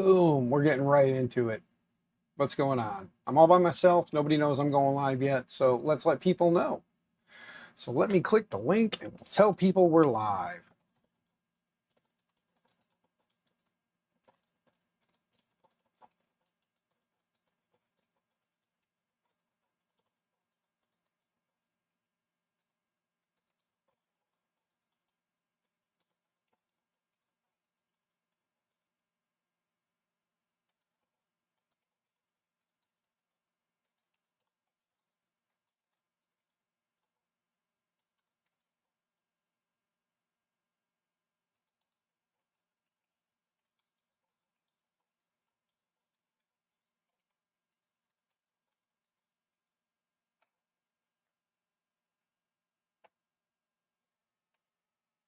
Boom, we're getting right into it. What's going on? I'm all by myself. Nobody knows I'm going live yet, so let's let people know. So let me click the link and we'll tell people we're live.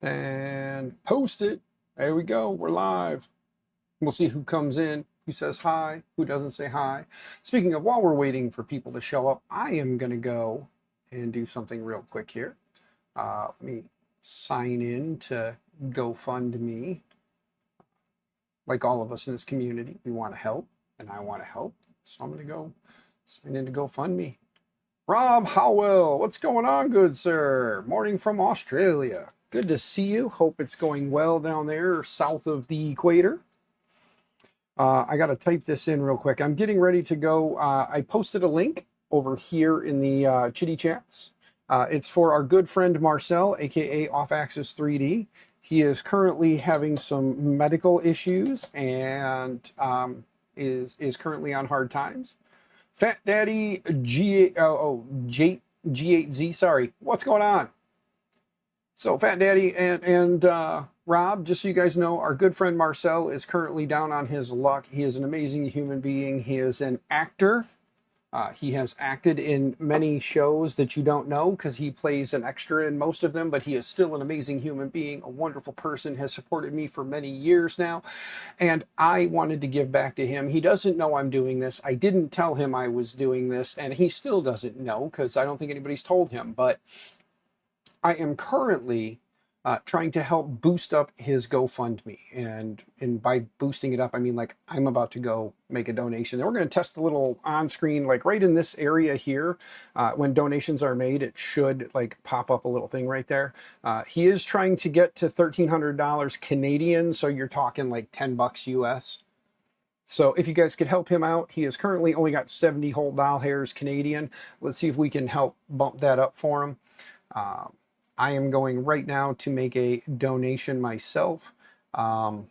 And post it. There we go. We're live. We'll see who comes in, who says hi, who doesn't say hi. Speaking of, while we're waiting for people to show up, I am going to go and do something real quick here. Let me sign in to GoFundMe. Like all of us in this community, we want to help, and I want to help. So I'm going to go sign in to GoFundMe. Rob Howell, what's going on, good sir? Morning from Australia. Good to see you. Hope it's going well down there south of the equator. I got to type this in real quick. I'm getting ready to go. I posted a link over here in the Chitty Chats. It's for our good friend Marcel, aka Off Axis 3D. He is currently having some medical issues and is currently on hard times. Fat Daddy G8Z, sorry. What's going on? So Fat Daddy and Rob, just so you guys know, our good friend Marcel is currently down on his luck. He is an amazing human being. He is an actor. He has acted in many shows that you don't know because he plays an extra in most of them, but he is still an amazing human being, a wonderful person, has supported me for many years now, and I wanted to give back to him. He doesn't know I'm doing this. I didn't tell him I was doing this, and he still doesn't know because I don't think anybody's told him, but I am currently trying to help boost up his GoFundMe. And by boosting it up, I mean, like, I'm about to go make a donation. And we're going to test the little on-screen, like right in this area here. When donations are made, it should like pop up a little thing right there. He is trying to get to $1,300 Canadian. So you're talking like 10 bucks US. So if you guys could help him out, he has currently only got 70 whole doll hairs Canadian. Let's see if we can help bump that up for him. I am going right now to make a donation myself. Probably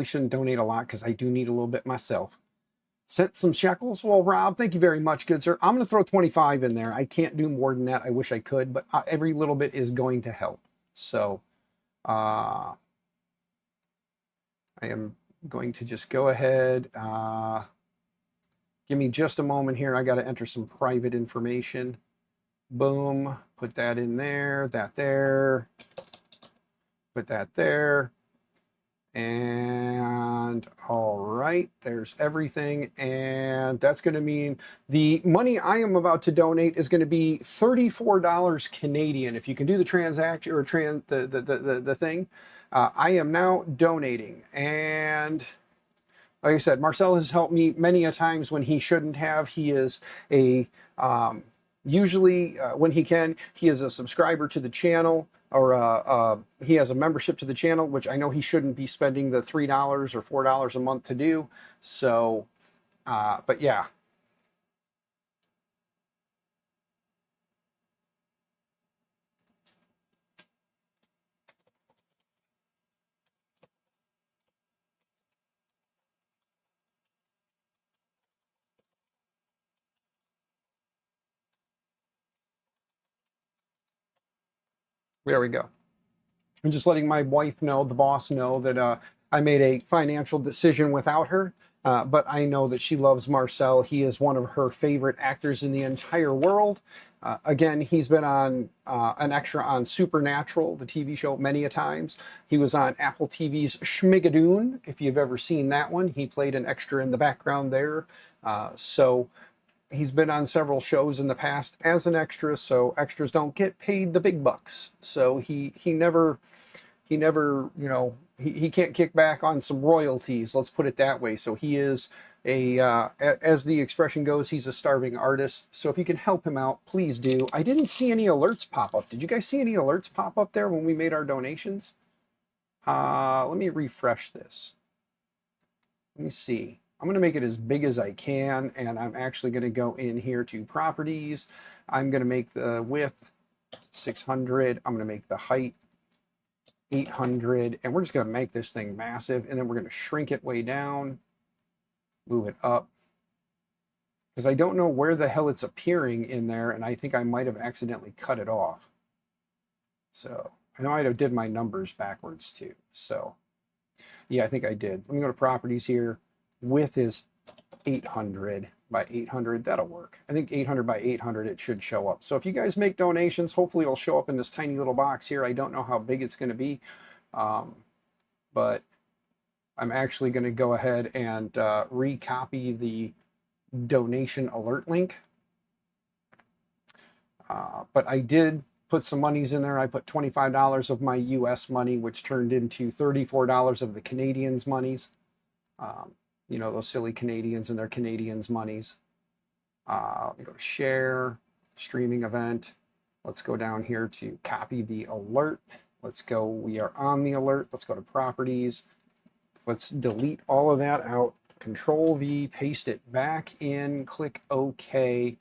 shouldn't donate a lot because I do need a little bit myself. Sent some shekels. Well, Rob, thank you very much, good sir. I'm going to throw 25 in there. I can't do more than that. I wish I could, but every little bit is going to help. So I am going to just go ahead. Give me just a moment here. I got to enter some private information. Boom, put that in there, that there, put that there, and all right, there's everything, and that's going to mean the money I am about to donate is going to be $34 Canadian. If you can do the transaction or the thing, I am now donating, and like I said, Marcel has helped me many a times when he shouldn't have. He is a usually, when he can, he is a subscriber to the channel, or he has a membership to the channel, which I know he shouldn't be spending the $3 or $4 a month to do. So, but yeah. There we go. I'm just letting my wife know, the boss know, that I made a financial decision without her. But I know that she loves Marcel. He is one of her favorite actors in the entire world. Again, he's been on an extra on Supernatural, the TV show, many a times. He was on Apple TV's Schmigadoon, if you've ever seen that one. He played an extra in the background there. So he's been on several shows in the past as an extra, so extras don't get paid the big bucks. So he never, you know, he can't kick back on some royalties. Let's put it that way. So he is as the expression goes, he's a starving artist. So if you can help him out, please do. I didn't see any alerts pop up. Did you guys see any alerts pop up there when we made our donations? Let me refresh this. Let me see. I'm going to make it as big as I can, and I'm actually going to go in here to properties. I'm going to make the width 600. I'm going to make the height 800, and we're just going to make this thing massive, and then we're going to shrink it way down, move it up, because I don't know where the hell it's appearing in there, and I think I might have accidentally cut it off. So I might have did my numbers backwards too. So yeah, I think I did. Let me go to properties here. Width is 800 by 800. That'll work. I think 800 by 800, it should show up. So if you guys make donations, hopefully it'll show up in this tiny little box here. I don't know how big it's going to be, but I'm actually going to go ahead and recopy the donation alert link. But I did put some monies in there. I put $25 of my US money, which turned into $34 of the Canadians' monies. You know, those silly Canadians and their Canadians' monies. Let me go to share, streaming event. Let's go down here to copy the alert. Let's go, we are on the alert. Let's go to properties. Let's delete all of that out. Control V, paste it back in, click OK.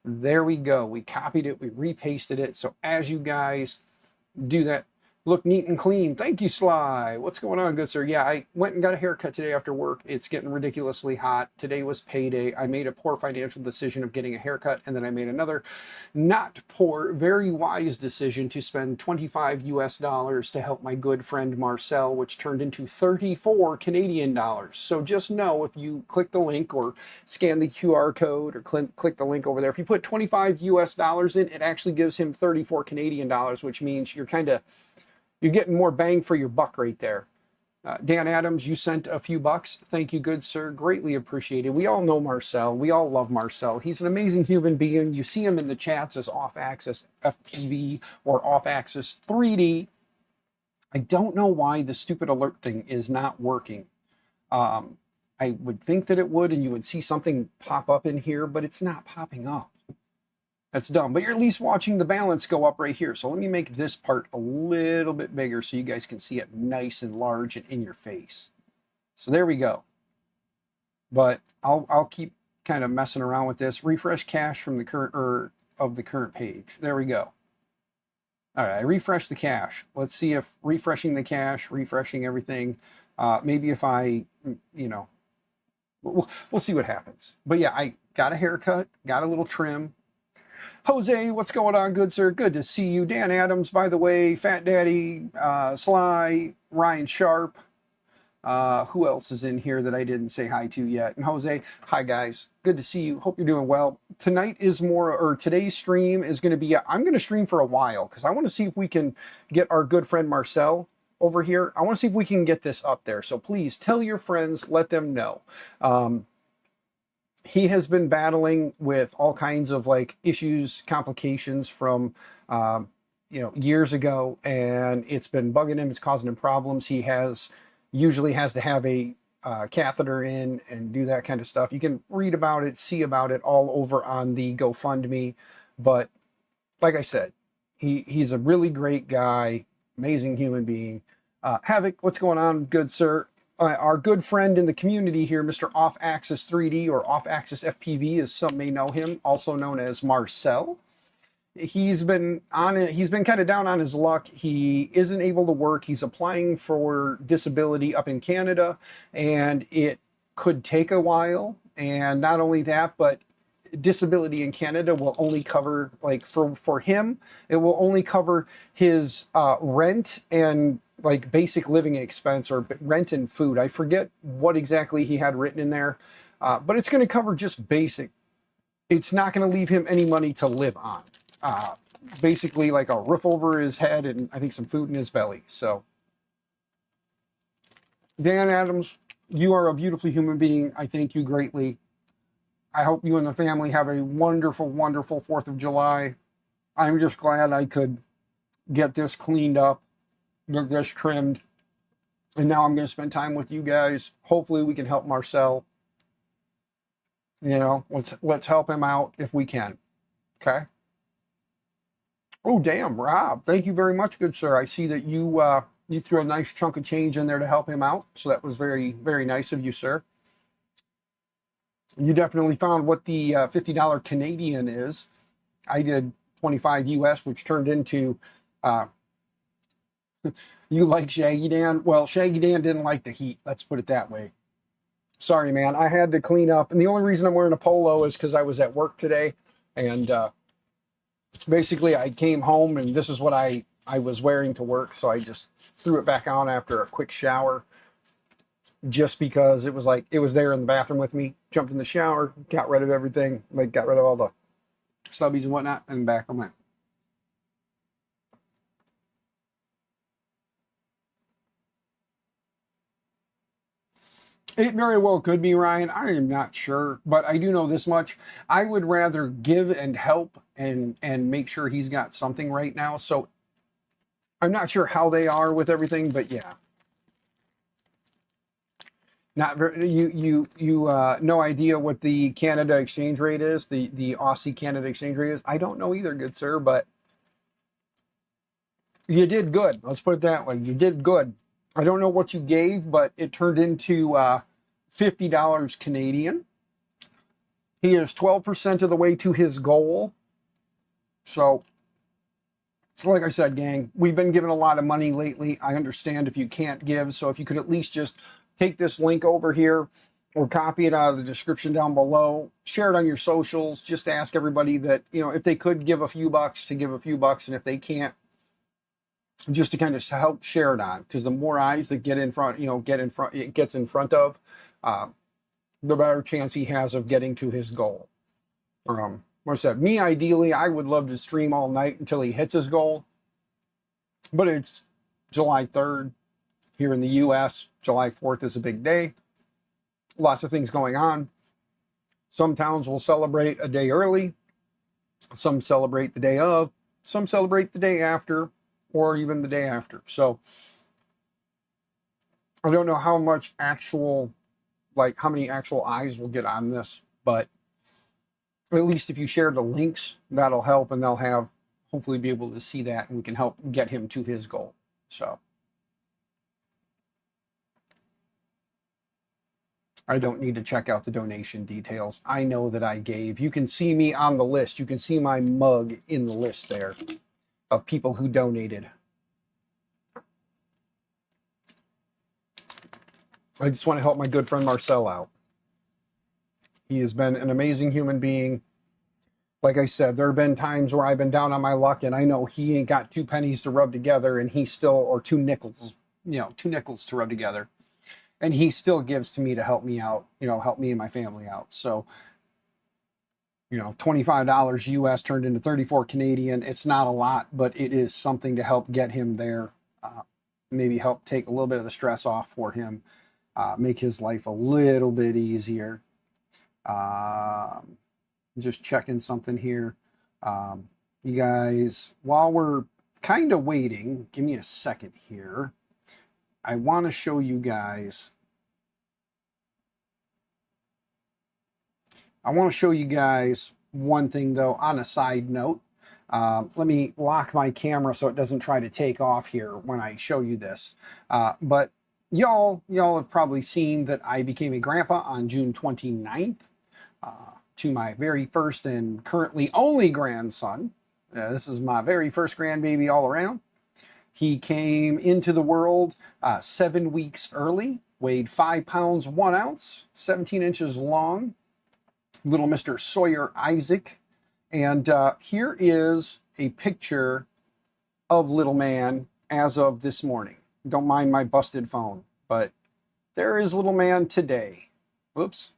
There we go. We copied it, we repasted it. So as you guys do that, look neat and clean. Thank you, Sly. What's going on, good sir? Yeah, I went and got a haircut today after work. It's getting ridiculously hot. Today was payday. I made a poor financial decision of getting a haircut, and then I made another not poor, very wise decision to spend 25 US dollars to help my good friend Marcel, which turned into 34 Canadian dollars. So just know, if you click the link or scan the QR code or click the link over there, if you put 25 US dollars in, it actually gives him 34 Canadian dollars, which means you're getting more bang for your buck right there. Dan Adams, you sent a few bucks. Thank you, good sir. Greatly appreciated. We all know Marcel. We all love Marcel. He's an amazing human being. You see him in the chats as off-axis FPV or off-axis 3D. I don't know why the stupid alert thing is not working. I would think that it would, and you would see something pop up in here, but it's not popping up. That's dumb, but you're at least watching the balance go up right here. So let me make this part a little bit bigger so you guys can see it nice and large and in your face. So there we go. But I'll keep kind of messing around with this. Refresh cache from the current page. There we go. All right, I refresh the cache. Let's see if refreshing the cache, refreshing everything. Maybe if I, you know, we'll see what happens. But yeah, I got a haircut, got a little trim. Jose, what's going on, good sir? Good to see you. Dan Adams, by the way, Fat Daddy, Sly, Ryan Sharp. Who else is in here that I didn't say hi to yet? And Jose, hi guys. Good to see you. Hope you're doing well. Today's stream is going to be, I'm going to stream for a while because I want to see if we can get our good friend Marcel over here. I want to see if we can get this up there. So please tell your friends, let them know. He has been battling with all kinds of like issues, complications from, years ago, and it's been bugging him. It's causing him problems. He usually has to have a catheter in and do that kind of stuff. You can read about it, see about it all over on the GoFundMe. But like I said, he's a really great guy, amazing human being. Havoc, what's going on, good sir? Our good friend in the community here, Mr. Off-Axis 3D or Off-Axis FPV, as some may know him, also known as Marcel. He's been kind of down on his luck. He isn't able to work. He's applying for disability up in Canada, and it could take a while. And not only that, but disability in Canada will only cover, like for him, it will only cover his rent and like basic living expense, or rent and food. I forget what exactly he had written in there, but it's going to cover just basic. It's not going to leave him any money to live on. Basically like a roof over his head and I think some food in his belly. So Dan Adams, you are a beautiful human being. I thank you greatly. I hope you and the family have a wonderful, wonderful 4th of July. I'm just glad I could get this cleaned up, get this trimmed. And now I'm going to spend time with you guys. Hopefully we can help Marcel. You know, let's help him out if we can. Okay. Oh, damn, Rob. Thank you very much, good sir. I see that you threw a nice chunk of change in there to help him out. So that was very, very nice of you, sir. You definitely found what the $50 Canadian is. I did 25 US, which turned into, you like Shaggy Dan? Well, Shaggy Dan didn't like the heat. Let's put it that way. Sorry, man. I had to clean up. And the only reason I'm wearing a polo is because I was at work today. And basically, I came home and this is what I was wearing to work. So I just threw it back on after a quick shower. Just because it was like, it was there in the bathroom with me. Jumped in the shower, got rid of everything. Like, got rid of all the stubbies and whatnot. And back I went. It very well could be, Ryan. I am not sure, but I do know this much. I would rather give and help and make sure he's got something right now. So I'm not sure how they are with everything, but yeah. Not very, no idea what the Canada exchange rate is, the Aussie Canada exchange rate is. I don't know either, good sir, but you did good. Let's put it that way. You did good. I don't know what you gave, but it turned into $50 Canadian. He is 12% of the way to his goal. So, like I said, gang, we've been giving a lot of money lately. I understand if you can't give, so if you could at least just take this link over here or copy it out of the description down below, share it on your socials, just ask everybody that, you know, if they could give a few bucks, to give a few bucks, and if they can't, just to kind of help share it on, because the more eyes that get in front, you know, it gets in front of, the better chance he has of getting to his goal. Like I said, me ideally, I would love to stream all night until he hits his goal, but it's July 3rd here in the US. July 4th is a big day. Lots of things going on. Some towns will celebrate a day early. Some celebrate the day of. Some celebrate the day after, or even the day after. So I don't know how much actual, like how many actual eyes will get on this, but at least if you share the links, that'll help, and they'll have, hopefully be able to see that, and we can help get him to his goal. So I don't need to check out the donation details. I know that I gave. You can see me on the list. You can see my mug in the list there of people who donated. I just want to help my good friend Marcel out. He has been an amazing human being. Like I said, there have been times where I've been down on my luck, and I know he ain't got 2 pennies to rub together, and he still, or 2 nickels, you know, 2 nickels to rub together, and he still gives to me to help me out, you know, help me and my family out. So, you know, $25 US turned into 34 Canadian. It's not a lot, but it is something to help get him there. Maybe help take a little bit of the stress off for him, make his life a little bit easier. Just checking something here. You guys, while we're kind of waiting, give me a second here. I want to show you guys. I want to show you guys one thing, though, on a side note. Let me lock my camera so it doesn't try to take off here when I show you this. But y'all have probably seen that I became a grandpa on June 29th. To my very first and currently only grandson. This is my very first grandbaby all around. He came into the world 7 weeks early, weighed 5 pounds 1 ounce, 17 inches long. Little Mr. Sawyer Isaac. And here is a picture of little man as of this morning. Don't mind my busted phone, but there is little man today. Whoops,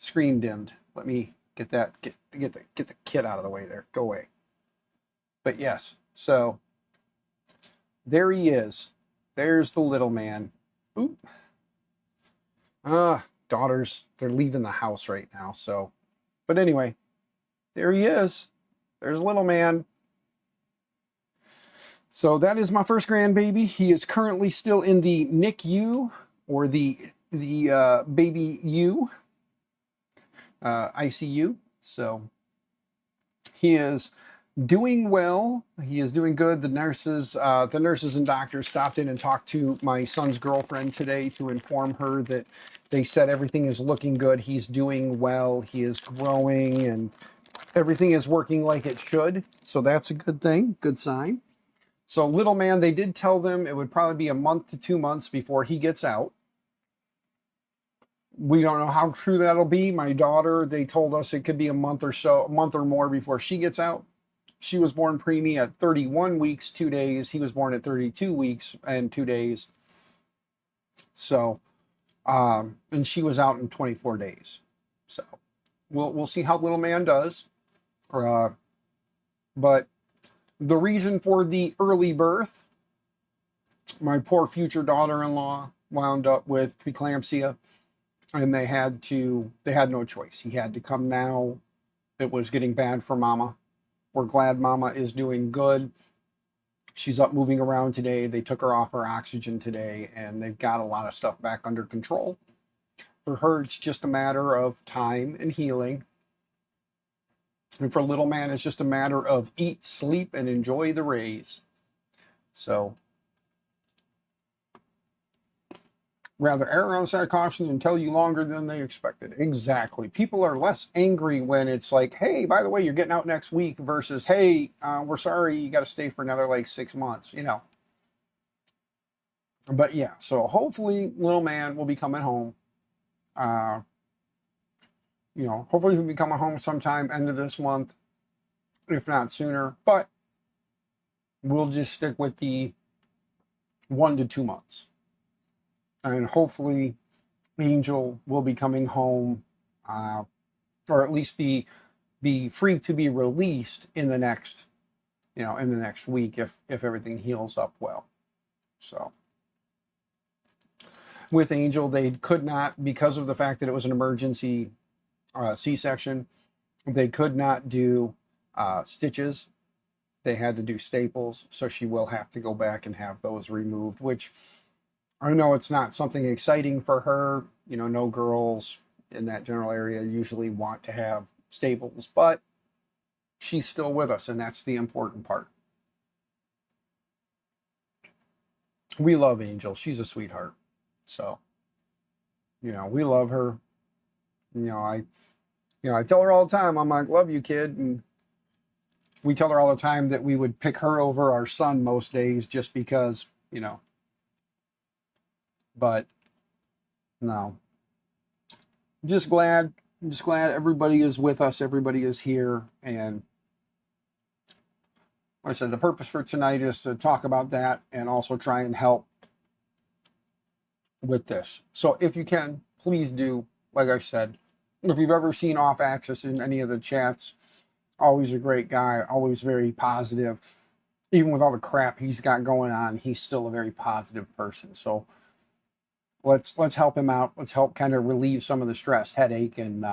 screen dimmed. Let me get that, get the kid out of the way there. Go away. But yes, so there he is. There's the little man. Oop. Daughters, they're leaving the house right now. So, but anyway, there he is. There's little man. So that is my first grandbaby. He is currently still in the NICU, or the baby U, ICU. So he is doing well. He is doing good. The nurses and doctors stopped in and talked to my son's girlfriend today to inform her that they said everything is looking good. He's doing well. He is growing, and everything is working like it should. So that's a good thing, good sign. So little man, they did tell them it would probably be a month to 2 months before he gets out. We don't know how true that'll be. My daughter, they told us it could be a month or so, a month or more before she gets out. She was born preemie at 31 weeks, 2 days. He was born at 32 weeks and 2 days. So, and she was out in 24 days. So we'll see how little man does. But the reason for the early birth, my poor future daughter-in-law wound up with preeclampsia, and they had no choice. He had to come now. It was getting bad for mama. We're glad mama is doing good. She's up moving around today. They took her off her oxygen today, and they've got a lot of stuff back under control. For her, it's just a matter of time and healing. And for little man, it's just a matter of eat, sleep, and enjoy the rays. So, rather err on the side of caution and tell you longer than they expected. Exactly. People are less angry when it's like, hey, by the way, you're getting out next week, versus, hey, we're sorry, you got to stay for another like 6 months, you know. But yeah, so hopefully little man will be coming home. You know, hopefully he'll be coming home sometime end of this month, if not sooner. But we'll just stick with the 1 to 2 months. And hopefully Angel will be coming home, or at least be free to be released in the next, week, if everything heals up well. So with Angel, they could not, because of the fact that it was an emergency C-section, they could not do stitches. They had to do staples, so she will have to go back and have those removed, which I know it's not something exciting for her. You know, no girls in that general area usually want to have staples, but she's still with us, and that's the important part. We love Angel. She's a sweetheart. So, you know, we love her. I tell her all the time, I'm like, love you, kid. And we tell her all the time that we would pick her over our son most days just because, you know. But no, I'm just glad everybody is with us. Everybody is here. And like I said, the purpose for tonight is to talk about that and also try and help with this. So if you can, please do. Like I said, if you've ever seen Off Axis in any of the chats, always a great guy, always very positive. Even with all the crap he's got going on, he's still a very positive person. So let's help him out. Let's help kind of relieve some of the stress, headache, and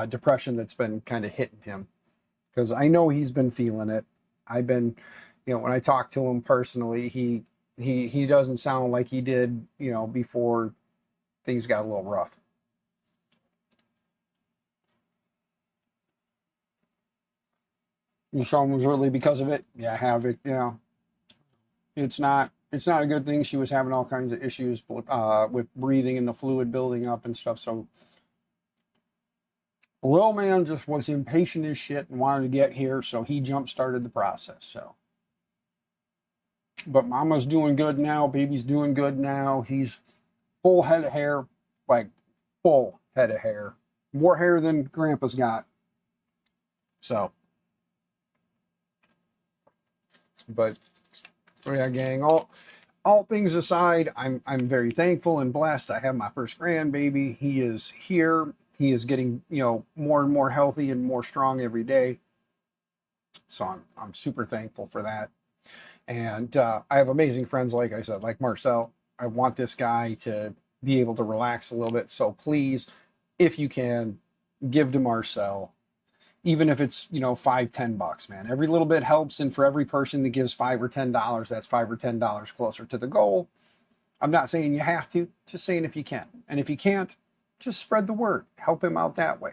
depression that's been kind of hitting him. Because I know he's been feeling it. I've been, when I talk to him personally, he doesn't sound like he did, before things got a little rough. You show him was really because of it? Yeah, I have it. It's not a good thing. She was having all kinds of issues with breathing and the fluid building up and stuff. So little man just was impatient as shit and wanted to get here, so he jump-started the process. So, but mama's doing good now. Baby's doing good now. He's full head of hair, like full head of hair. More hair than Grandpa's got. So, but yeah, gang, all things aside, I'm very thankful and blessed. I have my first grandbaby. He is here. He is getting, more and more healthy and more strong every day. So I'm super thankful for that. And I have amazing friends, like I said, like Marcel. I want this guy to be able to relax a little bit. So please, if you can, give to Marcel. even if it's, you know, $5-10, man. Every little bit helps, and for every person that gives $5 or $10, that's $5 or $10 closer to the goal. I'm not saying you have to, just saying if you can. And if you can't, just spread the word. Help him out that way.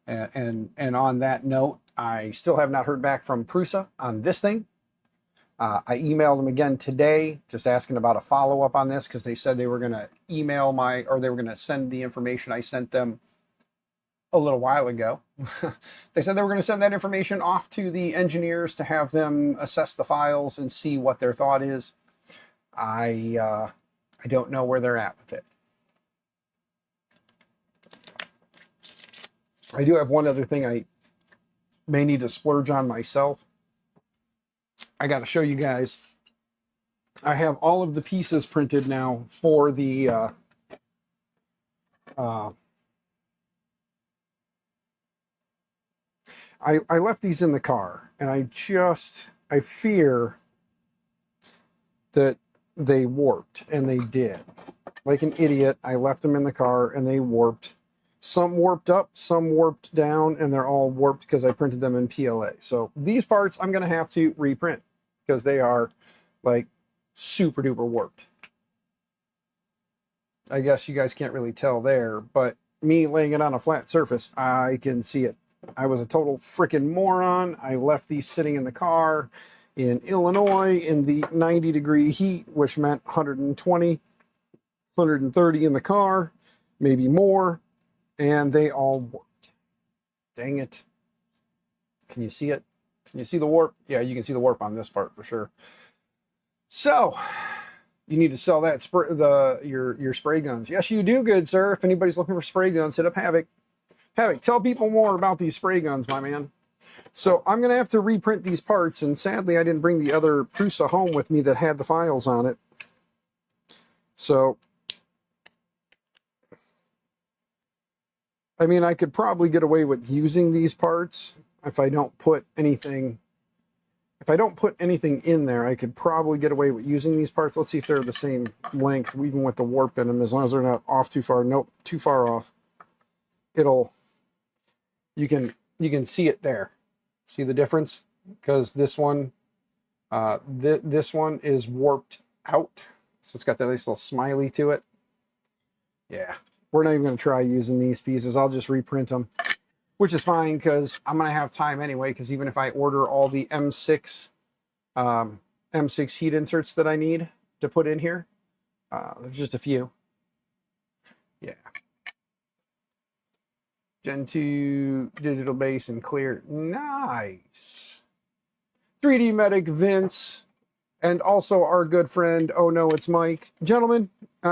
And on that note, I still have not heard back from Prusa on this thing. I emailed them again today, just asking about a follow-up on this, because they said they were going to email they were going to send the information I sent them a little while ago. They said they were going to send that information off to the engineers to have them assess the files and see what their thought is. I don't know where they're at with it. I do have one other thing I may need to splurge on myself. I got to show you guys. I have all of the pieces printed now for the I left these in the car, and I fear that they warped, and they did. Like an idiot, I left them in the car and they warped. Some warped up, some warped down, and they're all warped because I printed them in PLA. So these parts I'm going to have to reprint because they are like super duper warped. I guess you guys can't really tell there, but me laying it on a flat surface, I can see it. I was a total freaking moron. I left these sitting in the car in Illinois in the 90-degree heat, which meant 120, 130 in the car, maybe more, and they all warped. Dang it. Can you see it? Can you see the warp? Yeah, you can see the warp on this part for sure. So, you need to sell that your spray guns. Yes, you do, good sir. If anybody's looking for spray guns, hit up Havoc. Havoc, tell people more about these spray guns, my man. So I'm going to have to reprint these parts, and sadly I didn't bring the other Prusa home with me that had the files on it. So, I mean, I could probably get away with using these parts if I don't put anything... If I don't put anything in there, I could probably get away with using these parts. Let's see if they're the same length, even with the warp in them, as long as they're not off too far. Nope, too far off. You can see it there. See the difference? Because this one, this one is warped out. So it's got that nice little smiley to it. Yeah, we're not even going to try using these pieces. I'll just reprint them. Which is fine, because I'm going to have time anyway, because even if I order all the M6 heat inserts that I need to put in here, there's just a few. Yeah. Gen 2 digital base and clear. Nice. 3D Medic Vince, and also our good friend, oh no, it's Mike. Gentlemen,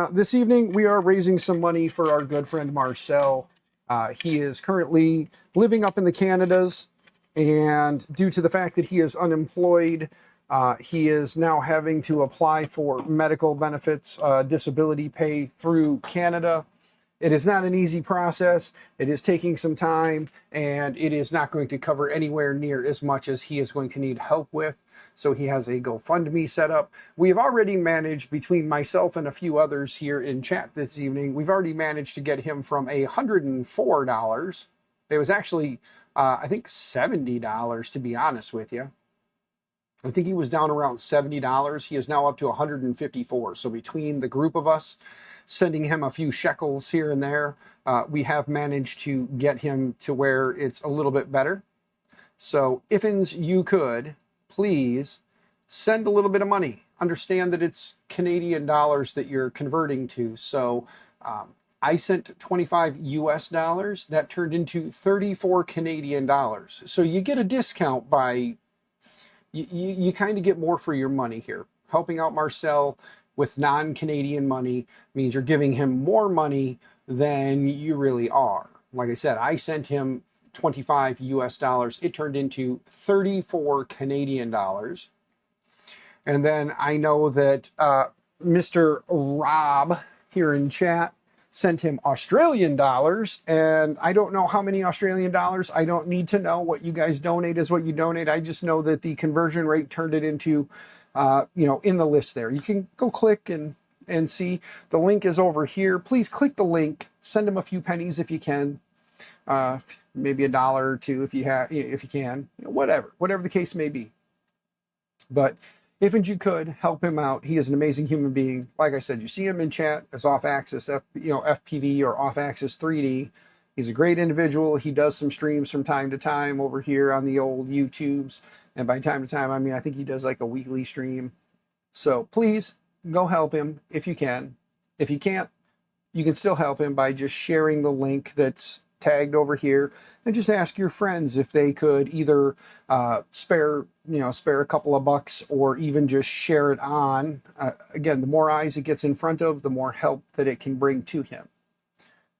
this evening we are raising some money for our good friend Marcel. He is currently living up in the Canadas, and due to the fact that he is unemployed, he is now having to apply for medical benefits, disability pay through Canada. It is not an easy process. It is taking some time, and it is not going to cover anywhere near as much as he is going to need help with. So he has a GoFundMe set up. We have already managed, between myself and a few others here in chat this evening, we've already managed to get him from $104. It was actually, I think, $70, to be honest with you. I think he was down around $70. He is now up to $154. So between the group of us sending him a few shekels here and there, we have managed to get him to where it's a little bit better. So, ifins, you could... please send a little bit of money. Understand that it's Canadian dollars that you're converting to. So I sent 25 US dollars. That turned into 34 Canadian dollars. So you get a discount by, you kind of get more for your money here. Helping out Marcel with non-Canadian money means you're giving him more money than you really are. Like I said, I sent him 25 US dollars. It turned into 34 Canadian dollars. And then I know that Mr. Rob here in chat sent him Australian dollars, and I don't know how many Australian dollars. I don't need to know. What you guys donate is what you donate. I just know that the conversion rate turned it into, you know, in the list there. You can go click and see. The link is over here. Please click the link. Send him a few pennies if you can. maybe $1 or $2 if you can, whatever the case may be. But if and you could help him out, he is an amazing human being. Like I said, you see him in chat as off-axis, FPV or off-axis 3D. He's a great individual. He does some streams from time to time over here on the old YouTubes. And by time to time, I mean, I think he does like a weekly stream. So please go help him if you can. If you can't, you can still help him by just sharing the link that's tagged over here, and just ask your friends if they could either spare a couple of bucks, or even just share it on. Again, the more eyes it gets in front of, the more help that it can bring to him.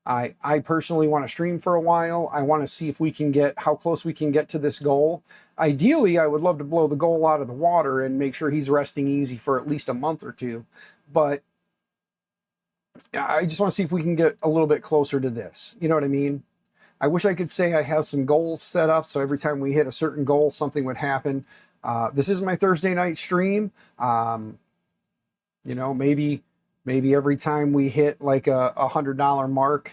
I personally want to stream for a while. I want to see if we can how close we can get to this goal. Ideally, I would love to blow the goal out of the water and make sure he's resting easy for at least a month or two. But I just want to see if we can get a little bit closer to this. You know what I mean? I wish I could say I have some goals set up, so every time we hit a certain goal, something would happen. This is my Thursday night stream. Maybe every time we hit like a $100 mark,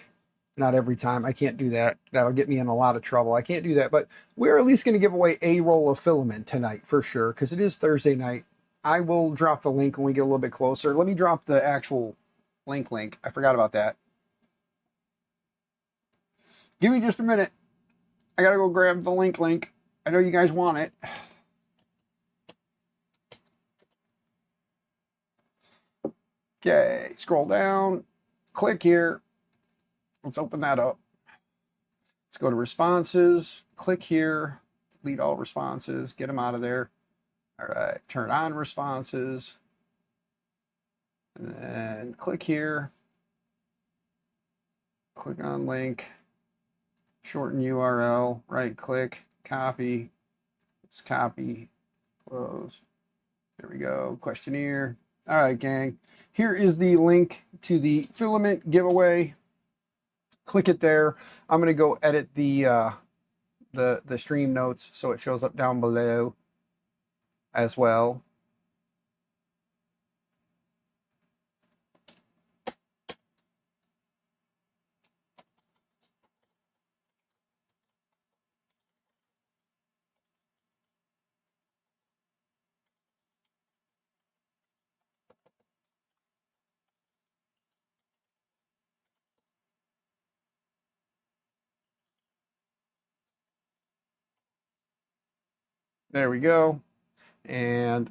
not every time, I can't do that. That'll get me in a lot of trouble. I can't do that, but we're at least going to give away a roll of filament tonight for sure, because it is Thursday night. I will drop the link when we get a little bit closer. Let me drop the actual link. I forgot about that. Give me just a minute. I gotta go grab the link. I know you guys want it. Okay, scroll down, click here. Let's open that up. Let's go to responses, click here, delete all responses, get them out of there. All right, turn on responses, and then click here, click on link. Shorten URL, right click, copy, just copy, close. There we go, questionnaire. All right, gang. Here is the link to the filament giveaway. Click it there. I'm gonna go edit the stream notes so it shows up down below as well. There we go. And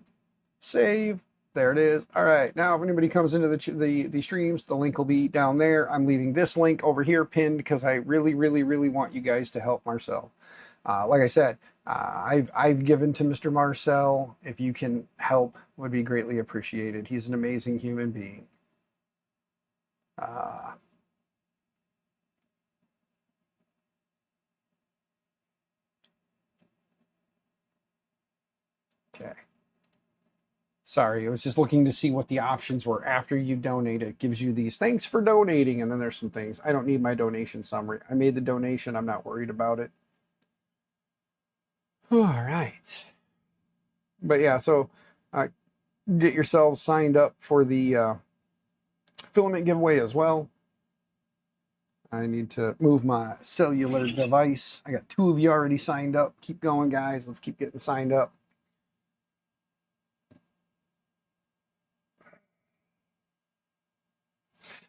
save. There it is. All right. Now, if anybody comes into the streams, the link will be down there. I'm leaving this link over here pinned because I really, really, really want you guys to help Marcel. Like I said, I've given to Mr. Marcel. If you can help, would be greatly appreciated. He's an amazing human being. Okay. Sorry, I was just looking to see what the options were after you donate. It gives you these thanks for donating, and then there's some things. I don't need my donation summary. I made the donation. I'm not worried about it. All right. But yeah, so get yourselves signed up for the filament giveaway as well. I need to move my cellular device. I got 2 of you already signed up. Keep going, guys. Let's keep getting signed up.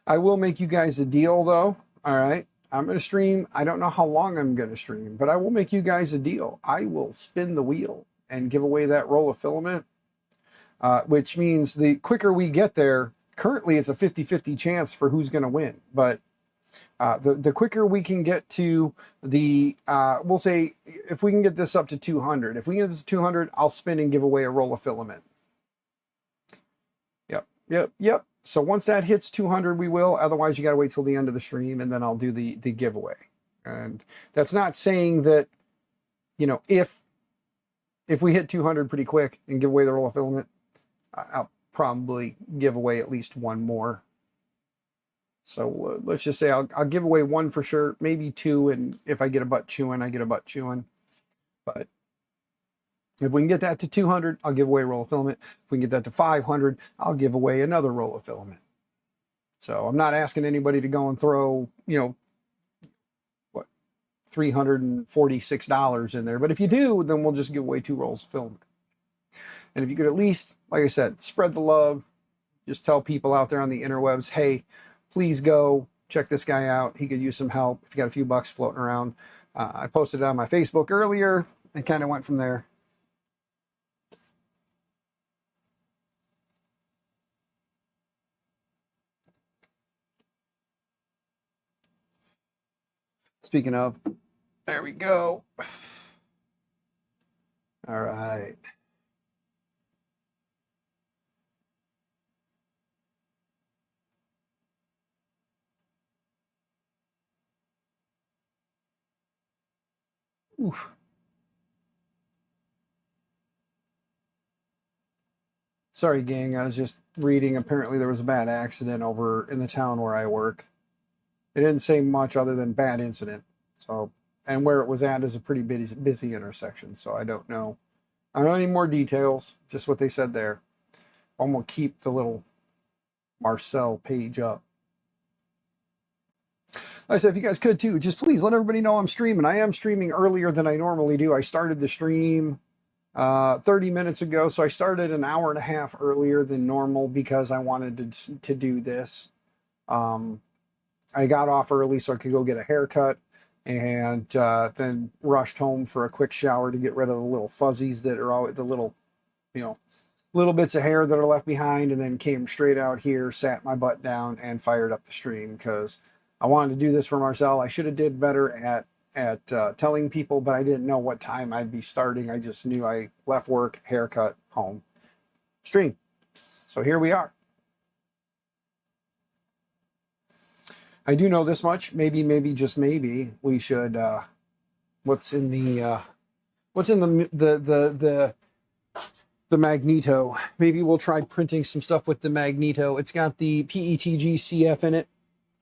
I will make you guys a deal, though. All right. I'm going to stream. I don't know how long I'm going to stream, but I will make you guys a deal. I will spin the wheel and give away that roll of filament, which means the quicker we get there, currently it's a 50-50 chance for who's going to win. But the quicker we can get to the, we'll say, if we can get this up to 200, if we get this to 200, I'll spin and give away a roll of filament. Yep. So once that hits 200, we will. Otherwise, you got to wait till the end of the stream, and then I'll do the giveaway. And that's not saying that, if we hit 200 pretty quick and give away the roll of filament, I'll probably give away at least one more. So let's just say I'll give away one for sure, maybe 2, and if I get a butt chewing, I get a butt chewing. But if we can get that to 200, I'll give away a roll of filament. If we can get that to 500, I'll give away another roll of filament. So I'm not asking anybody to go and throw, what, $346 in there. But if you do, then we'll just give away 2 rolls of film. And if you could at least, like I said, spread the love, just tell people out there on the interwebs, hey, please go check this guy out. He could use some help if you got a few bucks floating around. I posted it on my Facebook earlier and kind of went from there. Speaking of, there we go. All right. Oof. Sorry, gang. I was just reading. Apparently, there was a bad accident over in the town where I work. It didn't say much other than bad incident. So, and where it was at is a pretty busy intersection. So I don't know. I don't know any more details. Just what they said there. I'm gonna keep the little Marcel page up. Like I said, if you guys could too, just please let everybody know I'm streaming. I am streaming earlier than I normally do. I started the stream 30 minutes ago, so I started an hour and a half earlier than normal because I wanted to do this. I got off early so I could go get a haircut, and then rushed home for a quick shower to get rid of the little fuzzies that are always the little, little bits of hair that are left behind, and then came straight out here, sat my butt down, and fired up the stream because I wanted to do this for Marcel. I should have did better at telling people, but I didn't know what time I'd be starting. I just knew I left work, haircut, home, stream. So here we are. I do know this much. Maybe just maybe we should. What's in the magneto? Maybe we'll try printing some stuff with the magneto. It's got the PETG CF in it.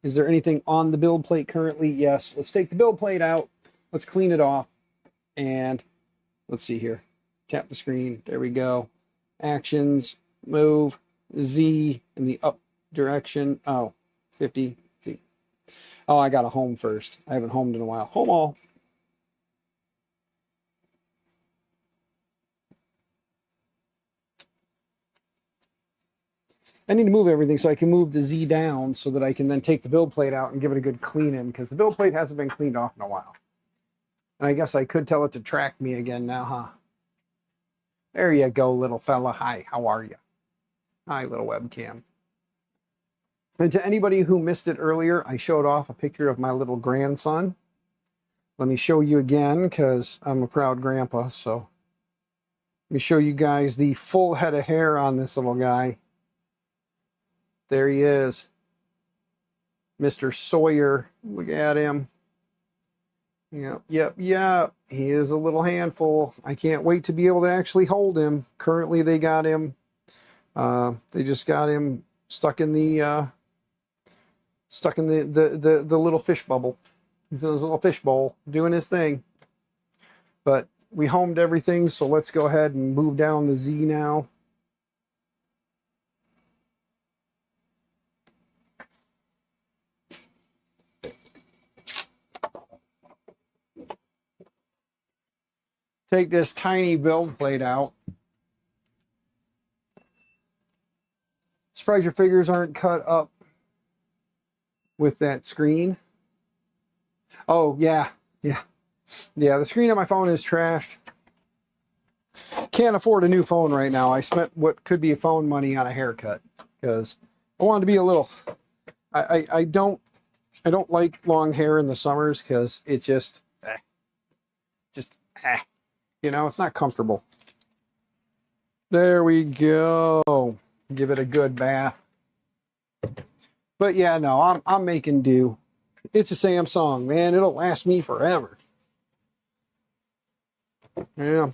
Is there anything on the build plate currently? Yes. Let's take the build plate out. Let's clean it off. And let's see here. Tap the screen. There we go. Actions. Move. Z in the up direction. Oh, 50. Z. Oh, I got to home first. I haven't homed in a while. Home all. I need to move everything so I can move the Z down so that I can then take the build plate out and give it a good clean in, because the build plate hasn't been cleaned off in a while. And I guess I could tell it to track me again now, huh? There you go, little fella. Hi, how are you? Hi, little webcam. And to anybody who missed it earlier, I showed off a picture of my little grandson. Let me show you again, because I'm a proud grandpa. So let me show you guys the full head of hair on this little guy. There he is, Mr. Sawyer. Look at him. Yep. He is a little handful. I can't wait to be able to actually hold him. Currently, they got him. They just got him stuck in the little fish bubble. He's in his little fish bowl doing his thing. But we homed everything, so let's go ahead and move down the Z now. Take this tiny build plate out. Surprised your figures aren't cut up with that screen. Oh, yeah. The screen on my phone is trashed. Can't afford a new phone right now. I spent what could be phone money on a haircut because I wanted to be a little... I don't like long hair in the summers because it just it's not comfortable. There we go. Give it a good bath. But yeah, no, I'm making do. It's a Samsung, man. It'll last me forever. Yeah,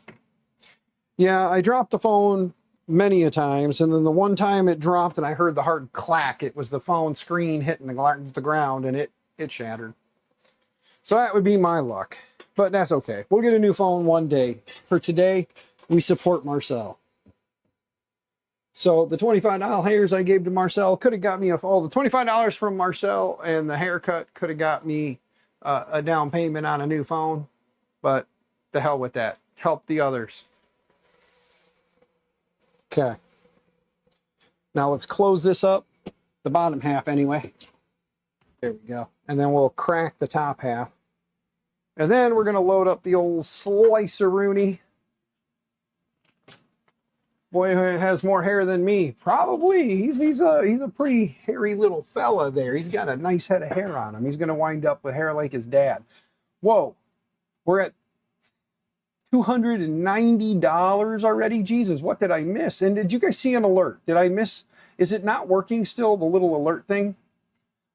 I dropped the phone many a times, and then the one time it dropped and I heard the hard clack, it was the phone screen hitting the ground, and it shattered. So that would be my luck. But that's okay. We'll get a new phone one day. For today, we support Marcel. So the $25 hairs I gave to Marcel could have got me the $25 from Marcel and the haircut could have got me a down payment on a new phone, but the hell with that. Help the others. Okay. Now let's close this up, the bottom half anyway. There we go. And then we'll crack the top half. And then we're going to load up the old slicer-rooney. Boy, who has more hair than me. Probably. He's a pretty hairy little fella there. He's got a nice head of hair on him. He's going to wind up with hair like his dad. Whoa. We're at $290 already. Jesus, what did I miss? And did you guys see an alert? Did I miss? Is it not working still, the little alert thing?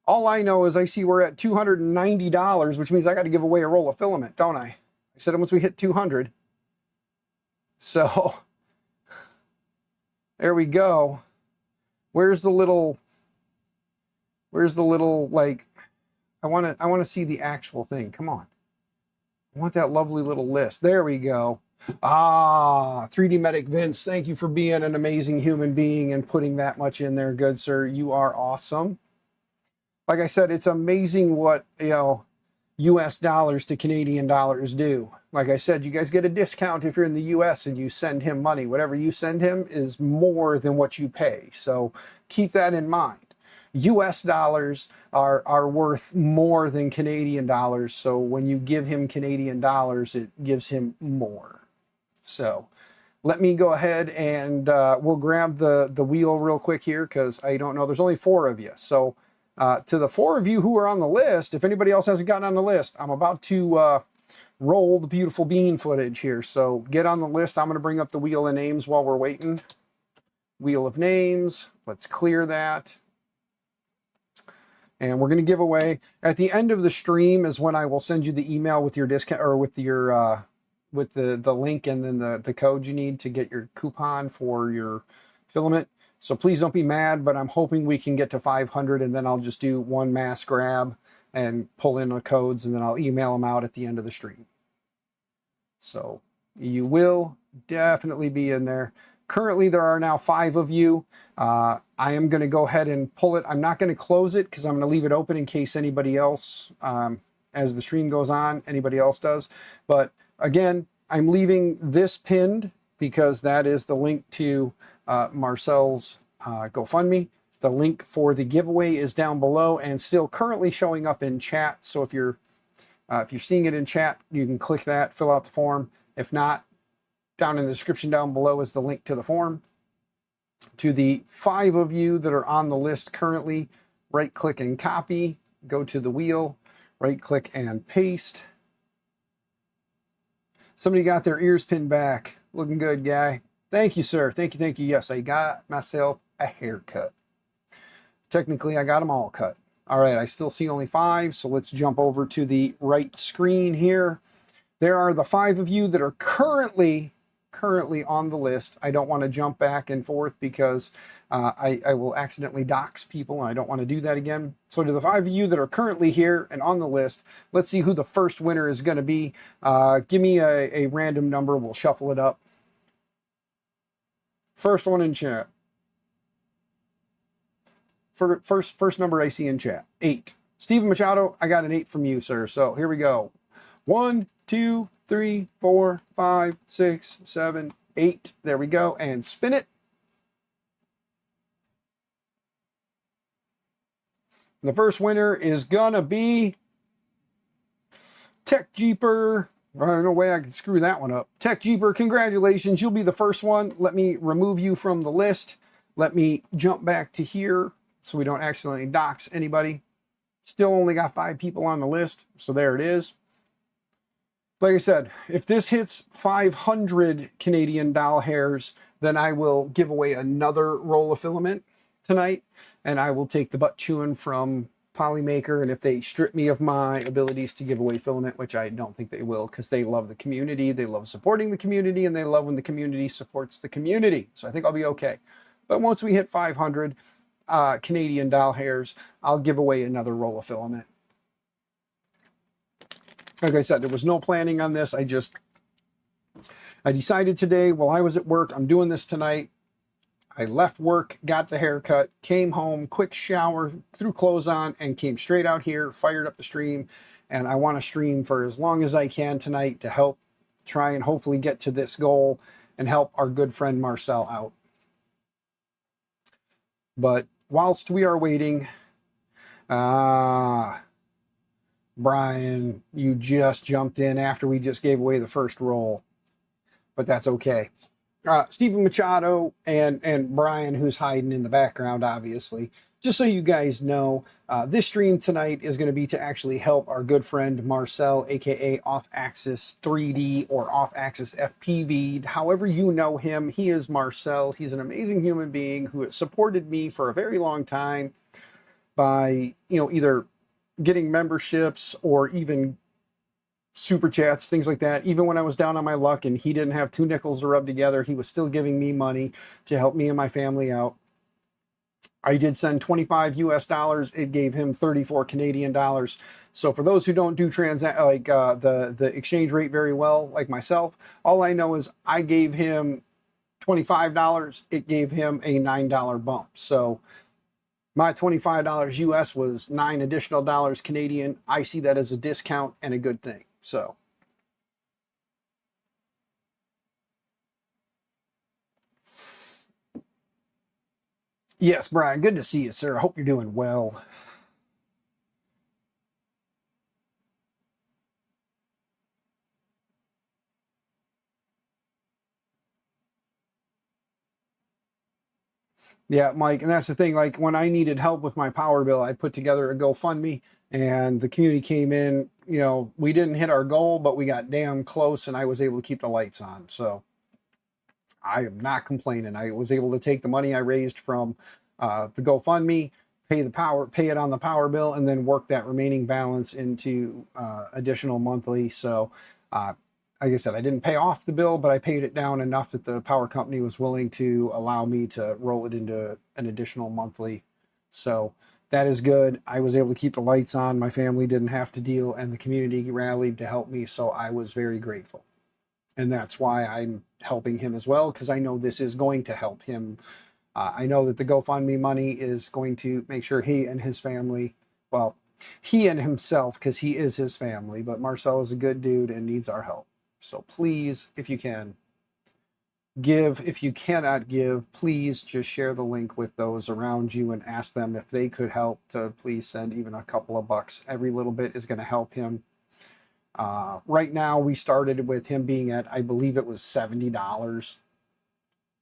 All I know is I see we're at $290, which means I got to give away a roll of filament, don't I? I said once we hit 200. So there we go. Where's the little like, I want to see the actual thing. Come on. I want that lovely little list. There we go. Ah, 3D Medic Vince, thank you for being an amazing human being and putting that much in there. Good, sir. You are awesome. Like I said, it's amazing what, US dollars to Canadian dollars do. Like I said, you guys get a discount if you're in the US and you send him money. Whatever you send him is more than what you pay. So keep that in mind. US dollars are worth more than Canadian dollars. So when you give him Canadian dollars, it gives him more. So let me go ahead and we'll grab the wheel real quick here because I don't know. There's only 4 of you. So to the 4 of you who are on the list, if anybody else hasn't gotten on the list, I'm about to roll the beautiful bean footage here. So get on the list. I'm going to bring up the wheel of names while we're waiting. Wheel of names. Let's clear that. And we're going to give away at the end of the stream is when I will send you the email with your discount or with your with the link and then the code you need to get your coupon for your filament. So please don't be mad, but I'm hoping we can get to 500 and then I'll just do one mass grab and pull in the codes and then I'll email them out at the end of the stream. So you will definitely be in there. Currently, there are now 5 of you. I am going to go ahead and pull it. I'm not going to close it because I'm going to leave it open in case anybody else, as the stream goes on, anybody else does. But again, I'm leaving this pinned because that is the link to Marcel's GoFundMe. The link for the giveaway is down below and still currently showing up in chat. So if you're seeing it in chat, you can click that, fill out the form. If not, down in the description down below is the link to the form. To the 5 of you that are on the list currently, right click and copy, go to the wheel, right click and paste. Somebody got their ears pinned back. Looking good, guy. Thank you, sir. Thank you, thank you. Yes, I got myself a haircut. Technically, I got them all cut. All right, I still see only 5, so let's jump over to the right screen here. There are the 5 of you that are currently on the list. I don't want to jump back and forth because I will accidentally dox people and I don't want to do that again. So to the 5 of you that are currently here and on the list, let's see who the first winner is going to be. Give me a random number. We'll shuffle it up. First one in chat. First number I see in chat, 8. Steven Machado, I got an 8 from you, sir. So here we go. 1, 2, 3, 4, 5, 6, 7, 8. There we go. And spin it. The first winner is gonna be Tech Jeeper. There's no way I can screw that one up. Tech Jeeper, congratulations. You'll be the first one. Let me remove you from the list. Let me jump back to here so we don't accidentally dox anybody. Still only got 5 people on the list, so there it is. Like I said, if this hits 500 Canadian doll hairs, then I will give away another roll of filament tonight, and I will take the butt chewing from Polymaker, and if they strip me of my abilities to give away filament, which I don't think they will, because they love the community, they love supporting the community, and they love when the community supports the community. So I think I'll be okay. But once we hit 500 Canadian doll hairs, I'll give away another roll of filament. Like I said, there was no planning on this. I decided today while I was at work, I'm doing this tonight. I left work, got the haircut, came home, quick shower, threw clothes on, and came straight out here, fired up the stream, and I want to stream for as long as I can tonight to help try and hopefully get to this goal and help our good friend Marcel out. But whilst we are waiting, Brian, you just jumped in after we just gave away the first roll, but that's okay. Stephen Machado and Brian, who's hiding in the background, obviously. Just so you guys know, this stream tonight is going to be to actually help our good friend Marcel, aka Off Axis 3D or Off Axis FPV. However you know him, he is Marcel. He's an amazing human being who has supported me for a very long time by, either getting memberships or even super chats, things like that. Even when I was down on my luck and he didn't have 2 nickels to rub together, he was still giving me money to help me and my family out. I did send 25 US dollars. It gave him 34 Canadian dollars. So for those who don't do the exchange rate very well, like myself, all I know is I gave him $25. It gave him a $9 bump. So my $25 US was $9 additional Canadian. I see that as a discount and a good thing. So yes, Brian, good to see you, sir. I hope you're doing well. Yeah, Mike, and that's the thing. Like when I needed help with my power bill, I put together a GoFundMe and the community came in. We didn't hit our goal, but we got damn close and I was able to keep the lights on. So I am not complaining. I was able to take the money I raised from the GoFundMe, pay it on the power bill, and then work that remaining balance into additional monthly. So like I said, I didn't pay off the bill, but I paid it down enough that the power company was willing to allow me to roll it into an additional monthly. So that is good. I was able to keep the lights on. My family didn't have to deal, and the community rallied to help me. So I was very grateful. And that's why I'm helping him as well, because I know this is going to help him. I know that the GoFundMe money is going to make sure he and his family, well, he and himself, because he is his family, but Marcel is a good dude and needs our help. So please, if you can, give. If you cannot give, please just share the link with those around you and ask them if they could help to please send even a couple of bucks. Every little bit is going to help him. Right now, we started with him being at, I believe it was $70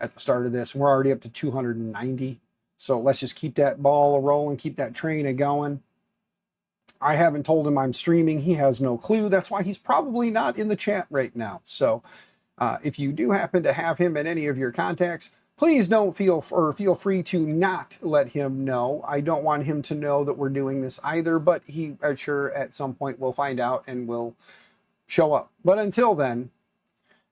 at the start of this. We're already up to 290. So let's just keep that ball rolling, keep that train going. I haven't told him I'm streaming. He has no clue. That's why he's probably not in the chat right now. So if you do happen to have him in any of your contacts, please don't feel free to not let him know. I don't want him to know that we're doing this either, but I'm sure at some point we'll find out and will show up. But until then,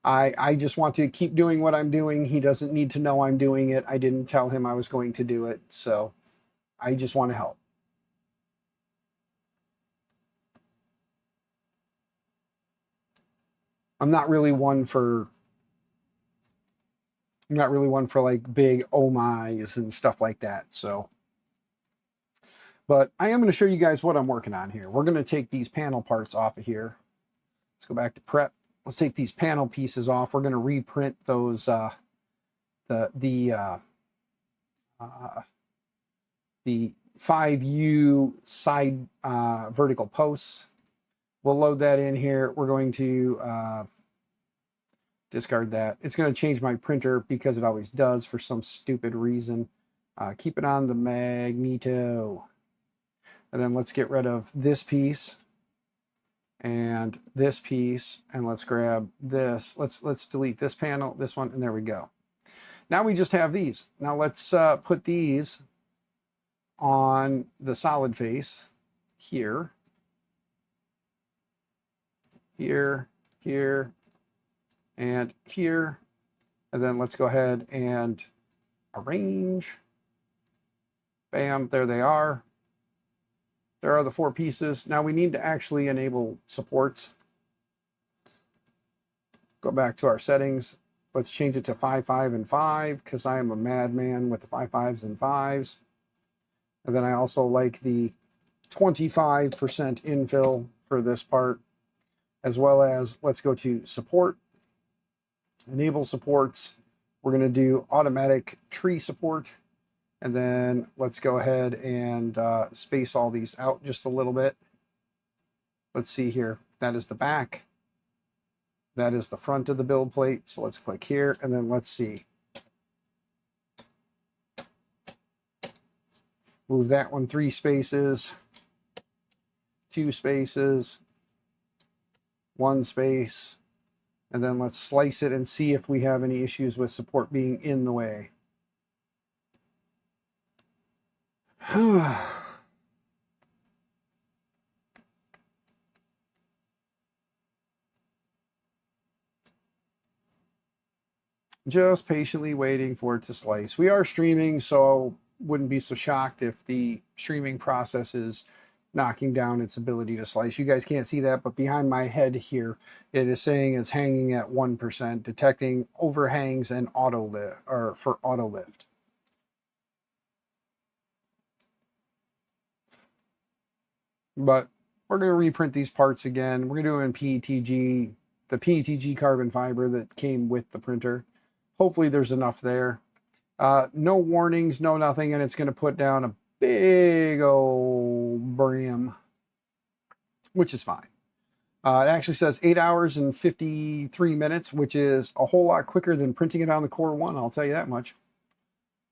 I just want to keep doing what I'm doing. He doesn't need to know I'm doing it. I didn't tell him I was going to do it. So I just want to help. I'm not really one for like big oh my's and stuff like that. So, but I am going to show you guys what I'm working on here. We're going to take these panel parts off of here. Let's go back to prep. Let's take these panel pieces off. We're going to reprint those the 5U side vertical posts. We'll load that in here. We're going to discard that. It's going to change my printer because it always does for some stupid reason. Keep it on the magneto. And then let's get rid of this piece and this piece, and let's grab this. Let's delete this panel, this one, and there we go. Now we just have these. Now let's put these on the solid face here. Here, here, and here. And then let's go ahead and arrange. Bam, there they are. There are the 4 pieces. Now we need to actually enable supports. Go back to our settings. Let's change it to 5, 5, and 5 because I am a madman with the 5, 5s, and 5s. And then I also like the 25% infill for this part, as well as let's go to support, enable supports. We're going to do automatic tree support. And then let's go ahead and space all these out just a little bit. Let's see here. That is the back. That is the front of the build plate. So let's click here and then let's see. Move that one 3 spaces, 2 spaces, 1 space, and then let's slice it and see if we have any issues with support being in the way. Just patiently waiting for it to slice. We are streaming, so wouldn't be so shocked if the streaming process is knocking down its ability to slice. You guys can't see that, but behind my head here, it is saying it's hanging at 1%, detecting overhangs and auto lift, or for auto lift. But we're going to reprint these parts again. We're going to do them in PETG, the PETG carbon fiber that came with the printer. Hopefully there's enough there. No warnings, no nothing, and it's going to put down a big old brim, which is fine. It actually says 8 hours and 53 minutes, which is a whole lot quicker than printing it on the Core 1, I'll tell you that much.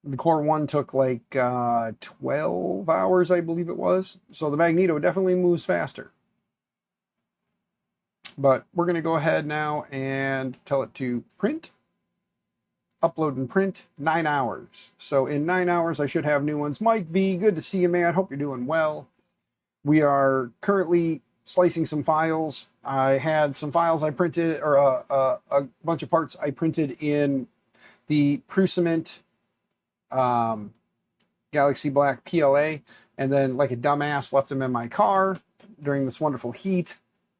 The Core 1 took like 12 hours, I believe it was. So the Magneto definitely moves faster. But we're going to go ahead now and tell it to print. Upload and print, 9 hours. So in 9 hours, I should have new ones. Mike V, good to see you, man. Hope you're doing well. We are currently slicing some files. I had some files I printed, or a bunch of parts I printed in the Prusament Galaxy Black PLA, and then like a dumbass left them in my car during this wonderful heat,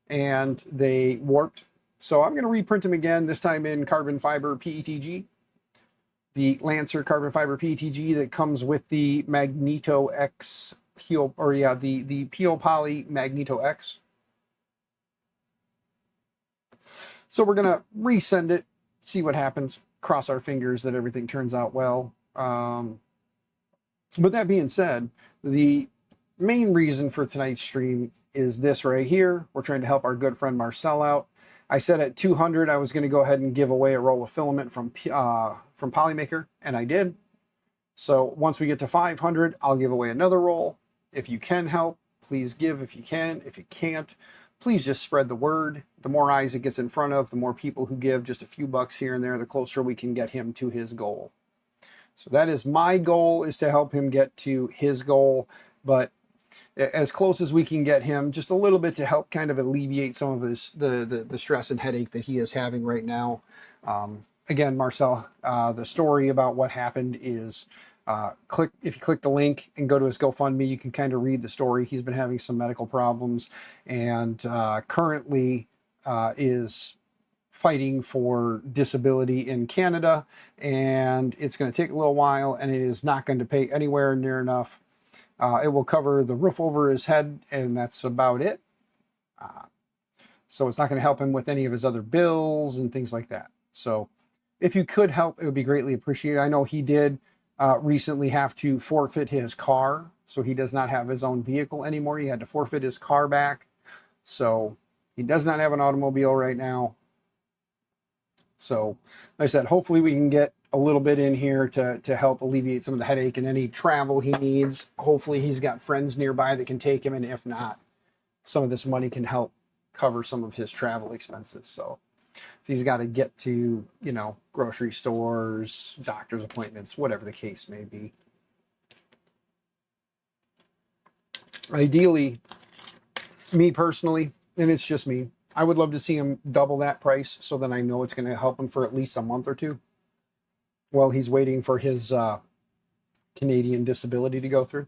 and they warped. So I'm going to reprint them again, this time in carbon fiber PETG. The Lancer carbon fiber PETG that comes with the Magneto X Peel, or yeah, the Peel Poly Magneto X. So we're going to resend it, see what happens, cross our fingers that everything turns out well. But that being said, the main reason for tonight's stream is this right here. We're trying to help our good friend Marcel out. I said at 200 I was going to go ahead and give away a roll of filament from Polymaker, and I did. So once we get to 500, I'll give away another roll. If you can help, please give if you can. If you can't, please just spread the word. The more eyes it gets in front of, the more people who give just a few bucks here and there, the closer we can get him to his goal. So that is my goal, is to help him get to his goal, but as close as we can get him, just a little bit to help kind of alleviate some of this, the stress and headache that he is having right now. Again, Marcel, the story about what happened is, if you click the link and go to his GoFundMe, you can kind of read the story. He's been having some medical problems, and currently is fighting for disability in Canada, and it's going to take a little while, and it is not going to pay anywhere near enough. It will cover the roof over his head, and that's about it. So it's not going to help him with any of his other bills and things like that. So if you could help, it would be greatly appreciated. I know he did recently have to forfeit his car, so he does not have his own vehicle anymore. He had to forfeit his car back. So he does not have an automobile right now. So like I said, hopefully we can get a little bit in here to help alleviate some of the headache and any travel he needs. Hopefully he's got friends nearby that can take him, and if not, some of this money can help cover some of his travel expenses. So if he's got to get to, you know, grocery stores, doctor's appointments, whatever the case may be. Ideally, me personally, and it's just me, I would love to see him double that price, so that I know it's going to help him for at least a month or two while he's waiting for his Canadian disability to go through.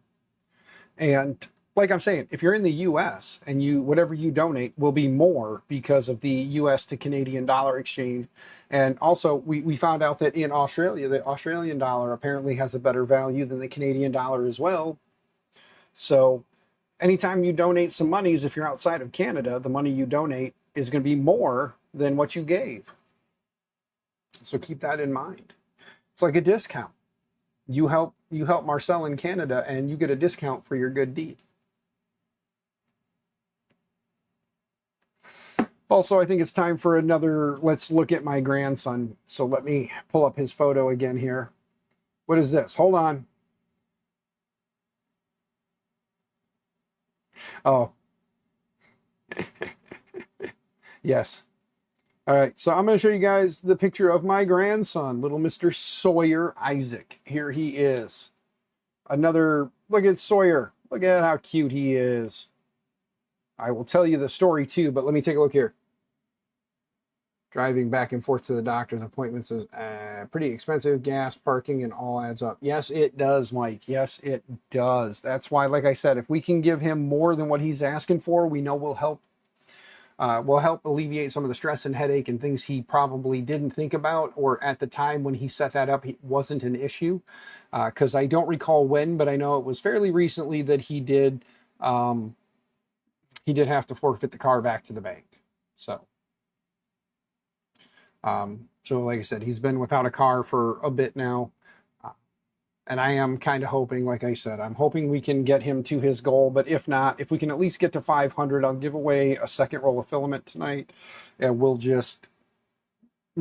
And like I'm saying, if you're in the US and whatever you donate will be more because of the US to Canadian dollar exchange. And also we found out that in Australia, the Australian dollar apparently has a better value than the Canadian dollar as well. So anytime you donate some monies, if you're outside of Canada, the money you donate is going to be more than what you gave. So keep that in mind. It's like a discount. You help Marcel in Canada and you get a discount for your good deed. Also, I think it's time for another let's look at my grandson. So let me pull up his photo again here. What is this? Hold on. Oh. Yes. All right, so I'm going to show you guys the picture of my grandson, little Mr. Sawyer Isaac. Here he is. Another, look at Sawyer. Look at how cute he is. I will tell you the story too, but let me take a look here. Driving back and forth to the doctor's appointments is pretty expensive. Gas, parking, and all adds up. Yes, it does, Mike. Yes, it does. That's why, like I said, if we can give him more than what he's asking for, we know we'll help alleviate some of the stress and headache and things he probably didn't think about, or at the time when he set that up, it wasn't an issue. Because I don't recall when, but I know it was fairly recently that he did have to forfeit the car back to the bank. So like I said, he's been without a car for a bit now. And I am kind of hoping, like I said, I'm hoping we can get him to his goal. But if not, if we can at least get to 500, I'll give away a second roll of filament tonight. And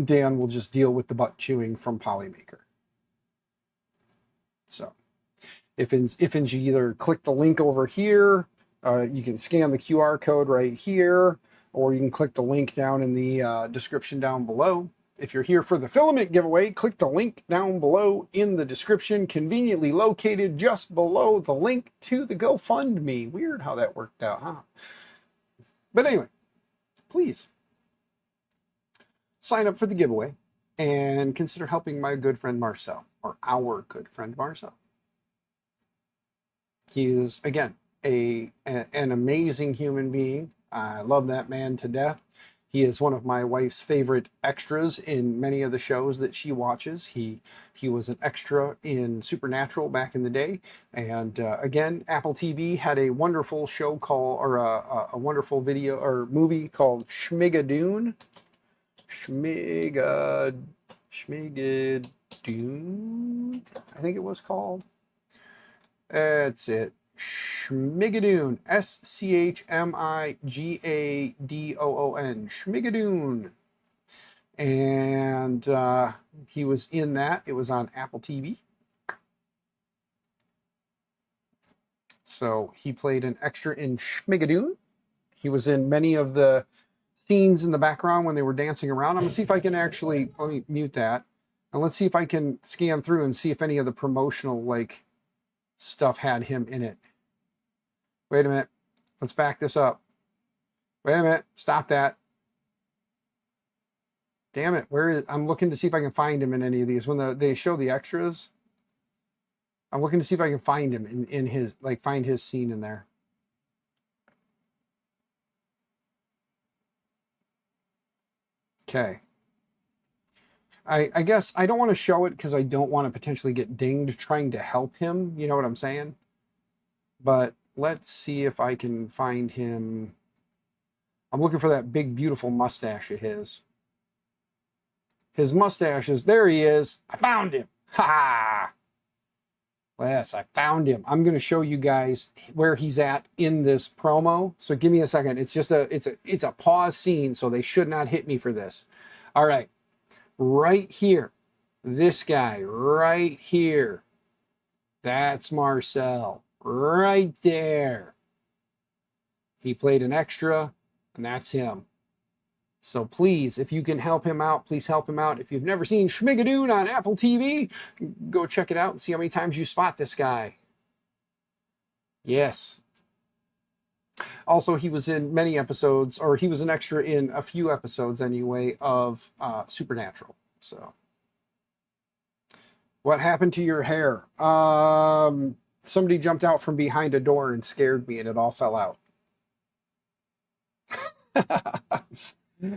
Dan will just deal with the butt chewing from Polymaker. So if you either click the link over here, you can scan the QR code right here, or you can click the link down in the description down below. If you're here for the filament giveaway, click the link down below in the description, conveniently located just below the link to the GoFundMe. Weird how that worked out, huh? But anyway, please sign up for the giveaway and consider helping my good friend Marcel, or our good friend Marcel. He is, again, an amazing human being. I love that man to death. He is one of my wife's favorite extras in many of the shows that she watches. He was an extra in Supernatural back in the day. And again, Apple TV had a wonderful show called, or a wonderful video or movie called Schmigadoon. Schmigadoon, I think it was called. That's it. Schmigadoon, Schmigadoon, Schmigadoon. And he was in that. It was on Apple TV. So he played an extra in Schmigadoon. He was in many of the scenes in the background when they were dancing around. I'm gonna see if I can actually, let me mute that. And let's see if I can scan through and see if any of the promotional stuff had him in it. Wait a minute. Let's back this up. Wait a minute. Stop that. Damn it. Where is? I'm looking to see if I can find him in any of these. When they show the extras, I'm looking to see if I can find him in his, find his scene in there. Okay. I guess I don't want to show it because I don't want to potentially get dinged trying to help him. You know what I'm saying? But let's see if I can find him. I'm looking for that big, beautiful mustache of his. His mustache is, there he is. I found him. Ha! Yes, I found him. I'm going to show you guys where he's at in this promo. So give me a second. It's just it's a pause scene, so they should not hit me for this. All right. Right here. This guy right here. That's Marcel. Right there. He played an extra, and that's him. So please, if you can help him out, please help him out. If you've never seen Schmigadoon on Apple TV, go check it out and see how many times you spot this guy. Yes. Also, he was in many episodes, or he was an extra in a few episodes anyway, of Supernatural. So, what happened to your hair? Somebody jumped out from behind a door and scared me, and it all fell out.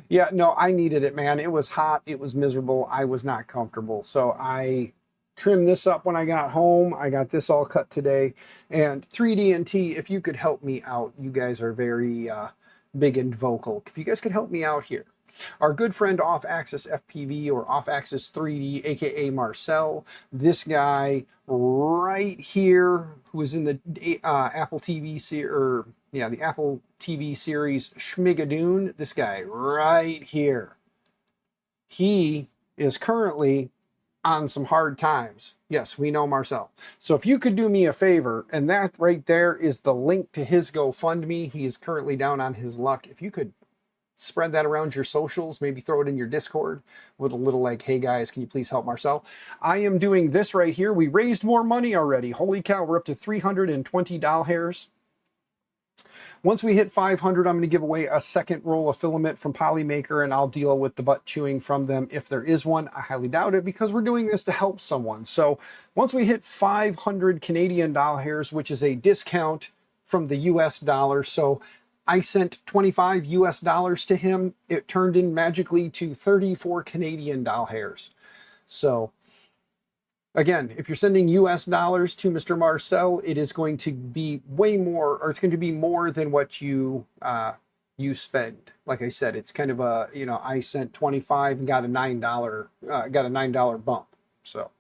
Yeah, no, I needed it, man. It was hot. It was miserable. I was not comfortable. So I trim this up when I got home. I got this all cut today. And 3D&T, if you could help me out, you guys are very big and vocal. If you guys could help me out here. Our good friend Off Axis FPV or Off Axis 3D, aka Marcel, this guy right here, who is in the Apple TV series, the Apple TV series Schmigadoon. This guy right here, he is currently on some hard times. Yes, we know Marcel. So if you could do me a favor, and that right there is the link to his GoFundMe. He is currently down on his luck. If you could spread that around your socials, maybe throw it in your Discord with a little like, hey guys, can you please help Marcel? I am doing this right here. We raised more money already. Holy cow, we're up to 320 doll hairs. Once we hit 500, I'm going to give away a second roll of filament from Polymaker, and I'll deal with the butt chewing from them if there is one. I highly doubt it because we're doing this to help someone. So once we hit 500 Canadian doll hairs, which is a discount from the US dollar, so I sent 25 US dollars to him. It turned in magically to 34 Canadian doll hairs. So again, if you're sending US dollars to Mr. Marcel, it is going to be way more, or it's going to be more than what you spend. Like I said, it's kind of a, I sent 25 and got a $9 bump. So,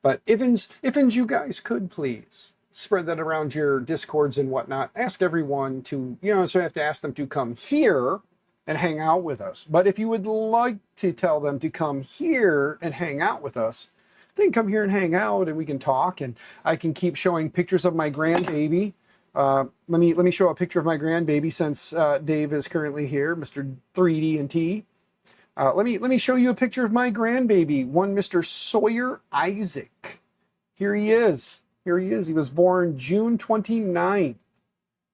but if you guys could please spread that around your Discords and whatnot. Ask everyone to, so I have to ask them to come here and hang out with us. But if you would like to tell them to come here and hang out with us, they can come here and hang out and we can talk, and I can keep showing pictures of my grandbaby. Let me show a picture of my grandbaby since Dave is currently here, Mr. 3D&T. Let me show you a picture of my grandbaby, one Mr. Sawyer Isaac. Here he is. Here he is. He was born June 29th.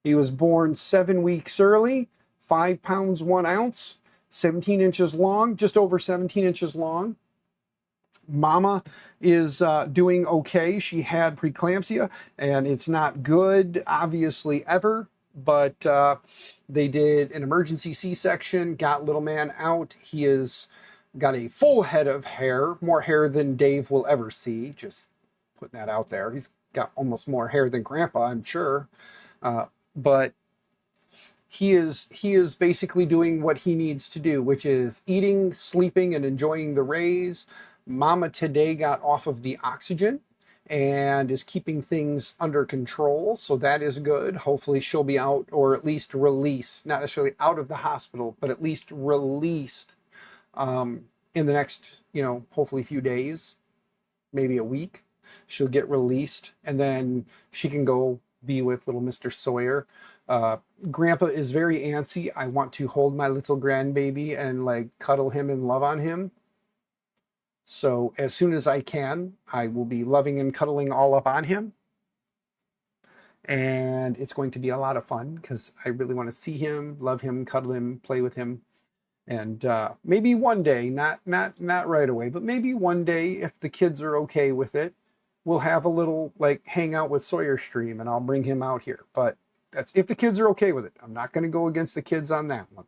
He was born 7 weeks early, 5 pounds 1 ounce, 17 inches long, just over 17 inches long. Mama is doing okay. She had preeclampsia, and it's not good, obviously, ever. But they did an emergency C-section, got little man out. He has got a full head of hair, more hair than Dave will ever see. Just putting that out there. He's got almost more hair than Grandpa, I'm sure. But he is basically doing what he needs to do, which is eating, sleeping, and enjoying the rays. Mama today got off of the oxygen and is keeping things under control, so that is good. Hopefully she'll be out, or at least released, not necessarily out of the hospital, but at least released in the next, hopefully few days, maybe a week. She'll get released, and then she can go be with little Mr. Sawyer. Grandpa is very antsy. I want to hold my little grandbaby and like cuddle him and love on him. So as soon as I can, I will be loving and cuddling all up on him. And it's going to be a lot of fun because I really want to see him, love him, cuddle him, play with him. And maybe one day, not right away, but maybe one day, if the kids are okay with it, we'll have a little like hangout with Sawyer stream, and I'll bring him out here. But that's if the kids are okay with it. I'm not going to go against the kids on that one.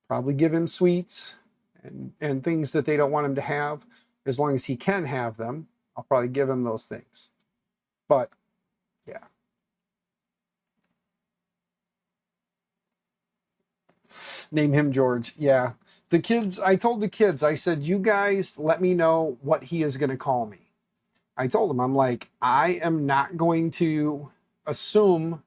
Probably give him sweets and things that they don't want him to have. As long as he can have them, I'll probably give him those things. But yeah. Name him George. Yeah. The kids, I told the kids, I said, you guys let me know what he is going to call me. I told him, I'm like, I am not going to assume,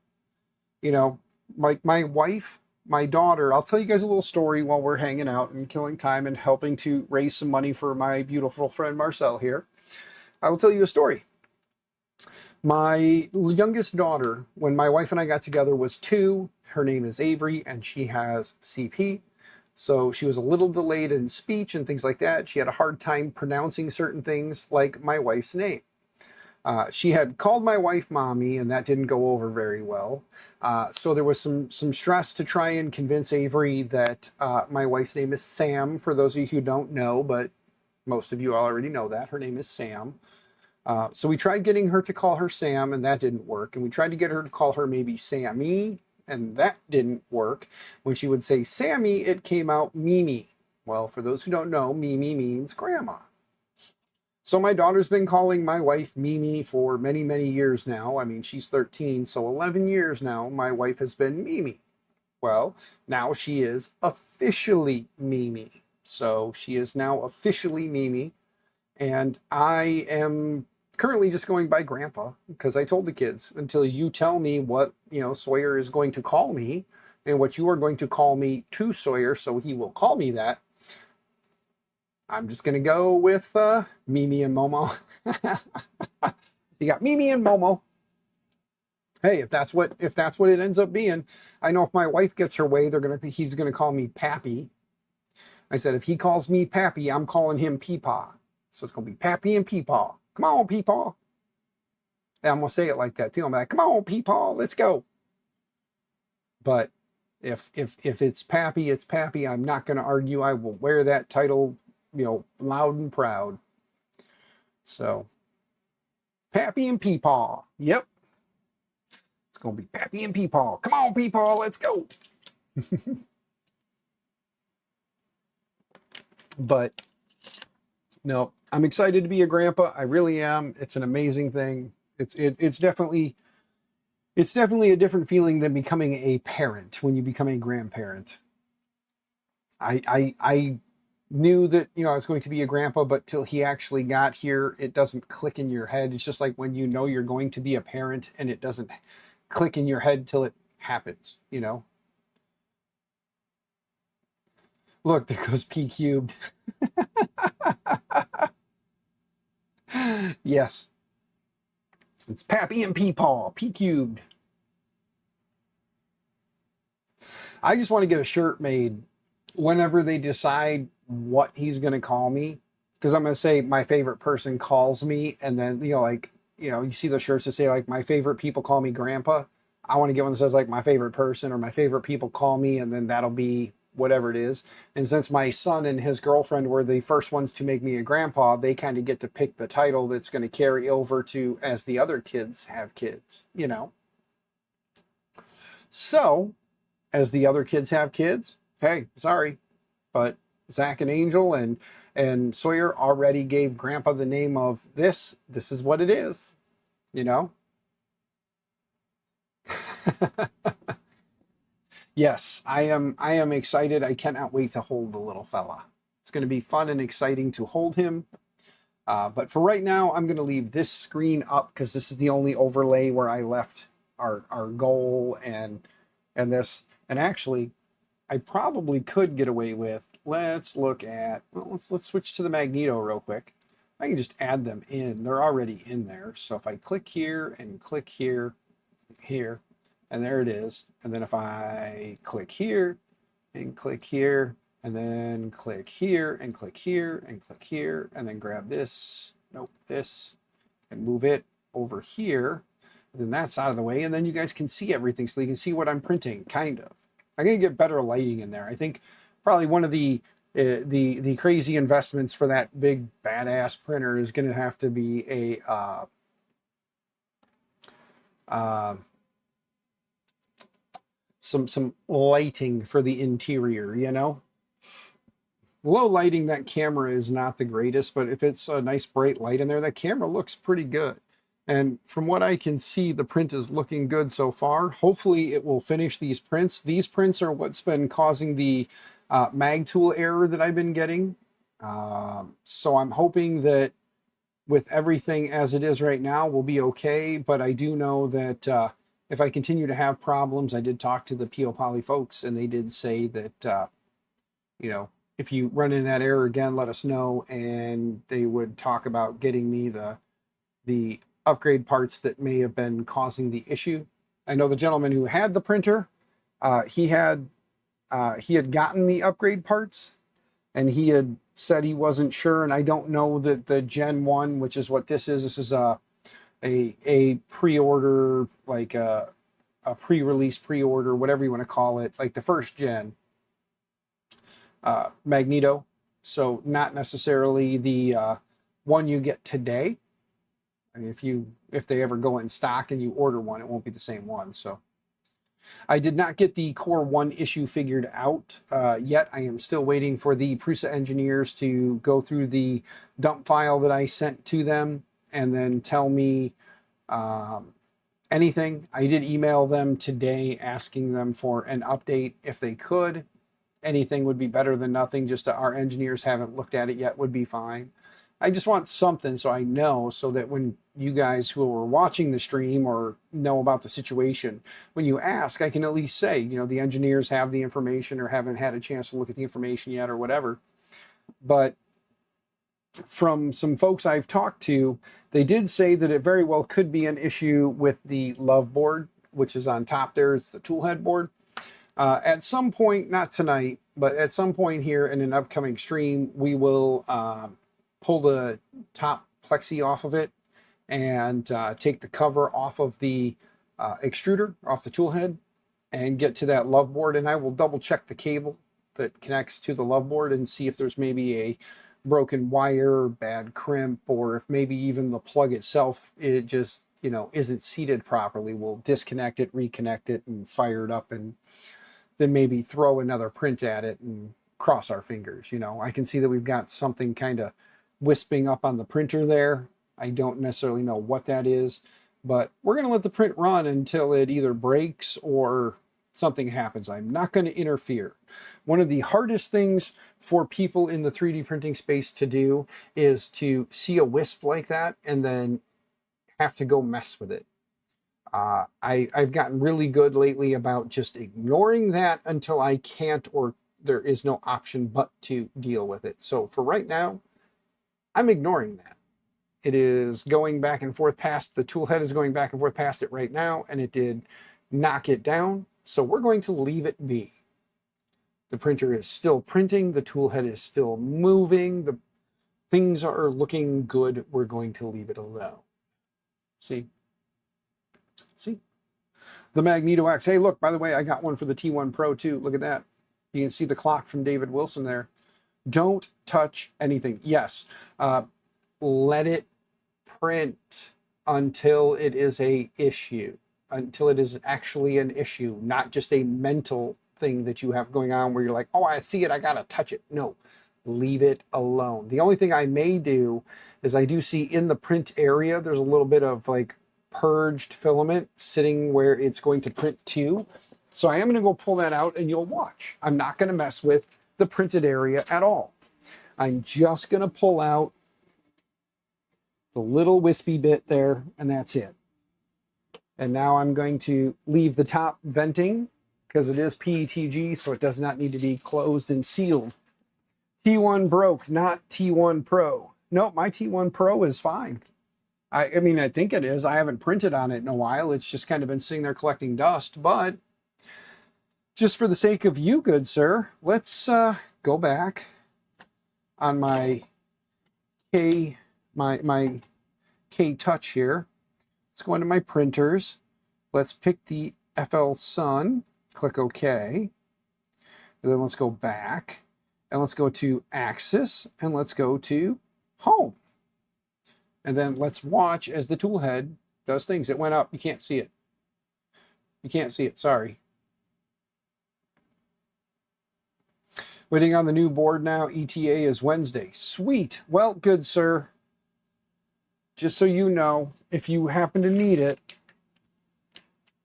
like my wife, my daughter, I'll tell you guys a little story while we're hanging out and killing time and helping to raise some money for my beautiful friend Marcel here. I will tell you a story. My youngest daughter, when my wife and I got together, was 2. Her name is Avery, and she has CP. So she was a little delayed in speech and things like that. She had a hard time pronouncing certain things like my wife's name. She had called my wife mommy, and that didn't go over very well. So there was some stress to try and convince Avery that my wife's name is Sam, for those of you who don't know, but most of you already know that. Her name is Sam. So we tried getting her to call her Sam, and that didn't work. And we tried to get her to call her maybe Sammy, and that didn't work. When she would say Sammy, it came out Mimi. Well, for those who don't know, Mimi means grandma. So my daughter's been calling my wife Mimi for many, many years now. I mean, she's 13, so 11 years now my wife has been Mimi. Well, now she is officially Mimi. So she is now officially Mimi. And I am currently just going by Grandpa because I told the kids, until you tell me what, Sawyer is going to call me and what you are going to call me to Sawyer, so he will call me that, I'm just going to go with Mimi and Momo. You got Mimi and Momo. Hey, if that's what it ends up being. I know if my wife gets her way, he's gonna call me Pappy. I said if he calls me Pappy, I'm calling him Peepaw. So it's gonna be Pappy and Peepaw. Come on, Peepaw. And I'm gonna say it like that too. I'm like, come on, Peepaw, let's go. But if it's Pappy, it's Pappy. I'm not gonna argue. I will wear that title, loud and proud. So Pappy and Peepaw. Yep. It's going to be Pappy and Peepaw. Come on, Peepaw, let's go. But no, I'm excited to be a grandpa. I really am. It's an amazing thing. It's definitely a different feeling than becoming a parent when you become a grandparent. I knew that I was going to be a grandpa, but till he actually got here, it doesn't click in your head. It's just like when you're going to be a parent and it doesn't click in your head till it happens, Look, there goes P cubed. Yes. It's Pappy and Peepaw, P cubed. I just want to get a shirt made whenever they decide what he's going to call me. Because I'm going to say my favorite person calls me. And then, you see the shirts that say like my favorite people call me Grandpa. I want to get one that says like my favorite person or my favorite people call me, and then that'll be whatever it is. And since my son and his girlfriend were the first ones to make me a grandpa, they kind of get to pick the title that's going to carry over to as the other kids have kids, So as the other kids have kids, hey, sorry, but Zach and Angel and Sawyer already gave Grandpa the name of this. This is what it is, Yes, I am excited. I cannot wait to hold the little fella. It's going to be fun and exciting to hold him. But for right now, I'm going to leave this screen up because this is the only overlay where I left our goal and this. And actually, I probably could get away with. Let's look at. Well, let's switch to the Magneto real quick. I can just add them in. They're already in there. So if I click here and click here, here. And there it is. And then if I click here and click here and then click here and click here and click here and then grab this, this, and move it over here, and then that's out of the way. And then you guys can see everything, so you can see what I'm printing, kind of. I'm going to get better lighting in there. I think probably one of the crazy investments for that big badass printer is going to have to be a some lighting for the interior, Low lighting, that camera is not the greatest, but if it's a nice bright light in there, that camera looks pretty good. And from what I can see, the print is looking good so far. Hopefully it will finish these prints. These prints are what's been causing the mag tool error that I've been getting. So I'm hoping that with everything as it is right now, we'll be okay. But I do know that if I continue to have problems, I did talk to the PO Poly folks, and they did say that, if you run into that error again, let us know. And they would talk about getting me the upgrade parts that may have been causing the issue. I know the gentleman who had the printer, he had gotten the upgrade parts, and he had said he wasn't sure. And I don't know that the Gen 1, which is what this is a pre-order, like a pre-release pre-order, whatever you want to call it, like the first gen Magneto. So not necessarily the one you get today. I mean, if they ever go in stock and you order one, it won't be the same one. So I did not get the Core 1 issue figured out yet. I am still waiting for the Prusa engineers to go through the dump file that I sent to them and then tell me anything. I did email them today asking them for an update if they could. Anything would be better than nothing. Just our engineers haven't looked at it yet would be fine. I just want something so I know, so that when you guys who are watching the stream or know about the situation, when you ask, I can at least say, you know, the engineers have the information or haven't had a chance to look at the information yet or whatever. But from some folks I've talked to, they did say that it very well could be an issue with the love board, which is on top there. It's the tool head board. At some point, not tonight, but at some point here in an upcoming stream, we will pull the top plexi off of it and take the cover off of the extruder, off the tool head, and get to that love board. And I will double check the cable that connects to the love board and see if there's maybe a broken wire, bad crimp, or if maybe even the plug itself, it just, you know, isn't seated properly. We'll disconnect it, reconnect it, and fire it up, and then maybe throw another print at it and cross our fingers. You know, I can see that we've got something kind of wisping up on the printer there. I don't necessarily know what that is, but we're going to let the print run until it either breaks or something happens. I'm not going to interfere. One of the hardest things for people in the 3D printing space to do is to see a wisp like that and then have to go mess with it. I've gotten really good lately about just ignoring that until I can't, or there is no option but to deal with it. So for right now, I'm ignoring that. It is going back and forth past, the tool head is going back and forth past it right now, and it did knock it down. So we're going to leave it be. The printer is still printing. The tool head is still moving. The things are looking good. We're going to leave it alone. See? See? The Magneto X. Hey, look, by the way, I got one for the T1 Pro too. Look at that. You can see the clock from David Wilson there. Don't touch anything. Yes. Let it print until it is a issue, until it is actually an issue, not just a mental thing that you have going on where you're like, oh, I see it, I gotta touch it. No, leave it alone. The only thing I may do is I do see in the print area, there's a little bit of like purged filament sitting where it's going to print to. So I am going to go pull that out and you'll watch. I'm not going to mess with the printed area at all. I'm just going to pull out the little wispy bit there, and that's it. And now I'm going to leave the top venting because it is PETG, so it does not need to be closed and sealed. T1 broke, not T1 Pro. Nope, my T1 Pro is fine. I mean, I think it is. I haven't printed on it in a while. It's just kind of been sitting there collecting dust. But just for the sake of you, good sir, let's go back on my my K-Touch here. Let's go into my printers. Let's pick the FL Sun. Click OK. And then let's go back. And let's go to Axis. And let's go to Home. And then let's watch as the tool head does things. It went up. You can't see it. You can't see it. Sorry. Waiting on the new board now. ETA is Wednesday. Sweet. Well, good sir. Just so you know, if you happen to need it,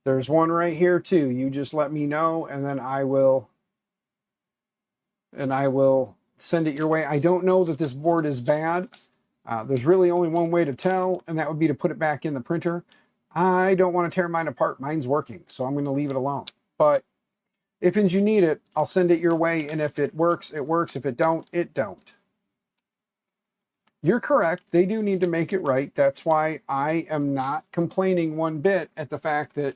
there's one right here too. You just let me know, and then I will send it your way. I don't know that this board is bad. There's really only one way to tell, and that would be to put it back in the printer. I don't want to tear mine apart. Mine's working, so I'm going to leave it alone. But if you need it, I'll send it your way, and if it works, it works. If it don't, it don't. You're correct. They do need to make it right. That's why I am not complaining one bit at the fact that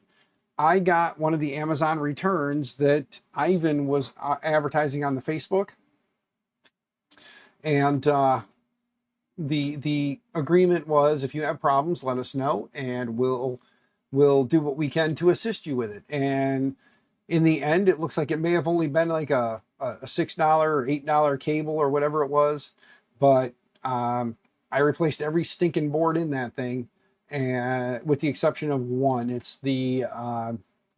I got one of the Amazon returns that Ivan was advertising on the Facebook. And the agreement was, if you have problems, let us know, and we'll do what we can to assist you with it. And in the end, it looks like it may have only been like a $6 or $8 cable or whatever it was, but I replaced every stinking board in that thing, and with the exception of one. It's the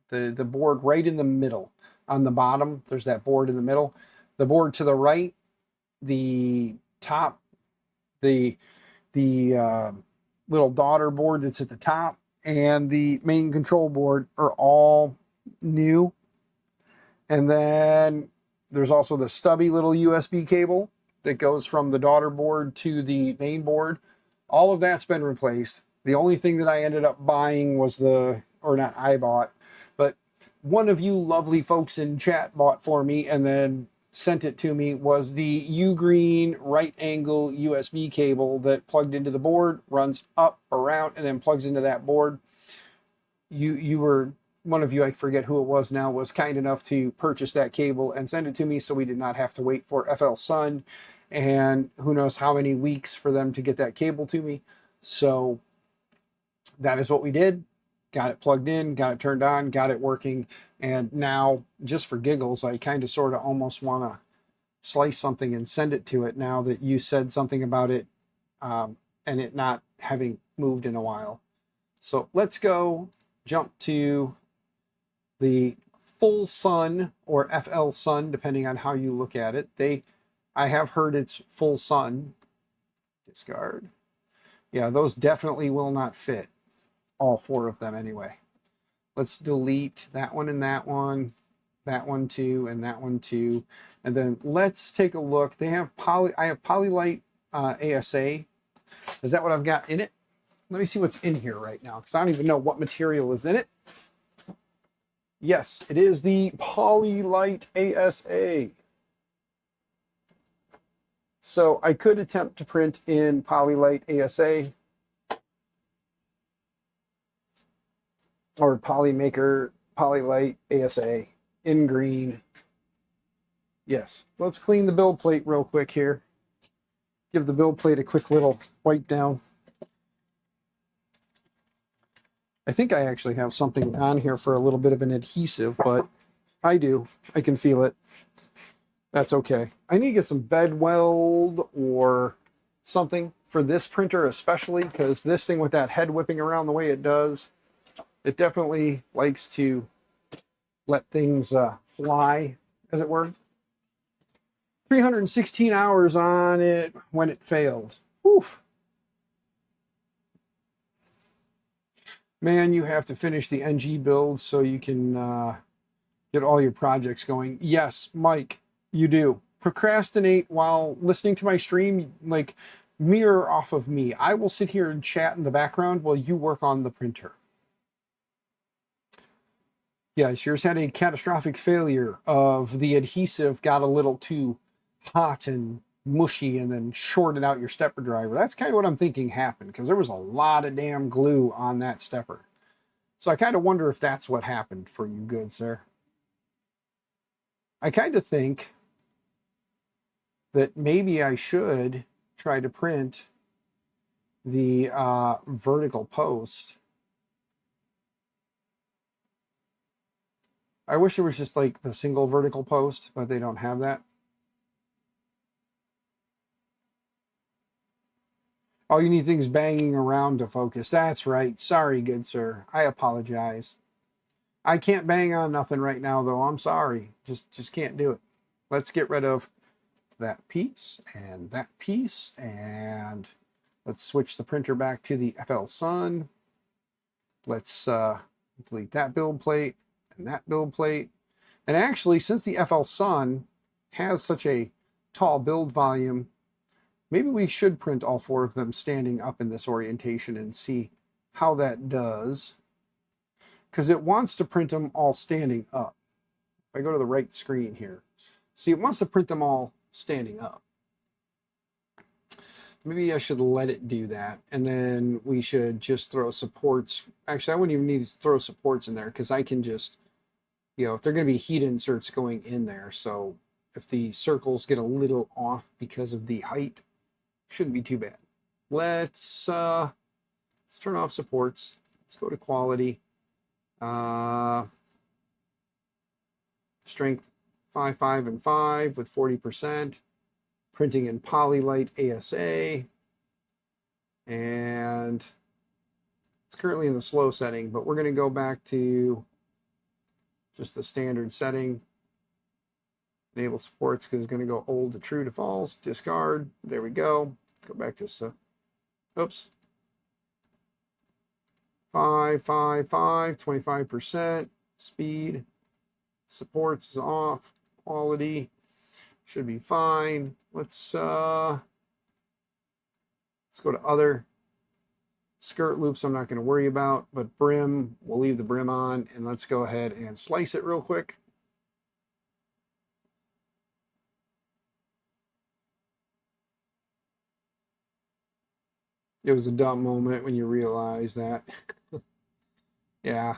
The board right in the middle. On the bottom, there's that board in the middle. The board to the right, the top, the little daughter board that's at the top, and the main control board are all new. And then there's also the stubby little USB cable that goes from the daughter board to the main board. All of that's been replaced. The only thing that I ended up buying was or not I bought, but one of you lovely folks in chat bought for me and then sent it to me, was the Ugreen right angle USB cable that plugged into the board, runs up, around, and then plugs into that board. You were, one of you, I forget who it was now, was kind enough to purchase that cable and send it to me, so we did not have to wait for FL Sun and who knows how many weeks for them to get that cable to me. So that is what we did. Got it plugged in, got it turned on, got it working. And now, just for giggles, I kind of sort of almost want to slice something and send it to it now that you said something about it and it not having moved in a while. So let's go jump to the full sun or FL Sun, depending on how you look at it. I have heard it's full sun. Discard. Yeah, those definitely will not fit. All four of them anyway. Let's delete that one and that one too, and that one too. And then let's take a look. They have I have Polylite ASA. Is that what I've got in it? Let me see what's in here right now, because I don't even know what material is in it. Yes, it is the Polylite ASA. So I could attempt to print in Polylite ASA or Polymaker Polylite ASA in green. Yes, let's clean the build plate real quick here. Give the build plate a quick little wipe down. I think I actually have something on here for a little bit of an adhesive, but I do. I can feel it. That's okay. I need to get some bed weld or something for this printer especially, because this thing with that head whipping around the way it does, it definitely likes to let things fly, as it were. 316 hours on it when it failed. Oof. Man, you have to finish the NG build so you can get all your projects going. Yes, Mike, you do. Procrastinate while listening to my stream, like mirror off of me. I will sit here and chat in the background while you work on the printer. Yes, yours had a catastrophic failure of the adhesive got a little too hot and mushy and then shorted out your stepper driver. That's kind of what I'm thinking happened, because there was a lot of damn glue on that stepper. So I kind of wonder if that's what happened for you, good sir. I kind of think that maybe I should try to print the vertical post. I wish it was just like the single vertical post, but they don't have that. Oh, you need things banging around to focus. That's right. Sorry, good sir. I apologize. I can't bang on nothing right now, though. I'm sorry. Just can't do it. Let's get rid of that piece, and let's switch the printer back to the FL Sun. Let's delete that build plate and that build plate. And actually, since the FL Sun has such a tall build volume, maybe we should print all four of them standing up in this orientation and see how that does. Because it wants to print them all standing up. If I go to the right screen here, see, it wants to print them all standing up. Maybe I should let it do that, and then we should just throw supports. Actually, I wouldn't even need to throw supports in there, because I can just, if they're going to be heat inserts going in there, so if the circles get a little off because of the height, shouldn't be too bad. Let's turn off supports. Let's go to quality. Strength 5, 5, and 5 with 40%. Printing in Polylite ASA. And it's currently in the slow setting, but we're going to go back to just the standard setting. Enable supports because it's going to go old to true to false. Discard. There we go. Go back to, oops. 555, 25%. Speed. Supports is off. Quality should be fine. Let's go to other. Skirt loops I'm not going to worry about, but brim, we'll leave the brim on, and let's go ahead and slice it real quick. It was a dumb moment when you realize that. Yeah.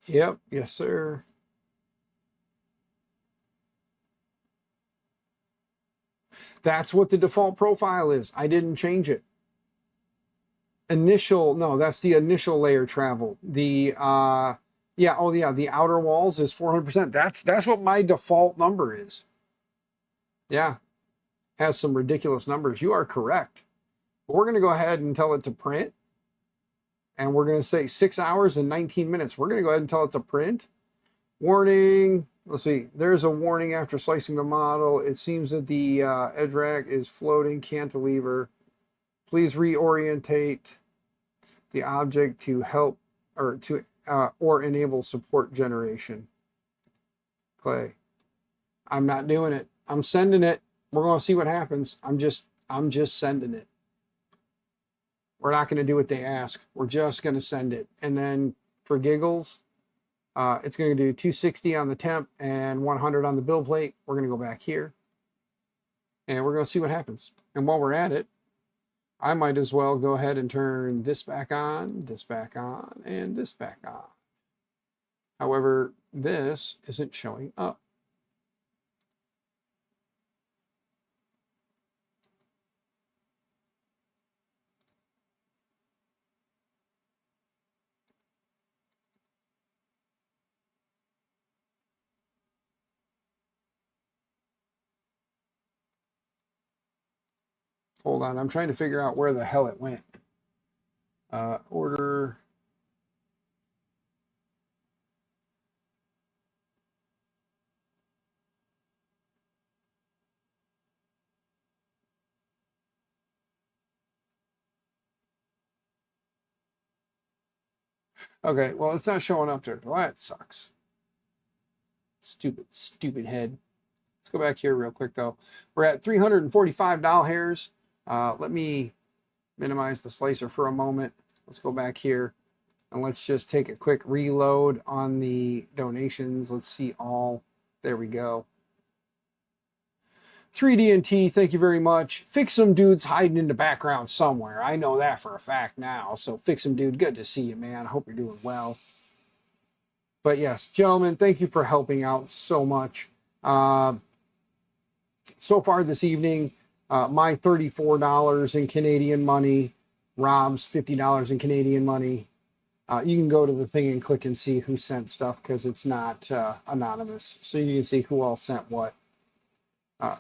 Yep. Yes, sir. That's what the default profile is. I didn't change it. Initial, no, that's the initial layer travel. The yeah, oh yeah, the outer walls is 400%. That's what my default number is. Yeah. Has some ridiculous numbers. You are correct. But we're going to go ahead and tell it to print. And we're going to say 6 hours and 19 minutes. We're going to go ahead and tell it to print. Warning. Let's see. There's a warning after slicing the model. It seems that the edge rack is floating cantilever. Please reorientate the object to help or enable support generation. Clay. I'm not doing it. I'm sending it. We're going to see what happens. I'm just sending it. We're not going to do what they ask. We're just going to send it. And then for giggles, it's going to do 260 on the temp and 100 on the bill plate. We're going to go back here. And we're going to see what happens. And while we're at it, I might as well go ahead and turn this back on, and this back on. However, this isn't showing up. Hold on, I'm trying to figure out where the hell it went. Order. Okay, well, it's not showing up there. Well, that sucks. Stupid head. Let's go back here real quick, though. We're at 345 doll hairs. Let me minimize the slicer for a moment. Let's go back here and let's just take a quick reload on the donations. Let's see all. There we go. 3D&T, thank you very much. Fix some dudes hiding in the background somewhere. I know that for a fact now. So fix some dude, good to see you, man. I hope you're doing well. But yes, gentlemen, thank you for helping out so much. So far this evening, my $34 in Canadian money, Rob's $50 in Canadian money. You can go to the thing and click and see who sent stuff because it's not anonymous. So you can see who all sent what.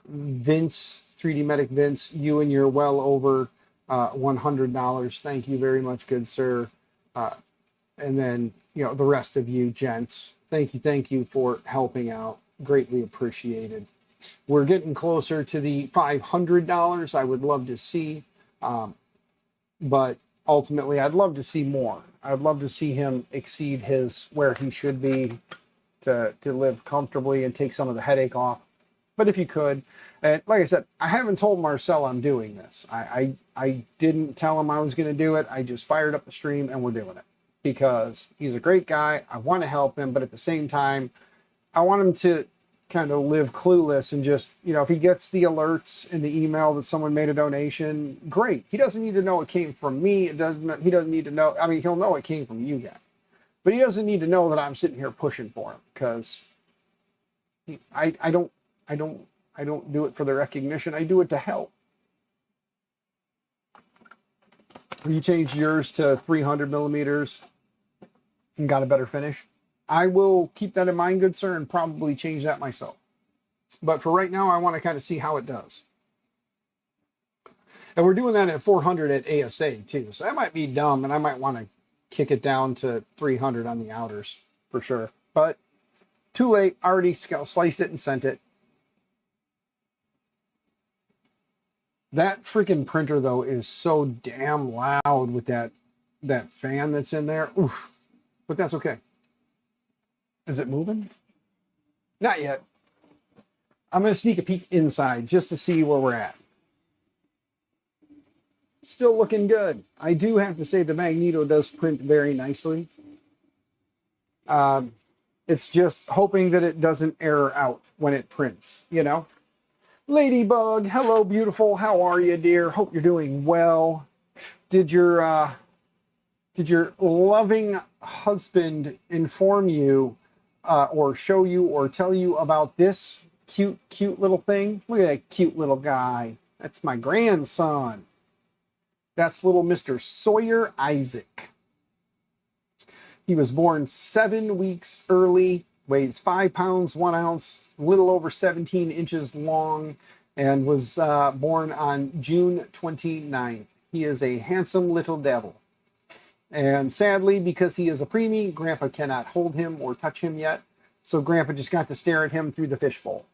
Vince, 3D Medic Vince, you and you're well over $100. Thank you very much, good sir. And then, you know, the rest of you gents, thank you for helping out. Greatly appreciated. We're getting closer to the $500 I would love to see. But ultimately, I'd love to see more. I'd love to see him exceed where he should be to live comfortably and take some of the headache off. But if you could, and like I said, I haven't told Marcel I'm doing this. I didn't tell him I was going to do it. I just fired up the stream and we're doing it because he's a great guy. I want to help him, but at the same time, I want him to kind of live clueless and just, you know, if he gets the alerts in the email that someone made a donation, great. He doesn't need to know it came from me. He doesn't need to know. I mean, he'll know it came from you guys, but he doesn't need to know that I'm sitting here pushing for him because I don't do it for the recognition. I do it to help. You changed yours to 300 millimeters and got a better finish. I will keep that in mind, good sir, and probably change that myself. But for right now, I want to kind of see how it does. And we're doing that at 400 at ASA too. So that might be dumb, and I might want to kick it down to 300 on the outers for sure. But too late, already sliced it and sent it. That freaking printer though is so damn loud with that fan that's in there. Oof. But that's okay. Is it moving? Not yet. I'm going to sneak a peek inside just to see where we're at. Still looking good. I do have to say the Magneto does print very nicely. It's just hoping that it doesn't error out when it prints, you know? Ladybug, hello, beautiful. How are you, dear? Hope you're doing well. Did your loving husband inform you or show you or tell you about this cute little thing? Look at that cute little guy. That's my grandson. That's little Mr. Sawyer Isaac. He was born 7 weeks early, weighs 5 pounds, 1 ounce, a little over 17 inches long, and was born on June 29th. He is a handsome little devil. And sadly, because he is a preemie, Grandpa cannot hold him or touch him yet. So Grandpa just got to stare at him through the fishbowl.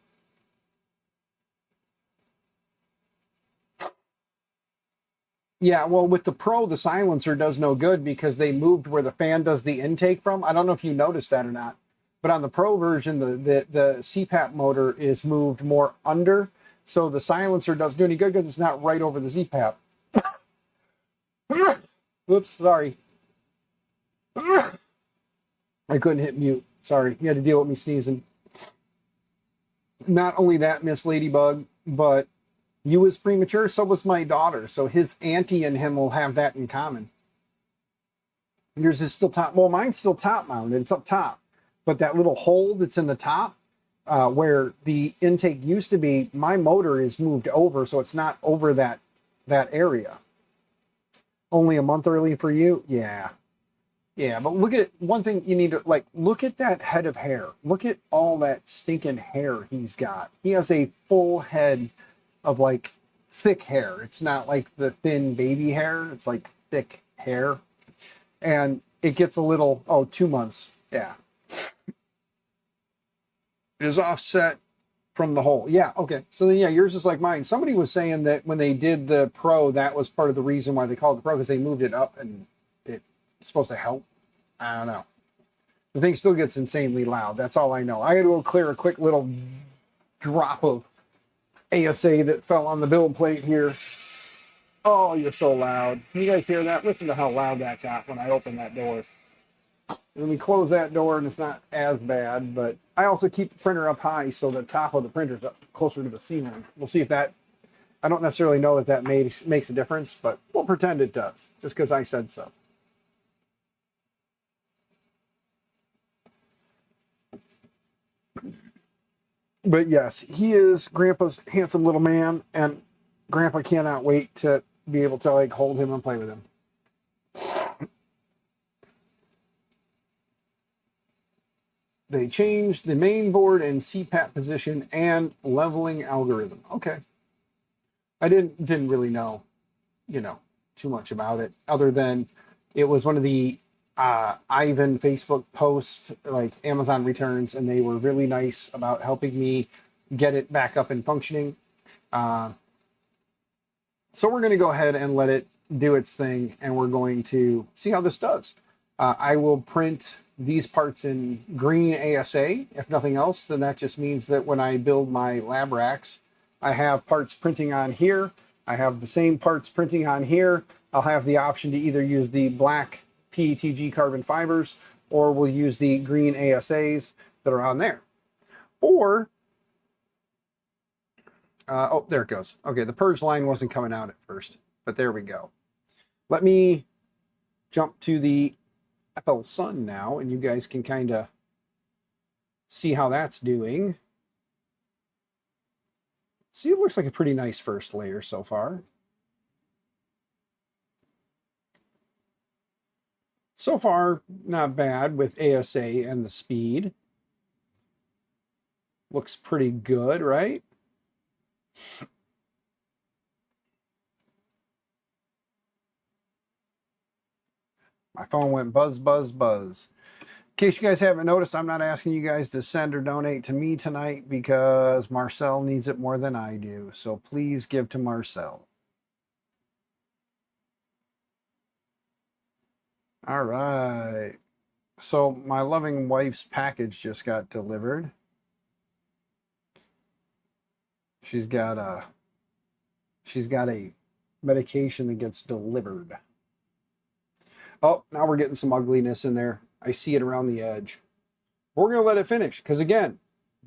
Yeah, well, with the Pro, the silencer does no good because they moved where the fan does the intake from. I don't know if you noticed that or not. But on the Pro version, the CPAP motor is moved more under. So the silencer doesn't do any good because it's not right over the CPAP. Oops, sorry. I couldn't hit mute. Sorry, you had to deal with me sneezing. Not only that, Miss Ladybug, but you was premature, so was my daughter. So his auntie and him will have that in common. Yours is still top. Well, mine's still top mounted. It's up top. But that little hole that's in the top, where the intake used to be, my motor is moved over, so it's not over that area. Only a month early for you? Yeah. Yeah, but look at one thing you need to, like, look at that head of hair. Look at all that stinking hair he's got. He has a full head of, like, thick hair. It's not like the thin baby hair. It's, like, thick hair. And it gets a little, 2 months. Yeah. It is offset from the hole. Yeah, okay. So then, yeah, yours is like mine. Somebody was saying that when they did the Pro, that was part of the reason why they called it the Pro, because they moved it up and it's supposed to help. I don't know. The thing still gets insanely loud. That's all I know. I got to go clear a quick little drop of ASA that fell on the build plate here. Oh, you're so loud. Can you guys hear that? Listen to how loud that got when I opened that door. When we close that door, and it's not as bad, but I also keep the printer up high so the top of the printer's up closer to the ceiling. We'll see if that, I don't necessarily know that makes a difference, but we'll pretend it does, just because I said so. But yes, he is Grandpa's handsome little man, and Grandpa cannot wait to be able to, like, hold him and play with him. They changed the main board and CPAP position and leveling algorithm. Okay. I didn't really know, too much about it, other than it was one of the Ivan Facebook posts, like Amazon returns, and they were really nice about helping me get it back up and functioning. So we're going to go ahead and let it do its thing, and we're going to see how this does. I will print these parts in green ASA. If nothing else, then that just means that when I build my lab racks, I have parts printing on here. I have the same parts printing on here. I'll have the option to either use the black PETG carbon fibers, or we'll use the green ASAs that are on there. Or, oh, there it goes. Okay, the purge line wasn't coming out at first, but there we go. Let me jump to the FL Sun now, and you guys can kind of see how that's doing. See, it looks like a pretty nice first layer so far. So far, not bad with ASA and the speed. Looks pretty good, right? My phone went buzz, buzz, buzz. In case you guys haven't noticed, I'm not asking you guys to send or donate to me tonight because Marcel needs it more than I do. So please give to Marcel. All right. So my loving wife's package just got delivered. She's got a medication that gets delivered. Oh, now we're getting some ugliness in there. I see it around the edge. We're going to let it finish because, again,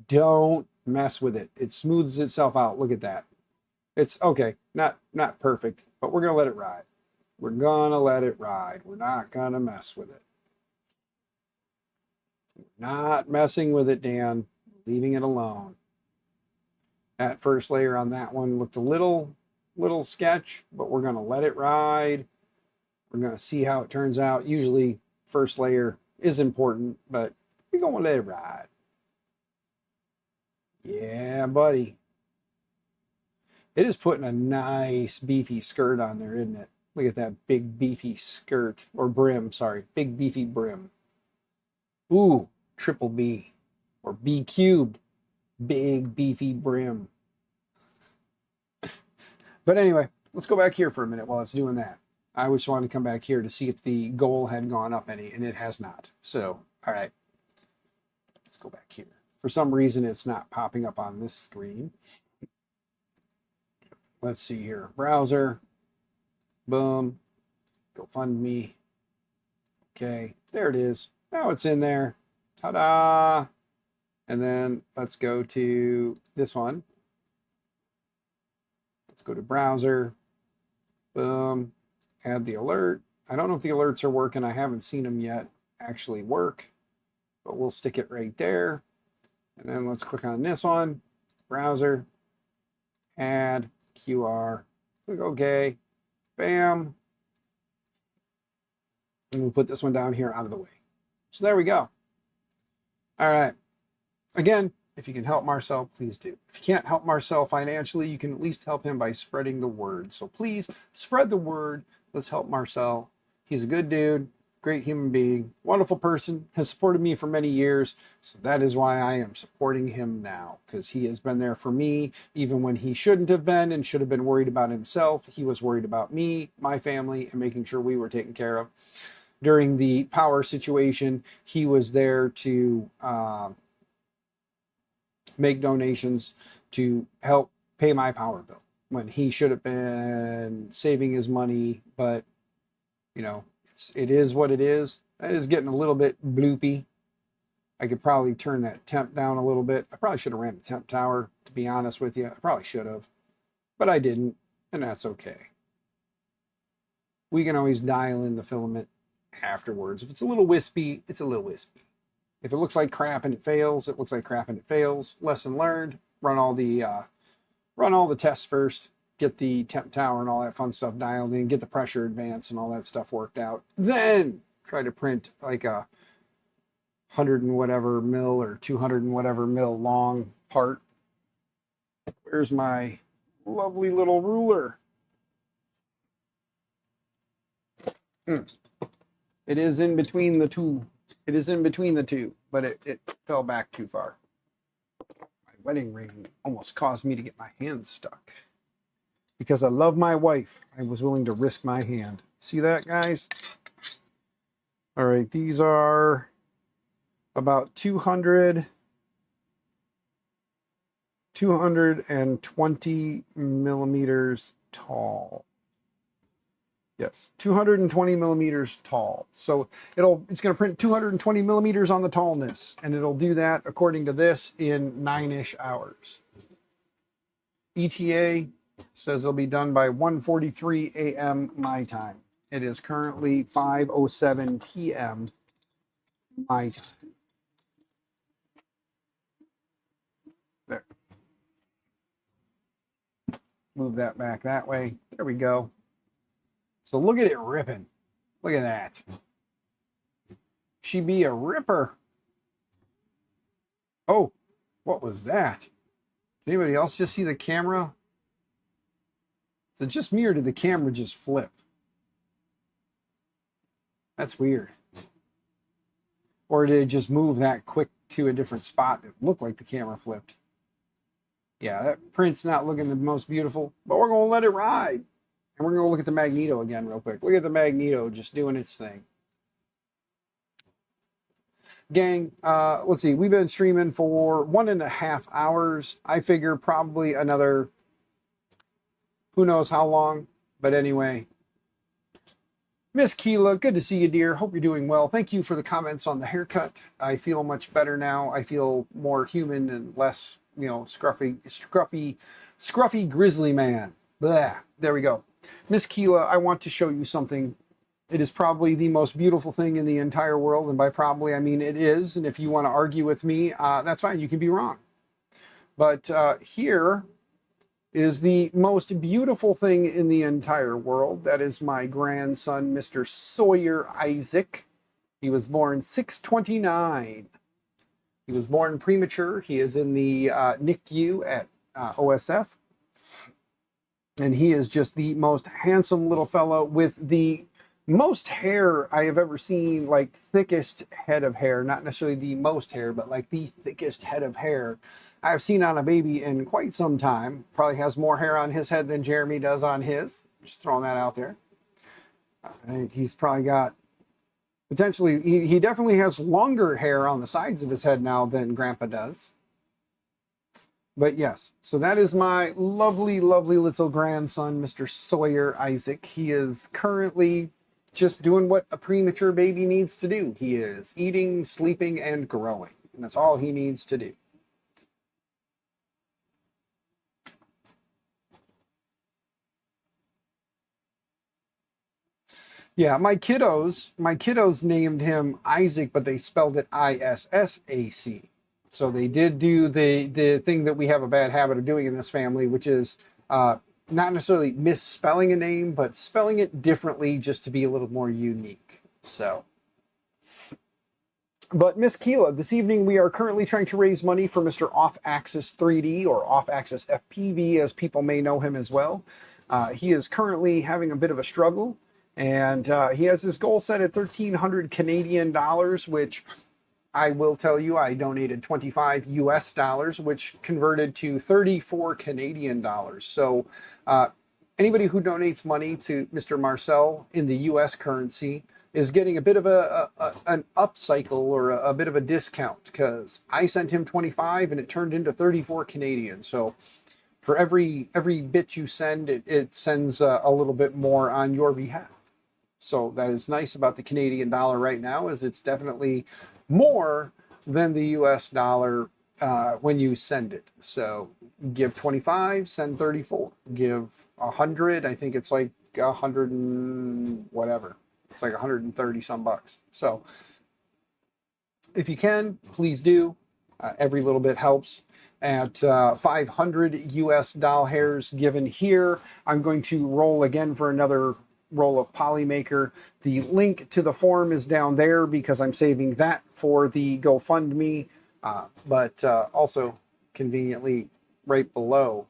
don't mess with it. It smooths itself out. Look at that. It's okay. Not perfect, but we're going to let it ride. We're going to let it ride. We're not going to mess with it. Not messing with it, Dan. Leaving it alone. That first layer on that one looked a little sketch, but we're going to let it ride. We're going to see how it turns out. Usually, first layer is important, but we're going to let it ride. Yeah, buddy. It is putting a nice beefy skirt on there, isn't it? Look at that big beefy skirt, or brim, sorry. Big beefy brim. Ooh, triple B, or B cubed. Big beefy brim. But anyway, let's go back here for a minute while it's doing that. I just wanted to come back here to see if the goal had gone up any, and it has not. So, all right, let's go back here. For some reason, it's not popping up on this screen. Let's see here. Browser. Boom. GoFundMe. Okay, there it is. Now it's in there. Ta-da! And then let's go to this one. Let's go to browser. Boom. Add the alert. I don't know if the alerts are working. I haven't seen them yet actually work, but we'll stick it right there. And then let's click on this one. Browser. Add QR. Click OK. Bam. And we'll put this one down here out of the way. So there we go. All right. Again, if you can help Marcel, please do. If you can't help Marcel financially, you can at least help him by spreading the word. So please spread the word. Let's help Marcel. He's a good dude, great human being, wonderful person, has supported me for many years. So that is why I am supporting him now, because he has been there for me, even when he shouldn't have been and should have been worried about himself. He was worried about me, my family, and making sure we were taken care of. During the power situation, he was there to make donations to help pay my power bill when he should have been saving his money. But, you know, it is what it is. That is getting a little bit bloopy. I could probably turn that temp down a little bit. I probably should have ran the temp tower, to be honest with you. I probably should have, but I didn't, and that's okay. We can always dial in the filament afterwards. If it's a little wispy, it's a little wispy. If it looks like crap and it fails, it looks like crap and it fails. Lesson learned. Run all the tests first. Get the temp tower and all that fun stuff dialed in. Get the pressure advance and all that stuff worked out. Then try to print like a 100 and whatever mil or 200 and whatever mil long part. Where's my lovely little ruler? It is in between the two. It is in between the two, but it fell back too far. My wedding ring almost caused me to get my hand stuck. Because I love my wife, I was willing to risk my hand. See that, guys? All right, these are about 220 millimeters tall. Yes, 220 millimeters tall. So it's going to print 220 millimeters on the tallness, and it'll do that, according to this, in 9-ish hours. ETA says it'll be done by 1:43 a.m. my time. It is currently 5:07 p.m. my time. There. Move that back that way. There we go. So look at it ripping. Look at that. She be a ripper. Oh, what was that? Did anybody else just see the camera? Is it just me or did the camera just flip? That's weird. Or did it just move that quick to a different spot? It looked like the camera flipped. Yeah, that print's not looking the most beautiful, but we're going to let it ride. And we're going to look at the Magneto again real quick. Look at the Magneto just doing its thing. Gang, let's see. We've been streaming for 1.5 hours. I figure probably another, who knows how long. But anyway, Miss Keela, good to see you, dear. Hope you're doing well. Thank you for the comments on the haircut. I feel much better now. I feel more human and less, you know, scruffy grizzly man. Blah. There we go. Miss Keela, I want to show you something. It is probably the most beautiful thing in the entire world. And by probably, I mean it is. And if you want to argue with me, that's fine. You can be wrong. But here is the most beautiful thing in the entire world. That is my grandson, Mr. Sawyer Isaac. He was born 6/29. He was born premature. He is in the NICU at OSF. And he is just the most handsome little fellow with the most hair I have ever seen, like thickest head of hair. Not necessarily the most hair, but like the thickest head of hair I've seen on a baby in quite some time. Probably has more hair on his head than Jeremy does on his. Just throwing that out there. I think he's probably got, potentially, he definitely has longer hair on the sides of his head now than Grandpa does. But yes, so that is my lovely, lovely little grandson, Mr. Sawyer Isaac. He is currently just doing what a premature baby needs to do. He is eating, sleeping, and growing. And that's all he needs to do. Yeah, my kiddos named him Isaac, but they spelled it Issac. So they did do the thing that we have a bad habit of doing in this family, which is not necessarily misspelling a name, but spelling it differently just to be a little more unique. So, but Miss Keela, this evening we are currently trying to raise money for Mr. Off-Axis 3D or Off-Axis FPV, as people may know him as well. He is currently having a bit of a struggle, and he has his goal set at 1,300 Canadian dollars, which I will tell you, I donated 25 US dollars, which converted to 34 Canadian dollars. So anybody who donates money to Mr. Marcel in the US currency is getting a bit of an upcycle or a bit of a discount, because I sent him 25 and it turned into 34 Canadian. So for every bit you send, it sends a little bit more on your behalf. So that is nice about the Canadian dollar right now, is it's definitely more than the US dollar when you send it. So give 25, send 34. Give 100, I think it's like 100 and whatever. It's like 130 some bucks. So if you can, please do. Every little bit helps. At 500 US doll hairs given here, I'm going to roll again for another roll of Polymaker. The link to the form is down there because I'm saving that for the GoFundMe, but also conveniently right below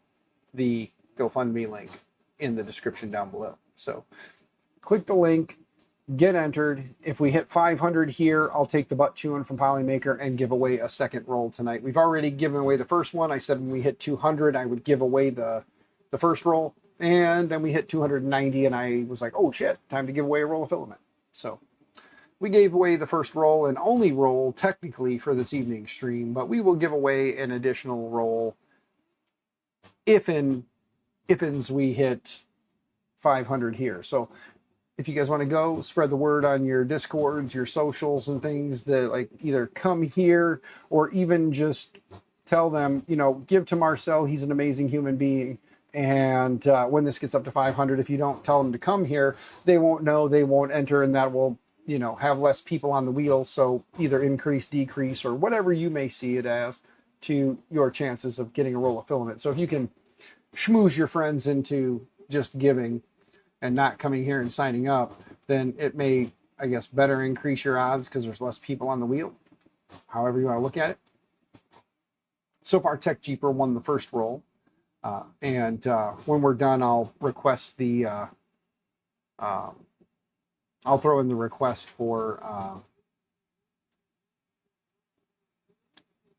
the GoFundMe link in the description down below. So click the link, get entered. If we hit 500 here, I'll take the butt chewing from Polymaker and give away a second roll tonight. We've already given away the first one. I said when we hit 200, I would give away the first roll. And then we hit 290 and I was like, oh shit, time to give away a roll of filament. So we gave away the first roll and only roll technically for this evening's stream, but we will give away an additional roll if we hit 500 here. So if you guys want to go, spread the word on your Discords, your socials and things, that like either come here or even just tell them, you know, give to Marcel. He's an amazing human being. And when this gets up to 500, if you don't tell them to come here, they won't know, they won't enter, and that will, you know, have less people on the wheel. So either increase, decrease, or whatever you may see it as to your chances of getting a roll of filament. So if you can schmooze your friends into just giving and not coming here and signing up, then it may, I guess, better increase your odds because there's less people on the wheel, however you want to look at it. So far, Tech Jeeper won the first roll. And when we're done, I'll request the I'll throw in the request for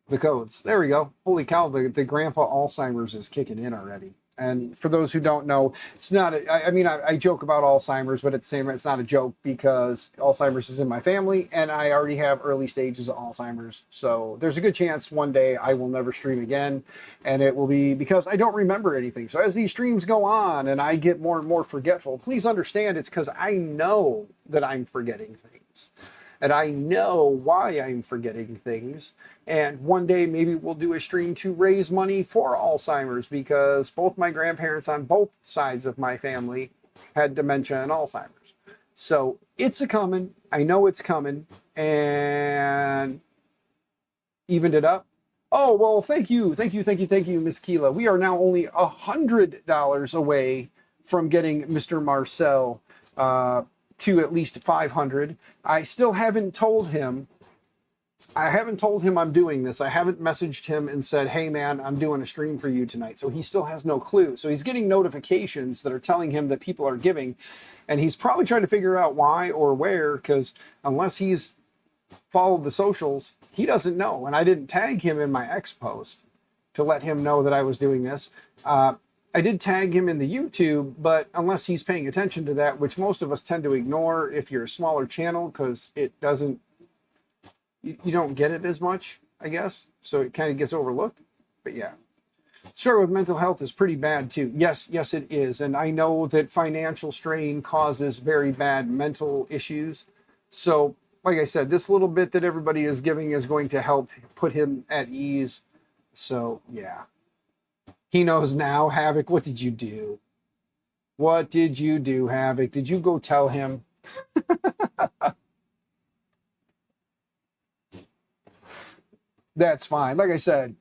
the codes. There we go. Holy cow, the grandpa Alzheimer's is kicking in already. And for those who don't know, it's not, I joke about Alzheimer's, but at the same time, it's not a joke because Alzheimer's is in my family and I already have early stages of Alzheimer's. So there's a good chance one day I will never stream again. And it will be because I don't remember anything. So as these streams go on and I get more and more forgetful, please understand it's because I know that I'm forgetting things. And I know why I'm forgetting things. And one day maybe we'll do a stream to raise money for Alzheimer's because both my grandparents on both sides of my family had dementia and Alzheimer's. So it's a coming. I know it's coming. And evened it up. Oh, well, thank you, Miss Keela. We are now only $100 away from getting Mr. Marcel to at least 500. I still haven't told him. I haven't told him I'm doing this. I haven't messaged him and said, hey man, I'm doing a stream for you tonight. So he still has no clue. So he's getting notifications that are telling him that people are giving. And he's probably trying to figure out why or where, because unless he's followed the socials, he doesn't know. And I didn't tag him in my X post to let him know that I was doing this. I did tag him in the YouTube, but unless he's paying attention to that, which most of us tend to ignore if you're a smaller channel, because it doesn't, you don't get it as much, I guess. So it kind of gets overlooked. But yeah, struggle with mental health is pretty bad too. Yes, it is. And I know that financial strain causes very bad mental issues. So like I said, this little bit that everybody is giving is going to help put him at ease. So yeah. He knows now. Havoc, what did you do? What did you do, Havoc? Did you go tell him? That's fine. Like I said,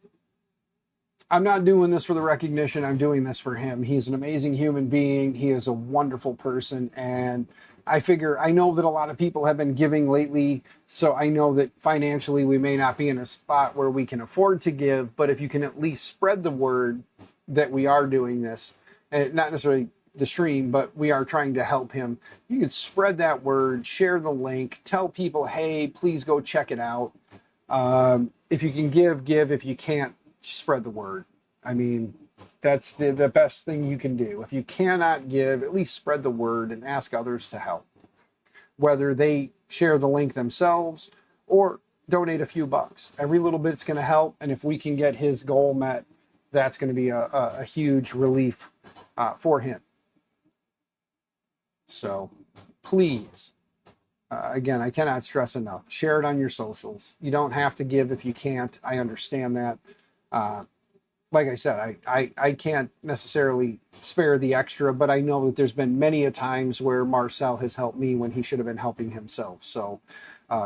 I'm not doing this for the recognition. I'm doing this for him. He's an amazing human being. He is a wonderful person. And I figure, I know that a lot of people have been giving lately. So I know that financially we may not be in a spot where we can afford to give. But if you can at least spread the word that we are doing this, and not necessarily the stream, but we are trying to help him. You can spread that word, share the link, tell people, hey, please go check it out. If you can give. If you can't, spread the word. I mean, that's the best thing you can do. If you cannot give, at least spread the word and ask others to help. Whether they share the link themselves or donate a few bucks. Every little bit's going to help. And if we can get his goal met, that's going to be a huge relief for him. So please, again, I cannot stress enough, share it on your socials. You don't have to give if you can't. I understand that. Like I said, I can't necessarily spare the extra, but I know that there's been many a times where Marcel has helped me when he should have been helping himself. So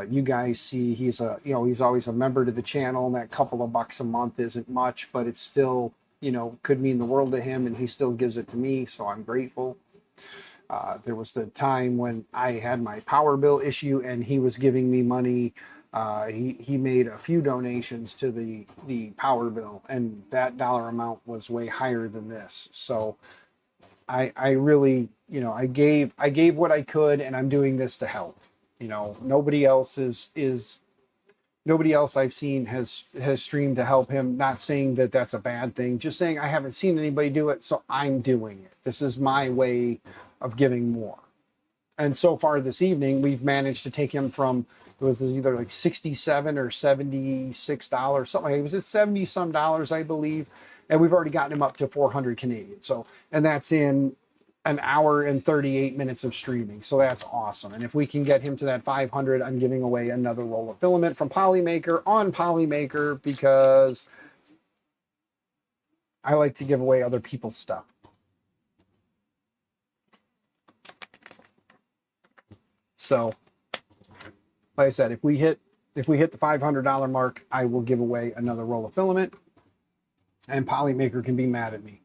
you guys see he's always a member to the channel, and that couple of bucks a month isn't much, but it's still, could mean the world to him, and he still gives it to me. So I'm grateful. There was the time when I had my power bill issue and he was giving me money. He made a few donations to the power bill, and that dollar amount was way higher than this. So I really, I gave what I could, and I'm doing this to help. Nobody else nobody else I've seen has streamed to help him. Not saying that that's a bad thing, just saying I haven't seen anybody do it, so I'm doing it. This is my way of giving more. And so far this evening, we've managed to take him from, it was either like $67 or $76, something like it. It was at 70 some dollars, I believe. And we've already gotten him up to 400 Canadian. So, and that's in an hour and 38 minutes of streaming. So that's awesome. And if we can get him to that 500, I'm giving away another roll of filament from Polymaker on Polymaker, because I like to give away other people's stuff. So, like I said, if we hit the $500 mark, I will give away another roll of filament, and Polymaker can be mad at me,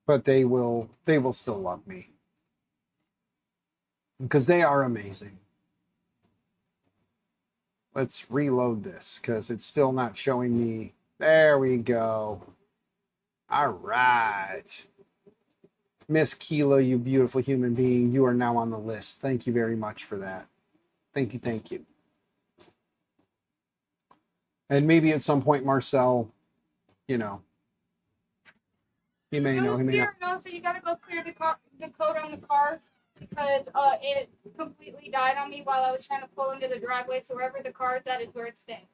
but they will still love me because they are amazing. Let's reload this because it's still not showing me. There we go. All right. Miss Keela, you beautiful human being, you are now on the list. Thank you very much for that. Thank you, thank you. And maybe at some point, Marcel, you know, he may know, he may not. No, so you gotta go clear the code on the car because it completely died on me while I was trying to pull into the driveway. So wherever the car is at is where it's staying.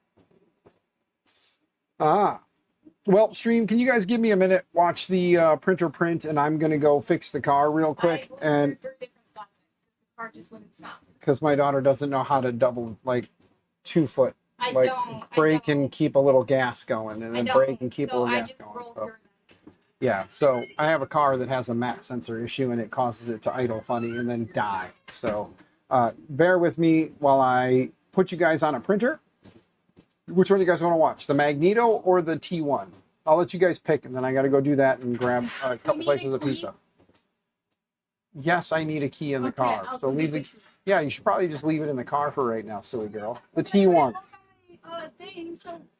Ah. Well, stream, can you guys give me a minute? Watch the printer print, and I'm going to go fix the car real quick. And the car just wouldn't stop. Because my daughter doesn't know how to double, like, 2 foot. Like, brake and keep a little gas going, and then brake and keep a little gas going. So. Yeah, so I have a car that has a map sensor issue, and it causes it to idle funny and then die. So bear with me while I put you guys on a printer. Which one do you guys want to watch, the Magneto or the T1? I'll let you guys pick, and then I got to go do that and grab a couple slices of pizza. Yes, I need a key in the car. So leave it. Yeah, you should probably just leave it in the car for right now, silly girl. The T1.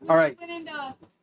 All right.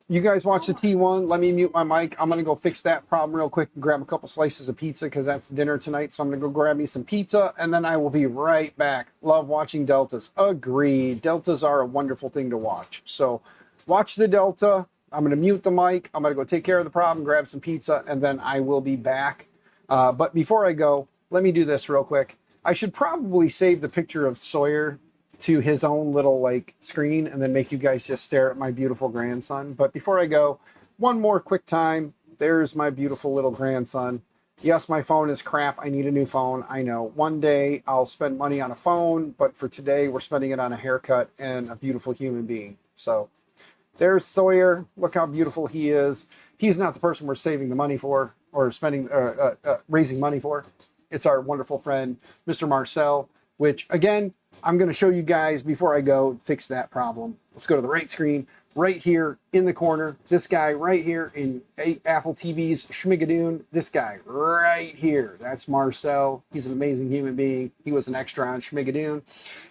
You guys watch the T1. Let me mute my mic. I'm going to go fix that problem real quick and grab a couple slices of pizza because that's dinner tonight. So I'm going to go grab me some pizza, and then I will be right back. Love watching Deltas. Agreed. Deltas are a wonderful thing to watch. So watch the Delta. I'm going to mute the mic. I'm going to go take care of the problem, grab some pizza, and then I will be back. But before I go, let me do this real quick. I should probably save the picture of Sawyer to his own little like screen and then make you guys just stare at my beautiful grandson. But before I go, one more quick time. There's my beautiful little grandson. Yes, my phone is crap. I need a new phone. I know. One day I'll spend money on a phone, but for today we're spending it on a haircut and a beautiful human being. So there's Sawyer. Look how beautiful he is. He's not the person we're saving the money for or spending raising money for. It's our wonderful friend, Mr. Marcel, which again, I'm going to show you guys before I go fix that problem. Let's go to the right screen, right here in the corner. This guy right here in Apple TV's Schmigadoon. This guy right here. That's Marcel. He's an amazing human being. He was an extra on Schmigadoon.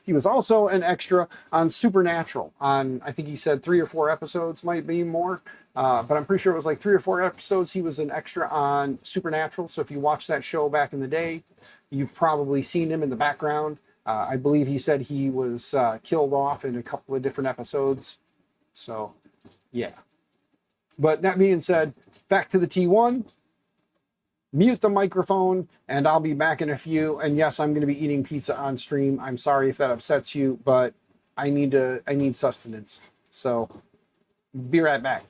He was also an extra on Supernatural on, I think he said 3 or 4 episodes, might be more. But I'm pretty sure it was like 3 or 4 episodes. He was an extra on Supernatural. So if you watched that show back in the day, you've probably seen him in the background. I believe he said he was killed off in a couple of different episodes. So, yeah. But that being said, back to the T1. Mute the microphone, and I'll be back in a few. And yes, I'm going to be eating pizza on stream. I'm sorry if that upsets you, but I need sustenance. So, be right back.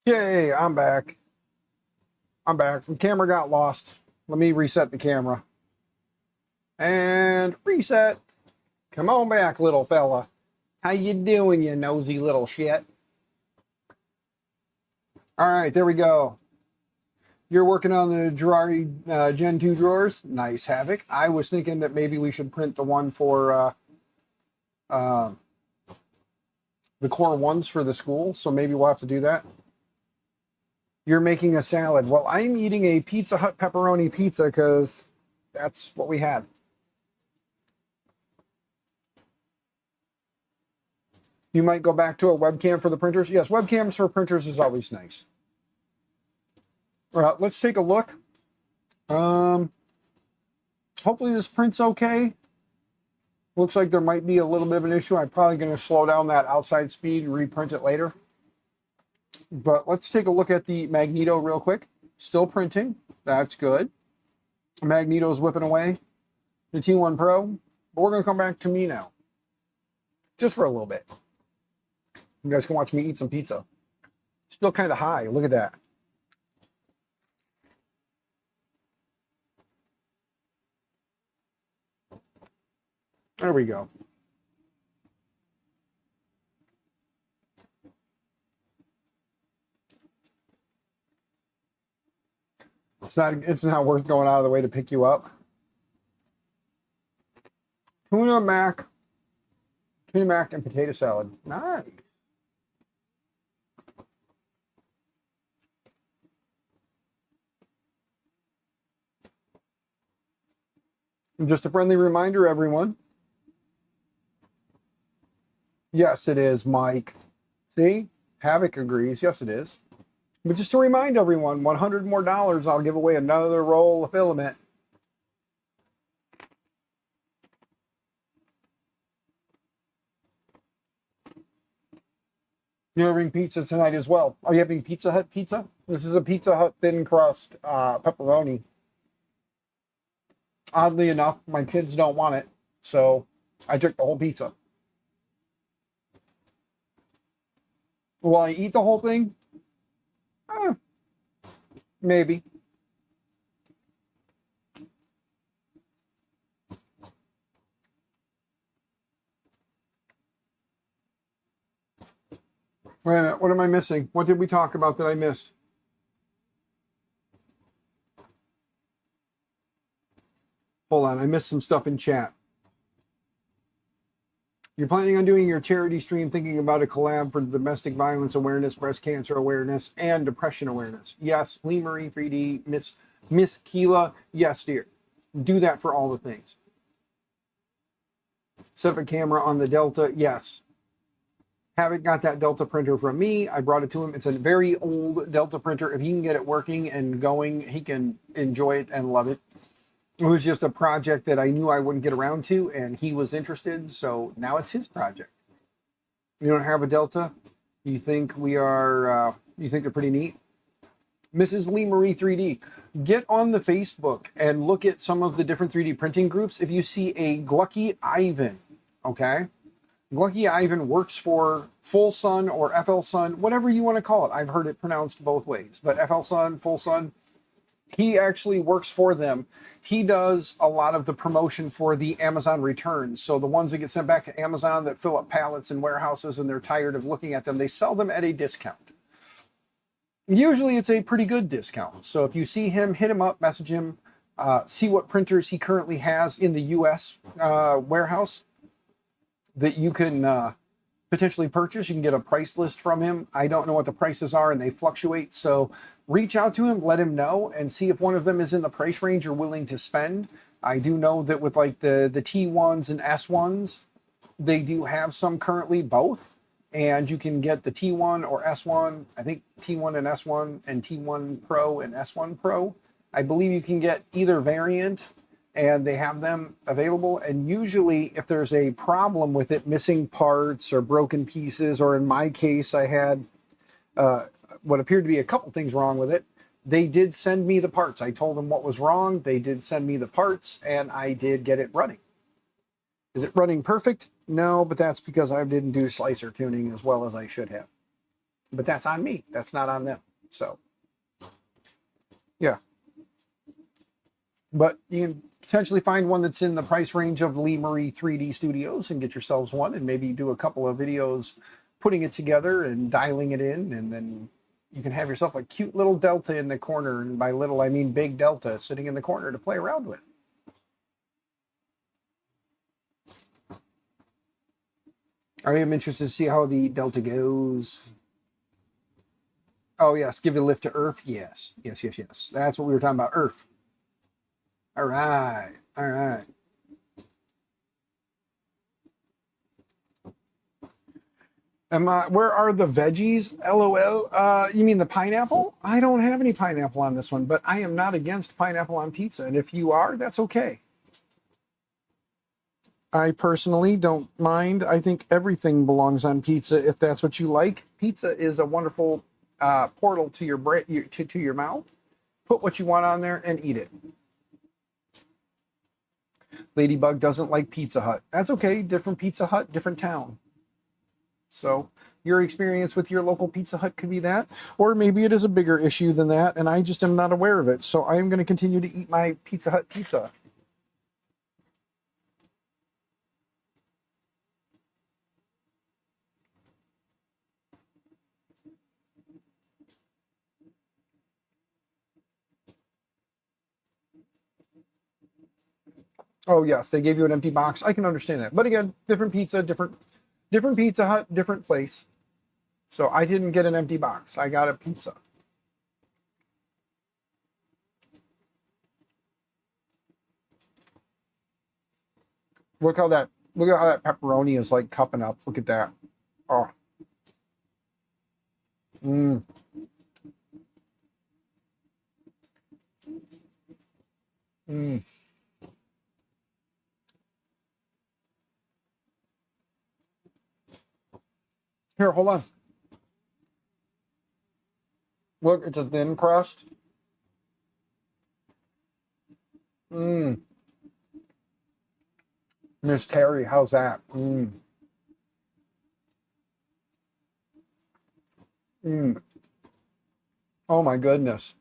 Yay, I'm back. I'm back. The camera got lost. Let me reset the camera. And reset. Come on back, little fella. How you doing, you nosy little shit? All right, there we go. You're working on the Girardi Gen 2 drawers. Nice, Havoc. I was thinking that maybe we should print the one for the core ones for the school, so maybe we'll have to do that. You're making a salad. Well, I'm eating a Pizza Hut pepperoni pizza because that's what we had. You might go back to a webcam for the printers. Yes, webcams for printers is always nice. All right, let's take a look. Hopefully this print's okay. Looks like there might be a little bit of an issue. I'm probably going to slow down that outside speed and reprint it later. But let's take a look at the Magneto real quick. Still printing. That's good. Magneto's whipping away. The T1 Pro. But we're going to come back to me now. Just for a little bit. You guys can watch me eat some pizza. Still kind of high. Look at that. There we go. It's not worth going out of the way to pick you up. Tuna mac and potato salad. Nice. And just a friendly reminder, everyone. Yes, it is, Mike. See? Havoc agrees. Yes, it is. But just to remind everyone, $100 more, I'll give away another roll of filament. You're having pizza tonight as well. Are you having Pizza Hut pizza? This is a Pizza Hut thin crust pepperoni. Oddly enough, my kids don't want it, so I took the whole pizza. Will I eat the whole thing? Maybe. Wait a minute, what am I missing? What did we talk about that I missed? Hold on, I missed some stuff in chat. You're planning on doing your charity stream thinking about a collab for domestic violence awareness, breast cancer awareness, and depression awareness. Yes, Lee Marie 3D, Miss Keela. Yes, dear. Do that for all the things. Set up a camera on the Delta. Yes. Haven't got that Delta printer from me. I brought it to him. It's a very old Delta printer. If he can get it working and going, he can enjoy it and love it. It was just a project that I knew I wouldn't get around to, and he was interested, so now it's his project. You don't have a Delta? You think we are, you think they're pretty neat? Mrs. Lee Marie 3D, get on the Facebook and look at some of the different 3D printing groups. If you see a Glucky Ivan, okay? Glucky Ivan works for Full Sun or FL Sun, whatever you want to call it. I've heard it pronounced both ways, but FL Sun, Full Sun, he actually works for them. He does a lot of the promotion for the Amazon returns. So the ones that get sent back to Amazon that fill up pallets in warehouses and they're tired of looking at them, they sell them at a discount. Usually it's a pretty good discount. So if you see him, hit him up, message him, see what printers he currently has in the US warehouse that you can potentially purchase. You can get a price list from him. I don't know what the prices are and they fluctuate. So reach out to him, let him know, and see if one of them is in the price range you're willing to spend. I do know that with like the T1s and S1s, they do have some currently both, and you can get the T1 or S1. I think T1 and S1 and T1 Pro and S1 Pro. I believe you can get either variant, and they have them available. And usually if there's a problem with it, missing parts or broken pieces, or in my case, I had what appeared to be a couple things wrong with it, they did send me the parts. I told them what was wrong. They did send me the parts, and I did get it running. Is it running perfect? No, but that's because I didn't do slicer tuning as well as I should have. But that's on me. That's not on them. So, yeah. But you can potentially find one that's in the price range of Lee Marie 3D Studios and get yourselves one, and maybe do a couple of videos putting it together and dialing it in, and then you can have yourself a cute little Delta in the corner, and by little I mean big Delta, sitting in the corner to play around with. I am interested to see how the Delta goes. Oh yes, give it a lift to Earth. Yes, yes, yes, yes. That's what we were talking about, Earth. All right, all right. Where are the veggies? LOL. You mean the pineapple? I don't have any pineapple on this one, but I am not against pineapple on pizza. And if you are, that's okay. I personally don't mind. I think everything belongs on pizza if that's what you like. Pizza is a wonderful portal to your to your mouth. Put what you want on there and eat it. Ladybug doesn't like Pizza Hut. That's okay. Different Pizza Hut, different town. So your experience with your local Pizza Hut could be that, or maybe it is a bigger issue than that, and I just am not aware of it. So I am going to continue to eat my Pizza Hut pizza. Oh yes, they gave you an empty box. I can understand that. But again, different pizza, different Pizza Hut, different place. So I didn't get an empty box. I got a pizza. Look at how that pepperoni is like cupping up. Look at that. Oh. Mmm. Mmm. Here, hold on. Look, it's a thin crust. Mmm. Miss Terry, how's that? Mmm. Mmm. Oh my goodness.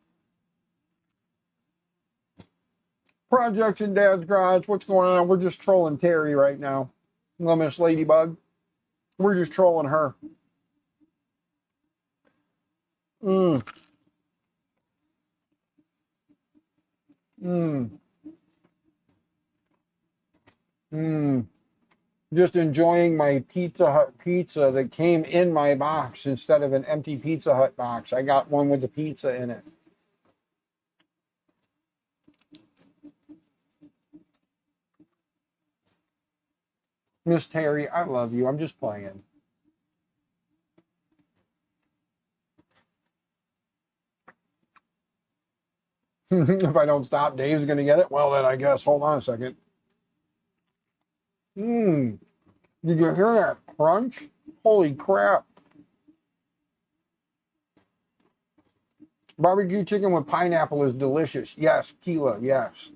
Projects in Dad's garage. What's going on? We're just trolling Terry right now. Little Miss Ladybug. We're just trolling her. Mmm. Mmm. Mmm. Just enjoying my Pizza Hut pizza that came in my box instead of an empty Pizza Hut box. I got one with the pizza in it. Miss Terry, I love you. I'm just playing. If I don't stop, Dave's going to get it. Well, then I guess. Hold on a second. Mmm. Did you hear that crunch? Holy crap. Barbecue chicken with pineapple is delicious. Yes, Keela, yes.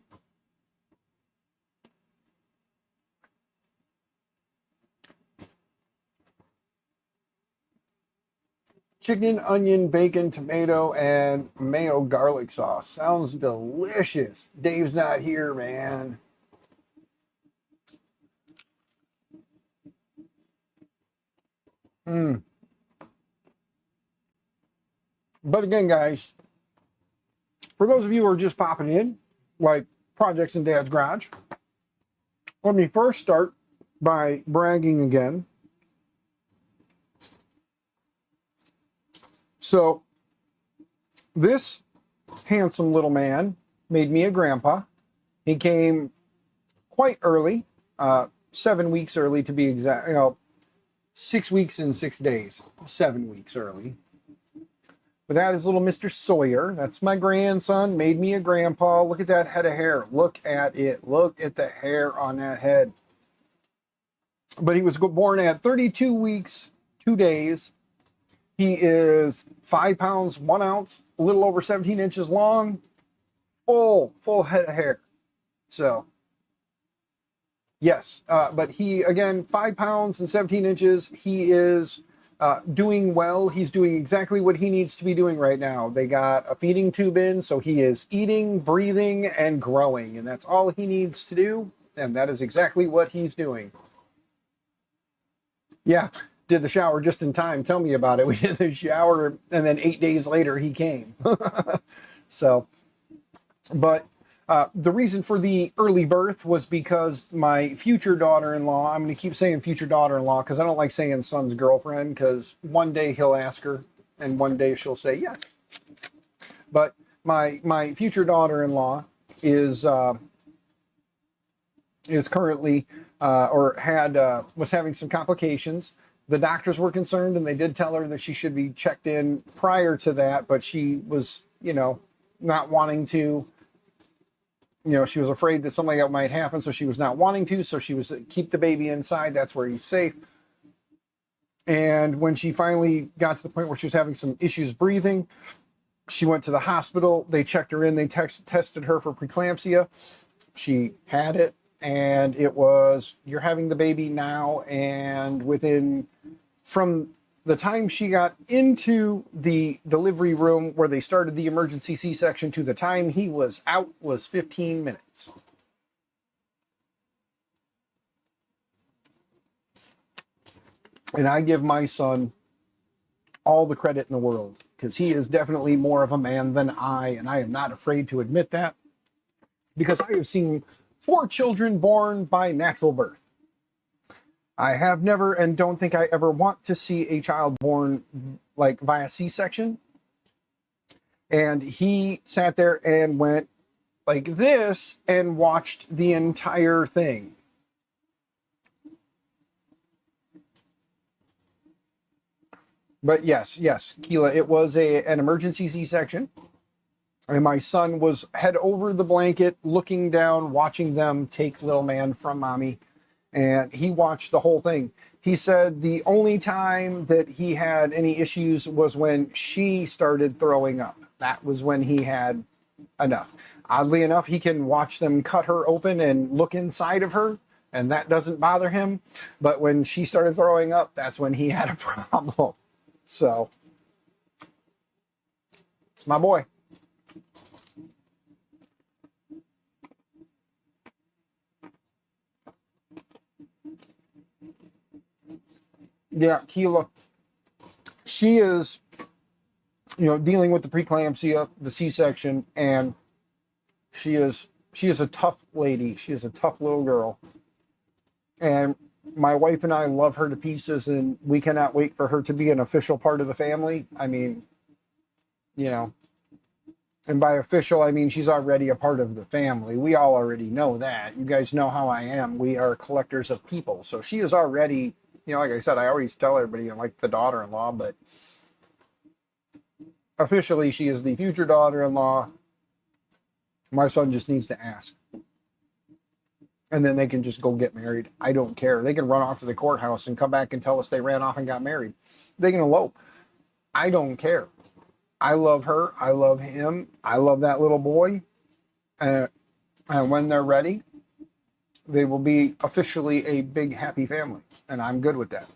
Chicken, onion, bacon, tomato, and mayo garlic sauce. Sounds delicious. Dave's not here, man. Mm. But again, guys, for those of you who are just popping in, like Projects in Dad's Garage, let me first start by bragging again. So, this handsome little man made me a grandpa. He came quite early, 7 weeks early to be exact, 6 weeks and 6 days, 7 weeks early. But that is little Mr. Sawyer. That's my grandson, made me a grandpa. Look at that head of hair. Look at it. Look at the hair on that head. But he was born at 32 weeks, 2 days. He is 5 pounds, 1 ounce, a little over 17 inches long, full head of hair. So, yes, but he, again, 5 pounds and 17 inches. He is doing well. He's doing exactly what he needs to be doing right now. They got a feeding tube in, so he is eating, breathing, and growing, and that's all he needs to do, and that is exactly what he's doing. Yeah, did the shower just in time. Tell me about it. We did the shower, and then 8 days later he came. So, but the reason for the early birth was because my future daughter-in-law, I'm going to keep saying future daughter-in-law because I don't like saying son's girlfriend, because one day he'll ask her and one day she'll say yes. But my future daughter-in-law is currently was having some complications. The doctors were concerned, and they did tell her that she should be checked in prior to that, but she was, not wanting to. She was afraid that something like that might happen, so she was not wanting to. So she was keep the baby inside. That's where he's safe. And when she finally got to the point where she was having some issues breathing, she went to the hospital. They checked her in. They tested her for preeclampsia. She had it, and it was, you're having the baby now. And from the time she got into the delivery room where they started the emergency C-section to the time he was out was 15 minutes. And I give my son all the credit in the world, because he is definitely more of a man than I, and I am not afraid to admit that, because I have seen 4 children born by natural birth. I have never, and don't think I ever want to see a child born like via C-section. And he sat there and went like this and watched the entire thing. But yes, Keela, it was an emergency C-section. And my son was head over the blanket, looking down, watching them take little man from mommy. And he watched the whole thing. He said the only time that he had any issues was when she started throwing up. That was when he had enough. Oddly enough, he can watch them cut her open and look inside of her, and that doesn't bother him. But when she started throwing up, that's when he had a problem. So, it's my boy. Yeah, Keela, she is, dealing with the preeclampsia, the C-section, and she is a tough lady. She is a tough little girl. And my wife and I love her to pieces, and we cannot wait for her to be an official part of the family. I mean, and by official, I mean she's already a part of the family. We all already know that. You guys know how I am. We are collectors of people. So she is already, like I said, I always tell everybody I'm like the daughter-in-law, but officially she is the future daughter-in-law. My son just needs to ask. And then they can just go get married. I don't care. They can run off to the courthouse and come back and tell us they ran off and got married. They can elope. I don't care. I love her. I love him. I love that little boy. And when they're ready, they will be officially a big, happy family. And I'm good with that.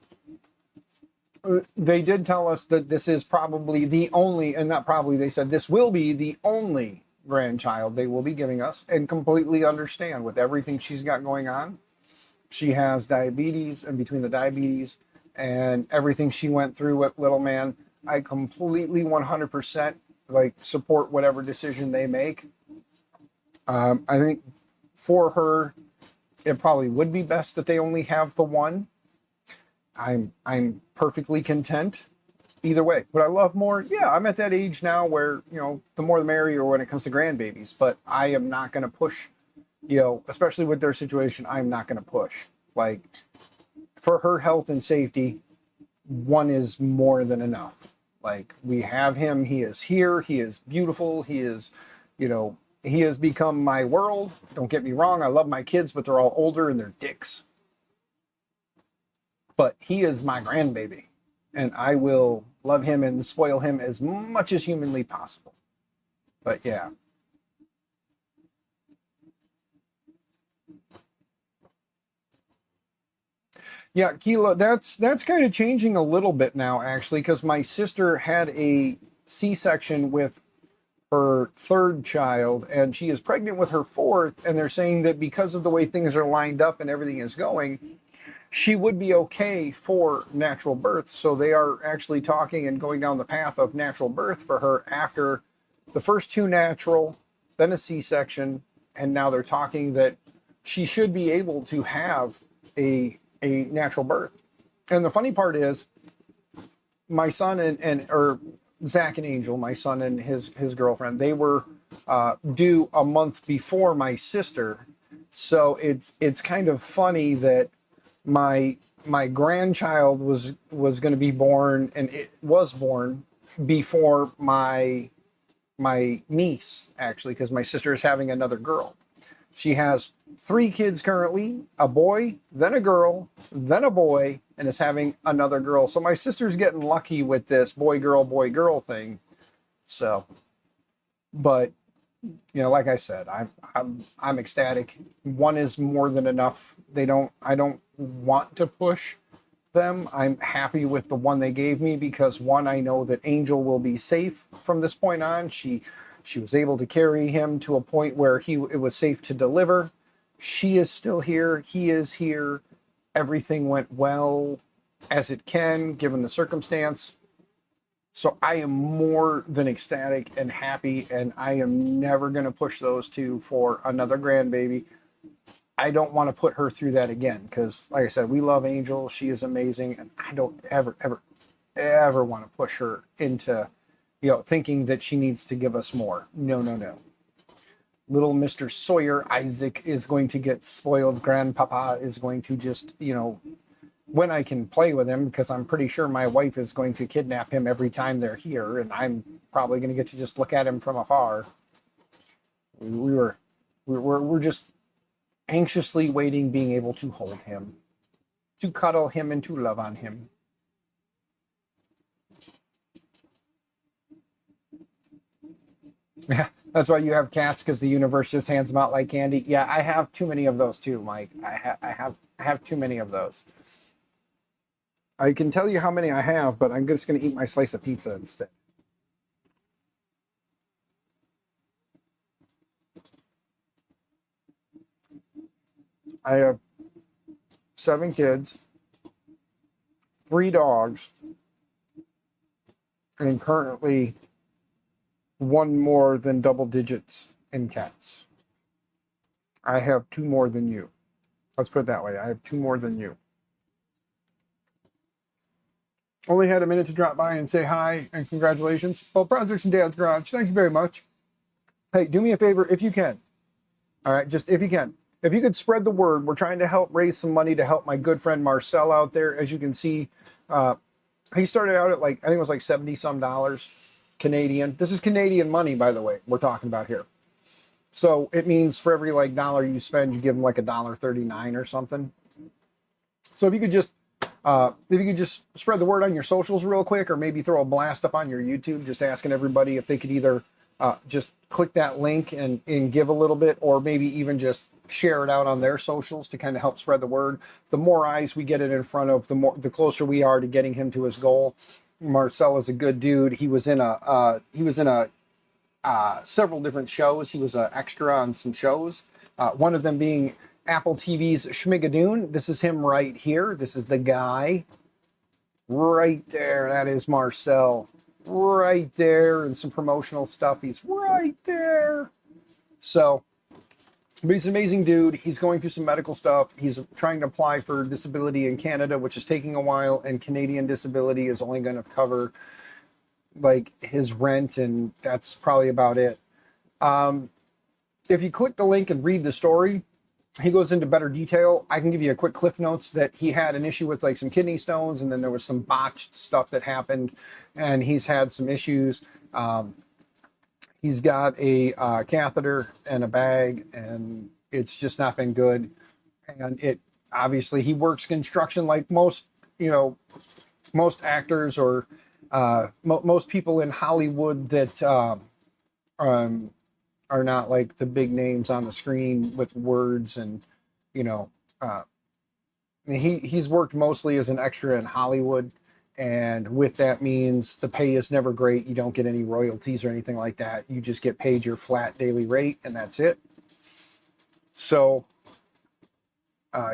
They did tell us that this is probably the only, and not probably, they said this will be the only grandchild they will be giving us, and completely understand with everything she's got going on. She has diabetes, and between the diabetes and everything she went through with little man, I completely 100% support whatever decision they make. I think for her, it probably would be best that they only have the one. I'm perfectly content either way. But I love more. Yeah, I'm at that age now where, the more the merrier when it comes to grandbabies. But I am not going to push, especially with their situation, I'm not going to push. For her health and safety, one is more than enough. We have him. He is here. He is beautiful. He is, he has become my world. Don't get me wrong. I love my kids, but they're all older and they're dicks. But he is my grandbaby, and I will love him and spoil him as much as humanly possible. But yeah. Yeah, Keela, that's kind of changing a little bit now, actually, because my sister had a C-section with her third child, and she is pregnant with her fourth, and they're saying that because of the way things are lined up and everything is going, she would be okay for natural birth. So they are actually talking and going down the path of natural birth for her after the first two natural, then a C-section, and now they're talking that she should be able to have a natural birth. And the funny part is, my son and or Zach and Angel, my son and his girlfriend, they were due a month before my sister. So it's kind of funny that my grandchild was going to be born, and it was born before my niece, actually, because my sister is having another girl. She has 3 kids currently, a boy, then a girl, then a boy, and is having another girl. So my sister's getting lucky with this boy girl thing. So, but like I said, I'm ecstatic. One is more than enough. I don't want to push them. I'm happy with the one they gave me because, one, I know that Angel will be safe from this point on. She was able to carry him to a point where it was safe to deliver. She is still here. He is here. Everything went well as it can, given the circumstance. So I am more than ecstatic and happy, and I am never going to push those two for another grandbaby. I don't want to put her through that again because, like I said, we love Angel. She is amazing, and I don't ever want to push her into, thinking that she needs to give us more. No, no, no. Little Mr. Sawyer, Isaac, is going to get spoiled. Grandpapa is going to just, when I can play with him, because I'm pretty sure my wife is going to kidnap him every time they're here, and I'm probably going to get to just look at him from afar. We're just anxiously waiting, being able to hold him, to cuddle him, and to love on him. Yeah, that's why you have cats, because the universe just hands them out like candy. Yeah, I have too many of those too, Mike. I have too many of those. I can tell you how many I have, but I'm just going to eat my slice of pizza instead. I have 7 kids, 3 dogs, and currently 1 more than double digits in cats. I have 2 more than you. Let's put it that way. I have 2 more than you. Only had a minute to drop by and say hi and congratulations. Well, Projects and Dad's Garage, thank you very much. Hey, do me a favor if you can. All right, just if you can. If you could spread the word, we're trying to help raise some money to help my good friend Marcel out there. As you can see, he started out at I think it was like $70 some Canadian. This is Canadian money, by the way, we're talking about here. So it means for every dollar you spend, you give him like $1.39 or something. So if you could just spread the word on your socials real quick, or maybe throw a blast up on your YouTube, just asking everybody if they could either just click that link and give a little bit, or maybe even just share it out on their socials to kind of help spread the word. The more eyes we get it in front of, the closer we are to getting him to his goal. Marcel is a good dude. He was in several different shows. He was an extra on some shows. One of them being Apple TV's Schmigadoon. This is him right here. This is the guy right there. That is Marcel right there, and some promotional stuff. He's right there. So, but he's an amazing dude. He's going through some medical stuff. He's trying to apply for disability in Canada, which is taking a while, and Canadian disability is only going to cover his rent, and that's probably about it. If you click the link and read the story, he goes into better detail. I can give you a quick cliff notes that he had an issue with some kidney stones, and then there was some botched stuff that happened, and he's had some issues. He's got a catheter and a bag, and it's just not been good. And obviously he works construction like most actors, or most people in Hollywood that are not the big names on the screen with words and He's worked mostly as an extra in Hollywood, and with that means the pay is never great. You don't get any royalties or anything like that. You just get paid your flat daily rate, and that's it. So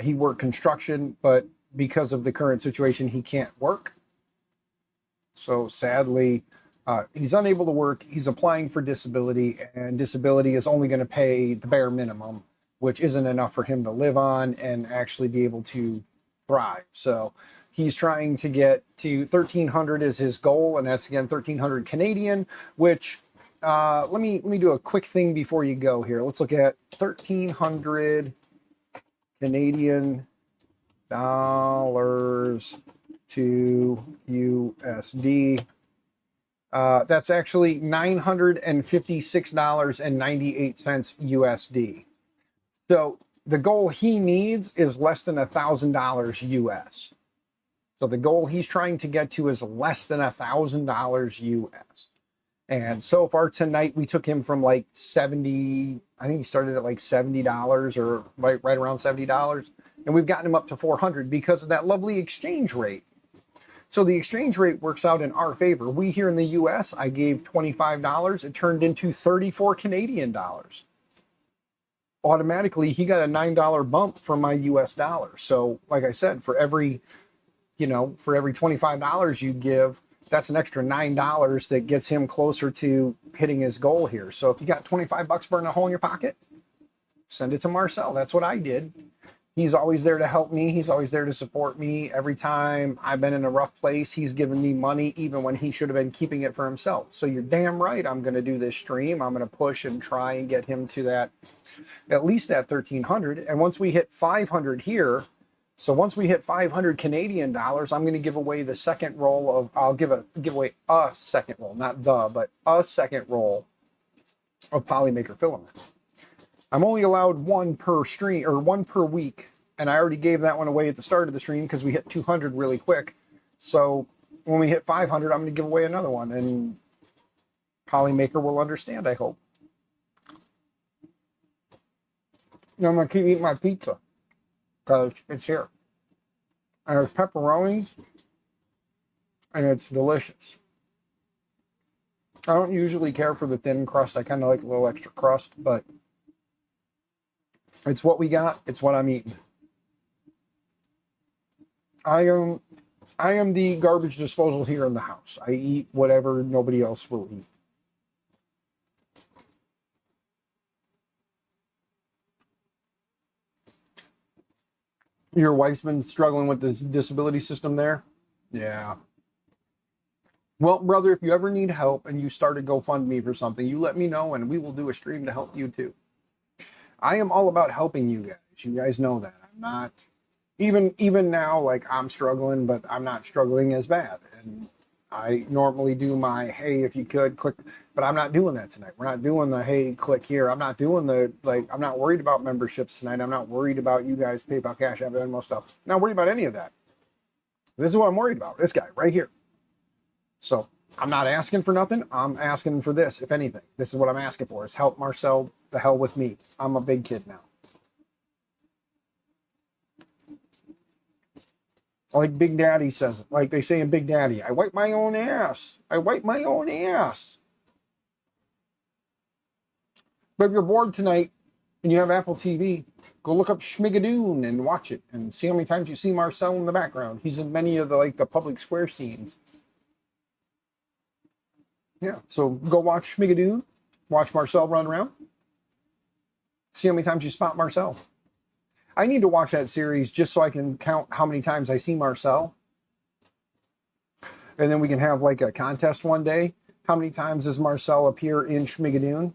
he worked construction, but because of the current situation, he can't work. So sadly, he's unable to work. He's applying for disability, and disability is only going to pay the bare minimum, which isn't enough for him to live on and actually be able to thrive. So he's trying to get to 1,300 is his goal, and that's again 1,300 Canadian. Which let me do a quick thing before you go here. Let's look at 1,300 Canadian dollars to USD. That's actually $956.98 USD. So the goal he needs is less than $1,000 US. So the goal he's trying to get to is less than $1,000 US. And so far tonight, we took him from like 70, I think he started at like $70 or right around $70. And we've gotten him up to 400 because of that lovely exchange rate. So the exchange rate works out in our favor. We here in the US, I gave $25. It turned into 34 Canadian dollars. Automatically, he got a $9 bump from my US dollar. So like I said, for every $25 you give, that's an extra $9 that gets him closer to hitting his goal here. So if you got 25 bucks burning a hole in your pocket, send it to Marcel. That's what I did. He's always there to help me. He's always there to support me. Every time I've been in a rough place, he's given me money, even when he should have been keeping it for himself. So you're damn right I'm going to do this stream. I'm going to push and try and get him to that, at least that 1,300. And once we hit 500 here, so once we hit 500 Canadian dollars, I'm going to give away the second roll of, I'll give away a second roll, not the, but a second roll of Polymaker filament. I'm only allowed one per stream or one per week. And I already gave that one away at the start of the stream because we hit 200 really quick. So when we hit 500, I'm going to give away another one. And Polymaker will understand, I hope. Now I'm going to keep eating my pizza because it's here. And there's pepperoni. And it's delicious. I don't usually care for the thin crust. I kind of like a little extra crust, but it's what we got. It's what I'm eating. I am the garbage disposal here in the house. I eat whatever nobody else will eat. Your wife's been struggling with this disability system there? Yeah. Well, brother, if you ever need help and you start a GoFundMe for something, you let me know and we will do a stream to help you too. I am all about helping you guys. You guys know that. I'm not, even now, like I'm struggling, but I'm not struggling as bad. And I normally do my, hey, if you could click, but I'm not doing that tonight. We're not doing the, hey, click here. I'm not doing the, like, I'm not worried about memberships tonight. I'm not worried about you guys, PayPal, Cash App, Venmo stuff. Not worried about any of that. This is what I'm worried about. This guy right here. So I'm not asking for nothing. I'm asking for this, if anything. This is what I'm asking for, is help Marcel the hell with me. I'm a big kid now. Like Big Daddy says, like they say in Big Daddy, I wipe my own ass. I wipe my own ass. But if you're bored tonight and you have Apple TV, go look up Schmigadoon and watch it and see how many times you see Marcel in the background. He's in many of the the public square scenes. Yeah, so go watch Schmigadoon, watch Marcel run around, see how many times you spot Marcel. I need to watch that series just so I can count how many times I see Marcel. And then we can have like a contest one day. How many times does Marcel appear in Schmigadoon?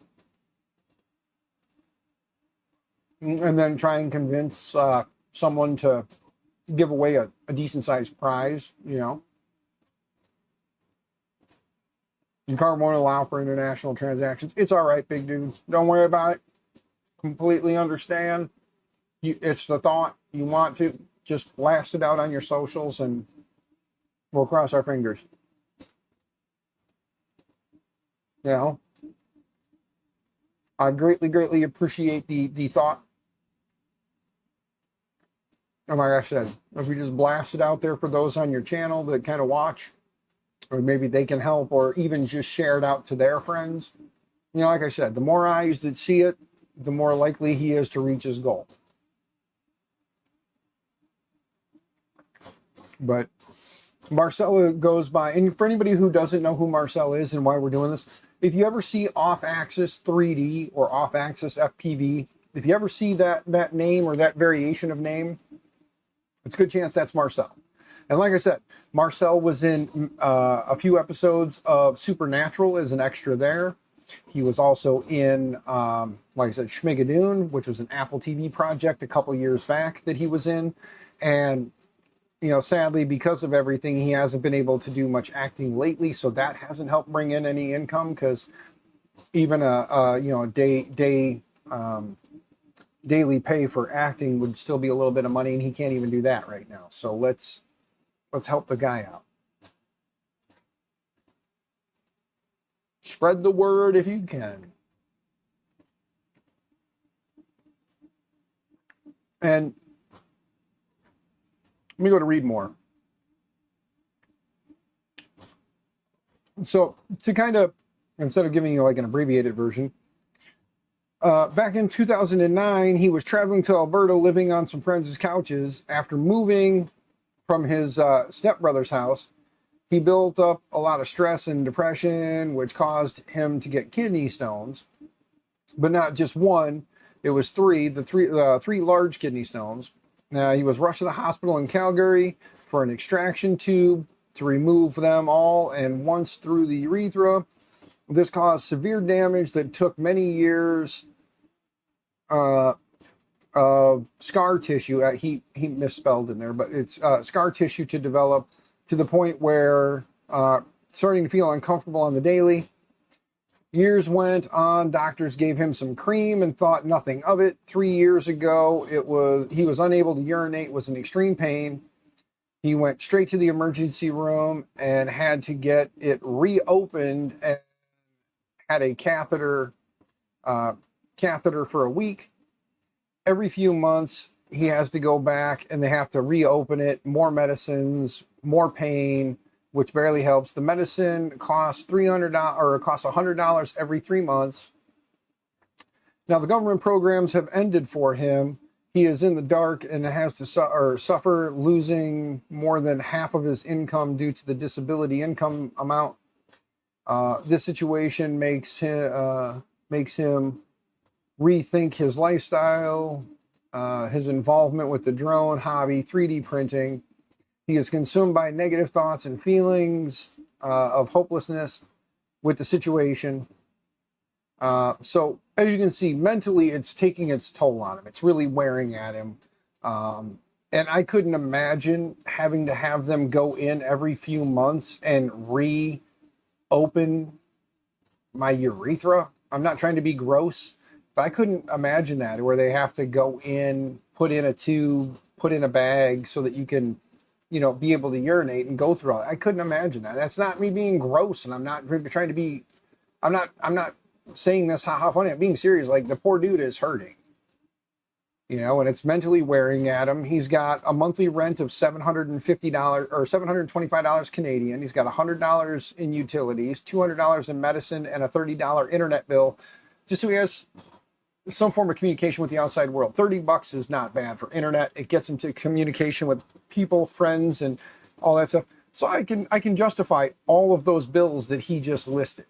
And then try and convince someone to give away a decent sized prize, you know. The card won't allow for international transactions. It's all right, big dude. Don't worry about it. Completely understand. It's the thought. You want to just blast it out on your socials and we'll cross our fingers. You know, I greatly, greatly appreciate the thought. And like I said, if we just blast it out there for those on your channel that kind of watch, or maybe they can help, or even just share it out to their friends. You know, like I said, the more eyes that see it, the more likely he is to reach his goal. But Marcel goes by, and for anybody who doesn't know who Marcel is and why we're doing this, if you ever see off-axis 3D or off-axis FPV, if you ever see that name or that variation of name, it's a good chance that's Marcel. And like I said, Marcel was in a few episodes of Supernatural as an extra there. He was also in, like I said, Schmigadoon, which was an Apple TV project a couple years back that he was in. And, you know, sadly, because of everything, he hasn't been able to do much acting lately. So that hasn't helped bring in any income, because even daily pay for acting would still be a little bit of money, and he can't even do that right now. So let's help the guy out. Spread the word if you can. And let me go to read more. So to kind of, instead of giving you like an abbreviated version, back in 2009, he was traveling to Alberta, living on some friends' couches. After moving from his stepbrother's house, he built up a lot of stress and depression, which caused him to get kidney stones. But not just one, it was three large kidney stones. Now, he was rushed to the hospital in Calgary for an extraction tube to remove them all and once through the urethra. This caused severe damage that took many years of scar tissue. He misspelled in there, but it's scar tissue to develop to the point where starting to feel uncomfortable on the daily. Years went on. Doctors gave him some cream and thought nothing of it. 3 years ago, he was unable to urinate, was in extreme pain. He went straight to the emergency room and had to get it reopened and had a catheter for a week. Every few months, he has to go back and they have to reopen it. More medicines, more pain, which barely helps. The medicine costs $300 or it costs $100 every 3 months. Now, the government programs have ended for him. He is in the dark and has to suffer losing more than half of his income due to the disability income amount. This situation makes him rethink his lifestyle, his involvement with the drone hobby, 3D printing. He is consumed by negative thoughts and feelings of hopelessness with the situation. So as you can see, mentally, it's taking its toll on him. It's really wearing at him. And I couldn't imagine having to have them go in every few months and reopen my urethra. I'm not trying to be gross, but I couldn't imagine that, where they have to go in, put in a tube, put in a bag so that you can, be able to urinate and go through all that. I couldn't imagine that. That's not me being gross, and I'm not trying to be, I'm not saying this how funny. I'm being serious. Like, the poor dude is hurting, and it's mentally wearing at him. He's got a monthly rent of $750 or $725 Canadian. He's got $100 in utilities, $200 in medicine, and a $30 internet bill, just so he has some form of communication with the outside world. $30 is not bad for internet. It gets him to communication with people, friends, and all that stuff. So I can justify all of those bills that he just listed.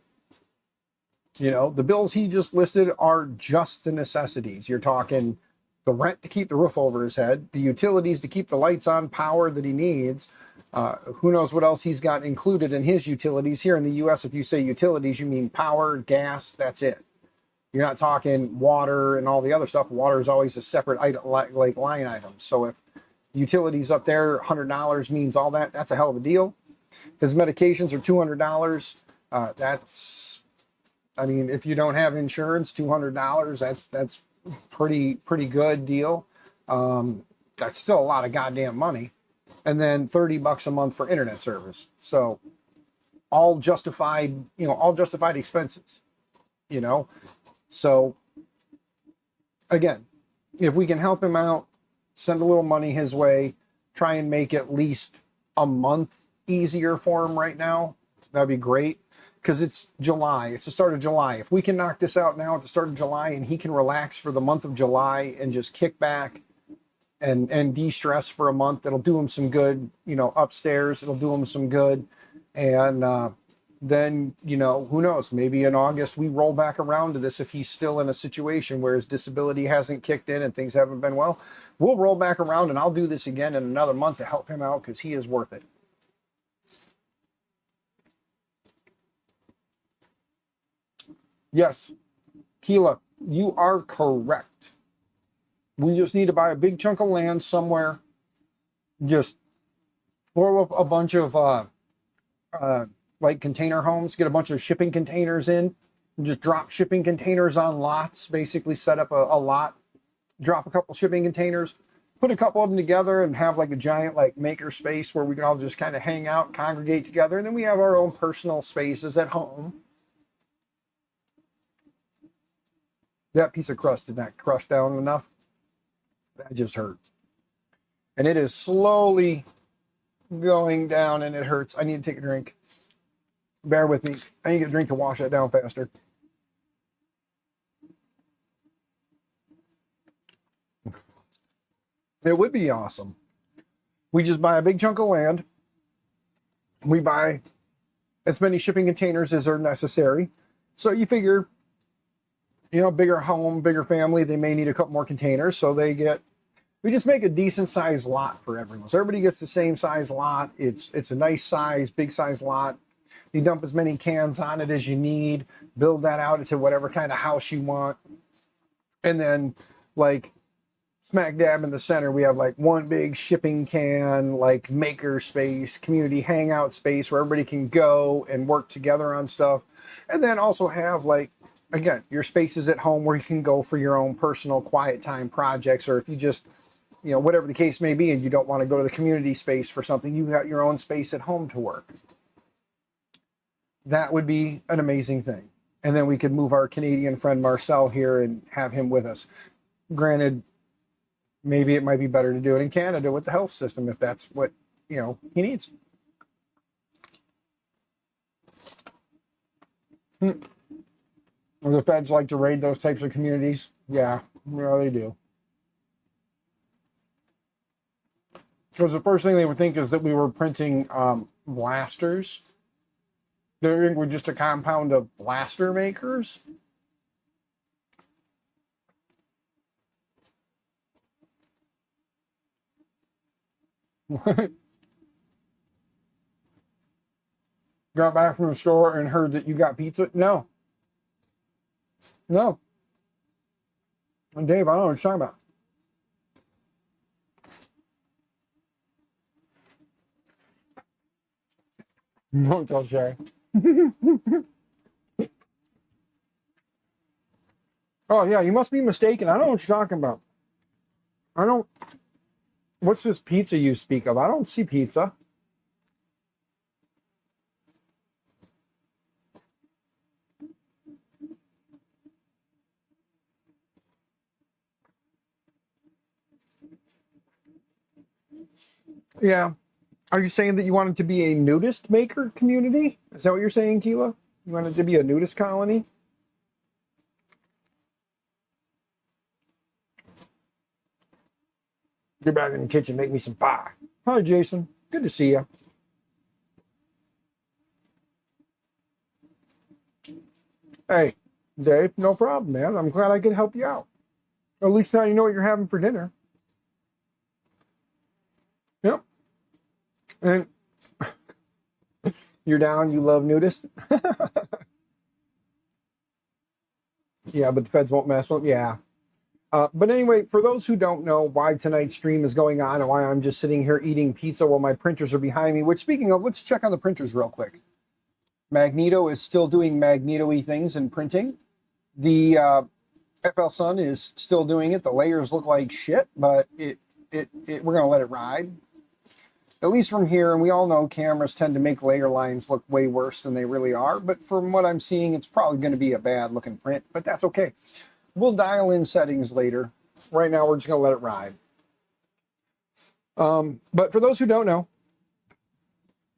The bills he just listed are just the necessities. You're talking the rent to keep the roof over his head, the utilities to keep the lights on, power that he needs. Who knows what else he's got included in his utilities. Here in the US, if you say utilities, you mean power, gas, that's it. You're not talking water and all the other stuff. Water is always a separate item, like line item. So if utilities up there, $100 means all that, that's a hell of a deal. His medications are $200. If you don't have insurance, $200, that's pretty good deal. That's still a lot of goddamn money. And then $30 a month for internet service. So all justified expenses, So again, if we can help him out, send a little money his way, try and make at least a month easier for him right now. That'd be great, because it's July. It's the start of July. If we can knock this out now at the start of July and he can relax for the month of July and just kick back and de-stress for a month, it'll do him some good, you know, upstairs. It'll do him some good. And then, you know, who knows, maybe in August we roll back around to this. If he's still in a situation where his disability hasn't kicked in and things haven't been well, we'll roll back around and I'll do this again in another month to help him out, because he is worth it. Yes, Keela, you are correct. We just need to buy a big chunk of land somewhere. Just throw up a bunch of like container homes, get a bunch of shipping containers in, and just drop shipping containers on lots. Basically set up a lot, drop a couple shipping containers, put a couple of them together, and have like a giant like maker space where we can all just kind of hang out, congregate together, and then we have our own personal spaces at home. That piece of crust did not crush down enough. That just hurt. And it is slowly going down and it hurts. I need to take a drink. Bear with me. I need to get a drink to wash that down faster. It would be awesome. We just buy a big chunk of land. We buy as many shipping containers as are necessary. So you figure, you know, bigger home, bigger family, they may need a couple more containers. So we just make a decent sized lot for everyone. So everybody gets the same size lot. It's a nice size, big size lot. You dump as many cans on it as you need, build that out into whatever kind of house you want. And then like smack dab in the center, we have like one big shipping can, like maker space, community hangout space where everybody can go and work together on stuff. And then also have like, again, your spaces at home where you can go for your own personal quiet time projects, or if you just, you know, whatever the case may be, and you don't want to go to the community space for something, you got your own space at home to work. That would be an amazing thing. And then we could move our Canadian friend Marcel here and have him with us. Granted, maybe it might be better to do it in Canada with the health system if that's what, you know, he needs. The feds like to raid those types of communities. Yeah, they do. Because the first thing they would think is that we were printing blasters. They think we're just a compound of blaster makers. Got back from the store and heard that you got pizza? No. No. And Dave, I don't know what you're talking about. Don't tell Shay. Oh, yeah, you must be mistaken. I don't know what you're talking about. I don't... What's this pizza you speak of? I don't see pizza. Yeah. Are you saying that you wanted to be a nudist maker community? Is that what you're saying, Keela? You wanted to be a nudist colony? Get back in the kitchen, make me some pie. Hi, Jason. Good to see you. Hey, Dave, no problem, man. I'm glad I could help you out. At least now you know what you're having for dinner. Yep. And you're down, you love nudists? Yeah, but the feds won't mess with them. Yeah. But anyway, for those who don't know why tonight's stream is going on and why I'm just sitting here eating pizza while my printers are behind me, which speaking of, let's check on the printers real quick. Magneto is still doing Magneto-y things in printing. The FL Sun is still doing it. The layers look like shit, but we're going to let it ride. At least from here, and we all know cameras tend to make layer lines look way worse than they really are, but from what I'm seeing, it's probably going to be a bad looking print, but that's okay. We'll dial in settings later. Right now, we're just going to let it ride. But for those who don't know,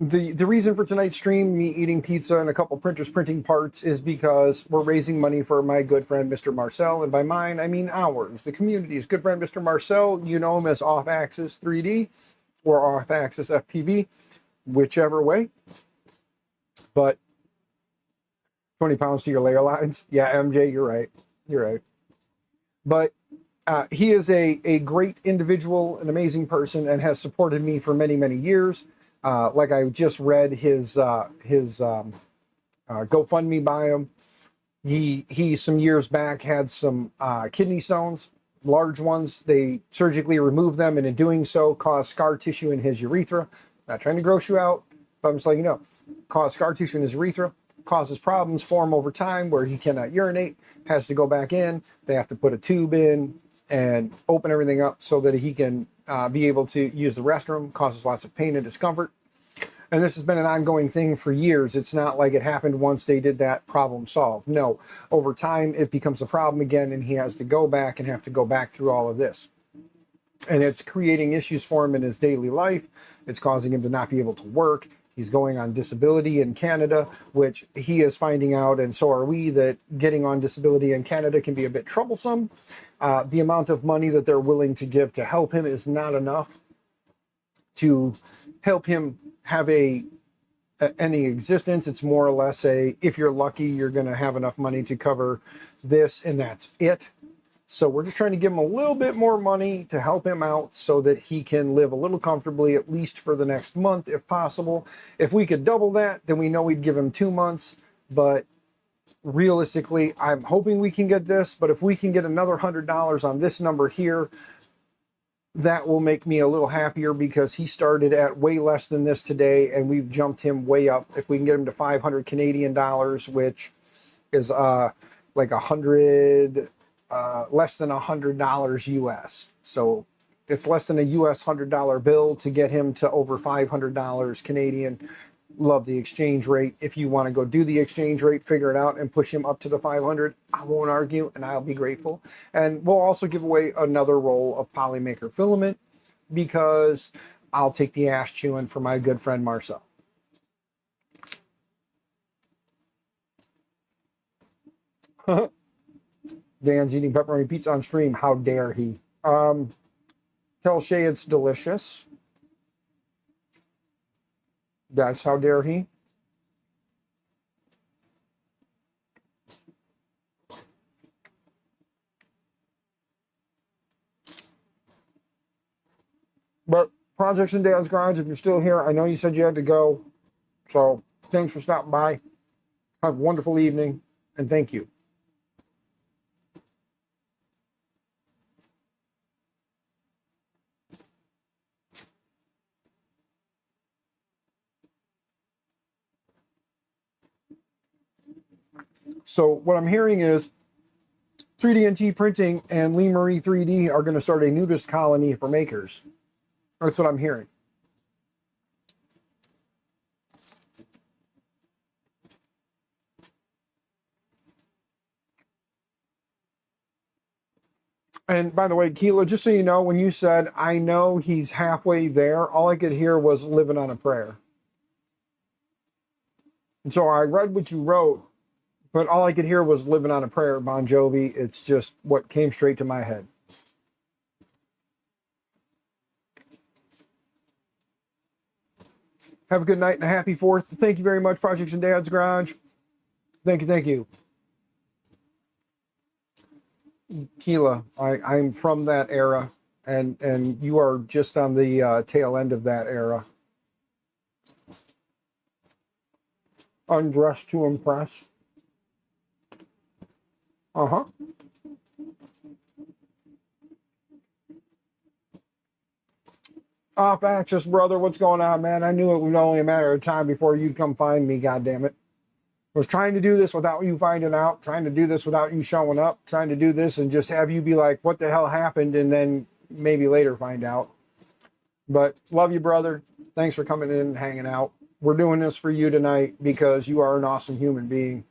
the reason for tonight's stream, me eating pizza and a couple printers printing parts, is because we're raising money for my good friend, Mr. Marcel. And by mine, I mean ours, the community's good friend, Mr. Marcel. You know him as Off Axis 3D or Off Axis FPV, whichever way. But 20 pounds to your layer lines. Yeah, MJ, you're right. You're right. But he is a great individual, an amazing person, and has supported me for many, many years. Like I just read his GoFundMe by him. He some years back had some kidney stones, large ones. They surgically removed them, and in doing so, caused scar tissue in his urethra. Not trying to gross you out, but I'm just letting you know. Caused scar tissue in his urethra, causes problems for him over time where he cannot urinate, has to go back in. They have to put a tube in and open everything up so that he can be able to use the restroom. Causes lots of pain and discomfort. And this has been an ongoing thing for years. It's not like it happened once they did that, problem solved. No, over time it becomes a problem again, and he has to go back and have to go back through all of this. And it's creating issues for him in his daily life. It's causing him to not be able to work. He's going on disability in Canada, which he is finding out, and so are we, that getting on disability in Canada can be a bit troublesome. The amount of money that they're willing to give to help him is not enough to help him have any existence. It's more or less if you're lucky, you're going to have enough money to cover this, and that's it. So we're just trying to give him a little bit more money to help him out so that he can live a little comfortably, at least for the next month, if possible. If we could double that, then we know we'd give him 2 months. But realistically, I'm hoping we can get this. But if we can get another $100 on this number here, that will make me a little happier, because he started at way less than this today, and we've jumped him way up. If we can get him to 500 Canadian dollars, which is like 100... less than $100 US. So it's less than a US $100 bill to get him to over $500 Canadian. Love the exchange rate. If you want to go do the exchange rate, figure it out and push him up to the 500, I won't argue, and I'll be grateful. And we'll also give away another roll of Polymaker filament, because I'll take the ash chewing for my good friend Marcel. Dan's eating pepperoni pizza on stream. How dare he? Tell Shay it's delicious. That's how dare he. But Projects in Dan's Garage, if you're still here, I know you said you had to go. So thanks for stopping by. Have a wonderful evening, and thank you. So what I'm hearing is 3D&T Printing and Lee Marie 3D are going to start a nudist colony for makers. That's what I'm hearing. And by the way, Keela, just so you know, when you said, I know he's halfway there, all I could hear was living on a prayer. And so I read what you wrote, but all I could hear was living on a prayer, Bon Jovi. It's just what came straight to my head. Have a good night and a happy 4th. Thank you very much, Projects in Dad's Garage. Thank you, thank you. Keela, I'm from that era, and you are just on the tail end of that era. Undressed to impress. Uh-huh. Off Axis, brother. What's going on, man? I knew it was only a matter of time before you'd come find me, goddammit. I was trying to do this without you finding out, trying to do this without you showing up, trying to do this and just have you be like, what the hell happened? And then maybe later find out. But love you, brother. Thanks for coming in and hanging out. We're doing this for you tonight because you are an awesome human being.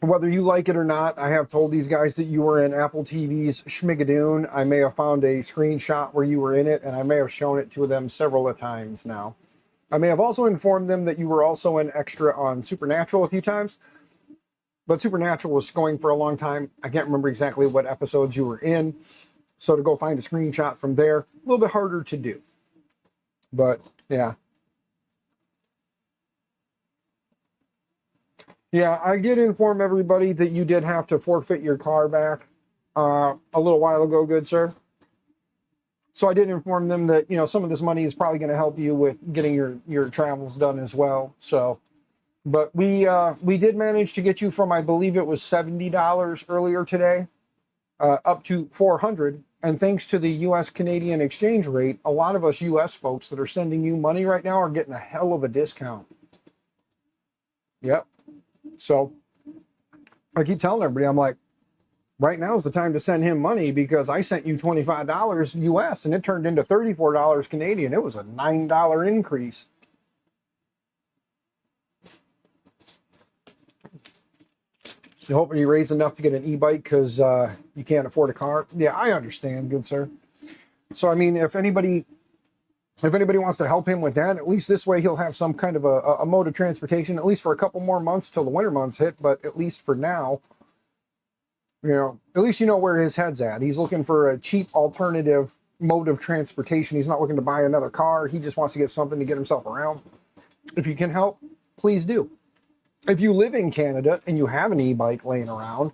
Whether you like it or not, I have told these guys that you were in Apple TV's Schmigadoon. I may have found a screenshot where you were in it, and I may have shown it to them several times now. I may have also informed them that you were also an extra on Supernatural a few times, but Supernatural was going for a long time. I can't remember exactly what episodes you were in, so to go find a screenshot from there, a little bit harder to do. But, yeah. Yeah, I did inform everybody that you did have to forfeit your car back a little while ago, good sir. So I did inform them that, you know, some of this money is probably going to help you with getting your travels done as well. So, but we did manage to get you from, I believe it was $70 earlier today, up to $400. And thanks to the U.S. Canadian exchange rate, a lot of us U.S. folks that are sending you money right now are getting a hell of a discount. Yep. So I keep telling everybody, I'm like, right now is the time to send him money because I sent you $25 US and it turned into $34 Canadian. It was a $9 increase. You hoping you raise enough to get an e-bike because you can't afford a car? Yeah, I understand, good sir. So, I mean, if anybody wants to help him with that, at least this way he'll have some kind of a mode of transportation, at least for a couple more months till the winter months hit. But at least for now, you know, at least you know where his head's at. He's looking for a cheap alternative mode of transportation. He's not looking to buy another car. He just wants to get something to get himself around. If you can help, please do. If you live in Canada and you have an e-bike laying around,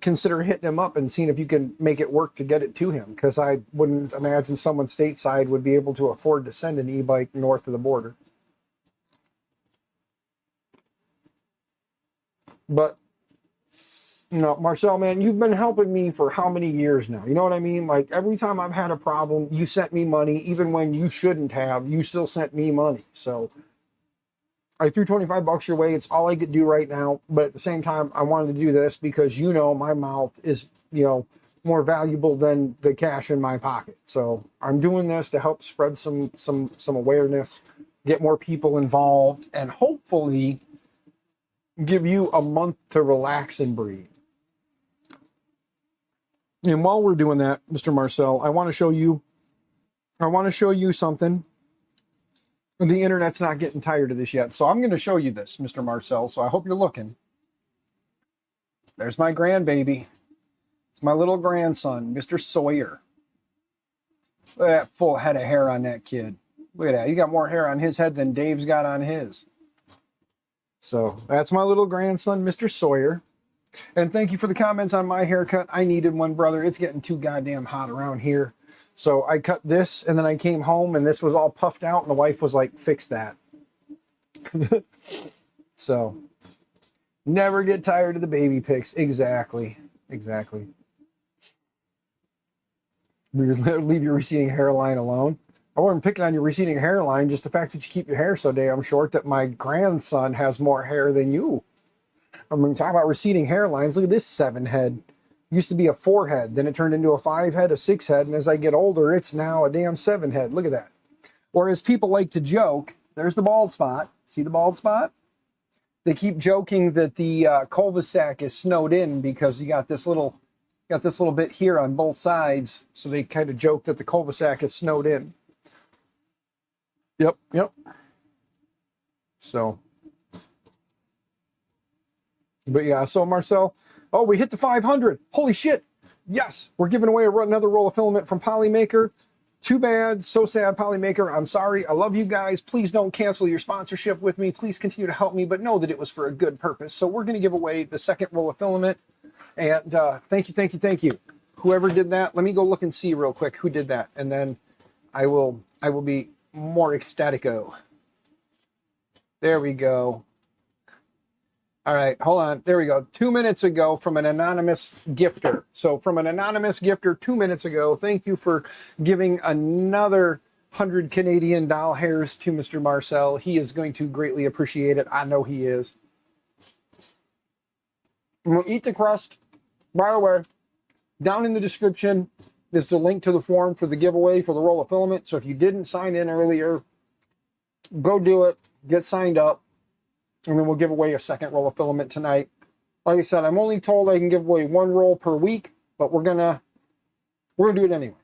consider hitting him up and seeing if you can make it work to get it to him, because I wouldn't imagine someone stateside would be able to afford to send an e-bike north of the border. But, you know, Marcel, man, you've been helping me for how many years now? You know what I mean? Like, every time I've had a problem, you sent me money. Even when you shouldn't have, you still sent me money. So I threw $25 your way. It's all I could do right now. But at the same time, I wanted to do this because, you know, my mouth is, you know, more valuable than the cash in my pocket. So I'm doing this to help spread some awareness, get more people involved, and hopefully give you a month to relax and breathe. And while we're doing that, Mr. Marcel, I want to show you something. The internet's not getting tired of this yet. So I'm going to show you this, Mr. Marcel. So I hope you're looking. There's my grandbaby. It's my little grandson, Mr. Sawyer. Look at that full head of hair on that kid. Look at that. You got more hair on his head than Dave's got on his. So that's my little grandson, Mr. Sawyer. And thank you for the comments on my haircut. I needed one, brother. It's getting too goddamn hot around here. So I cut this, and then I came home, and this was all puffed out, and the wife was like, fix that. So, never get tired of the baby pics. Exactly. Exactly. Leave your receding hairline alone. I wasn't picking on your receding hairline, just the fact that you keep your hair so damn short that my grandson has more hair than you. I'm going to talk about receding hairlines. Look at this 7 head. Used to be a 4 head, then it turned into a 5 head, a 6 head, and as I get older, it's now a damn 7 head. Look at that. Or as people like to joke, there's the bald spot. See the bald spot? They keep joking that the cul-de-sac is snowed in because you got this little bit here on both sides. So they kind of joke that the cul-de-sac is snowed in. Yep. So, but yeah, so Marcel, oh, we hit the 500. Holy shit. Yes, we're giving away another roll of filament from Polymaker. Too bad. So sad, Polymaker. I'm sorry. I love you guys. Please don't cancel your sponsorship with me. Please continue to help me, but know that it was for a good purpose. So we're going to give away the second roll of filament. And thank you. Whoever did that, let me go look and see real quick who did that. And then I will be more ecstatico. There we go. All right, hold on. There we go. 2 minutes ago from an anonymous gifter. So from an anonymous gifter 2 minutes ago, thank you for giving another 100 Canadian doll hairs to Mr. Marcel. He is going to greatly appreciate it. I know he is. And we'll eat the crust. By the way, down in the description is the link to the form for the giveaway for the roll of filament. So if you didn't sign in earlier, go do it. Get signed up. And then we'll give away a second roll of filament tonight. Like I said, I'm only told I can give away 1 roll per week, but we're gonna do it anyway.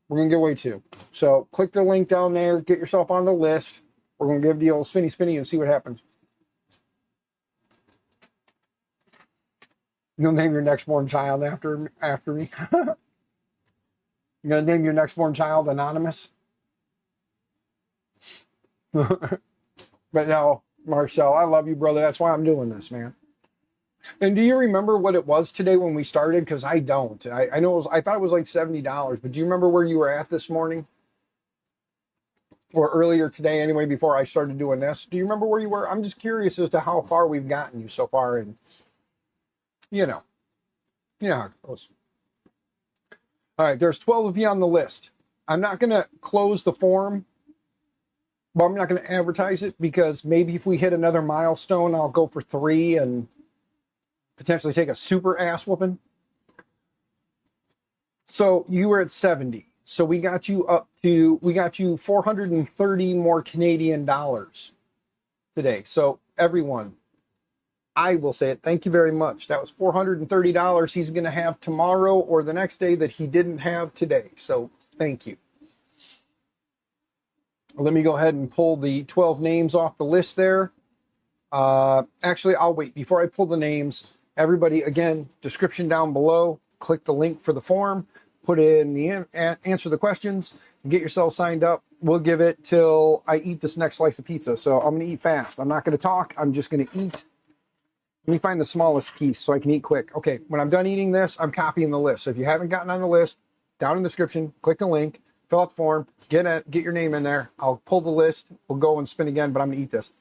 We're gonna give away 2. So click the link down there, get yourself on the list. We're gonna give the old spinny spinny and see what happens. You'll name your next born child after me. You're gonna name your next born child Anonymous. But no, Marcel, I love you, brother. That's why I'm doing this, man. And do you remember what it was today when we started? Because I don't. I know I thought it was like $70, but do you remember where you were at this morning? Or earlier today anyway, before I started doing this? Do you remember where you were? I'm just curious as to how far we've gotten you so far. And, you know how it goes. All right, there's 12 of you on the list. I'm not going to close the form, but I'm not going to advertise it because maybe if we hit another milestone, I'll go for 3 and potentially take a super ass whooping. So you were at 70. So we got you 430 more Canadian dollars today. So everyone, I will say it. Thank you very much. That was $430 he's going to have tomorrow or the next day that he didn't have today. So thank you. Let me go ahead and pull the 12 names off the list there. Actually, I'll wait. Before I pull the names, everybody, again, description down below. Click the link for the form. Put in the answer the questions. And get yourself signed up. We'll give it till I eat this next slice of pizza. So I'm going to eat fast. I'm not going to talk. I'm just going to eat. Let me find the smallest piece so I can eat quick. Okay, when I'm done eating this, I'm copying the list. So if you haven't gotten on the list, down in the description, click the link, fill out the form, get your name in there. I'll pull the list. We'll go and spin again, but I'm going to eat this.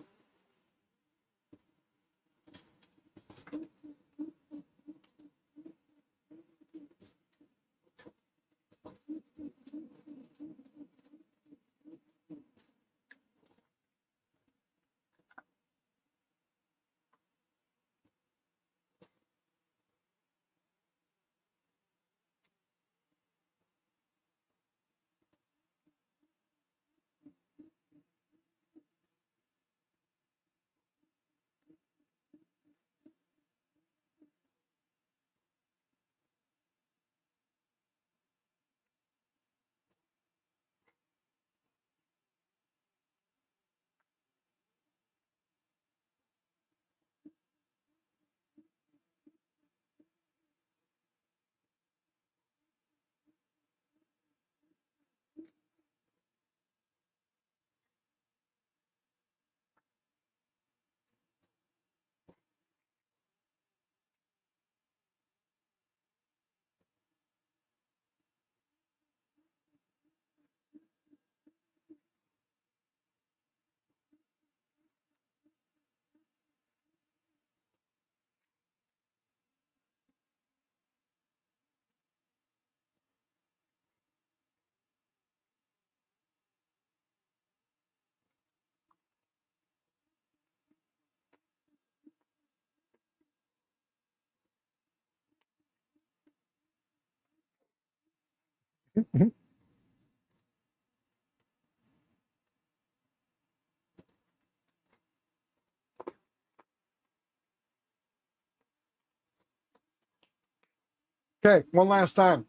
Okay, one last time.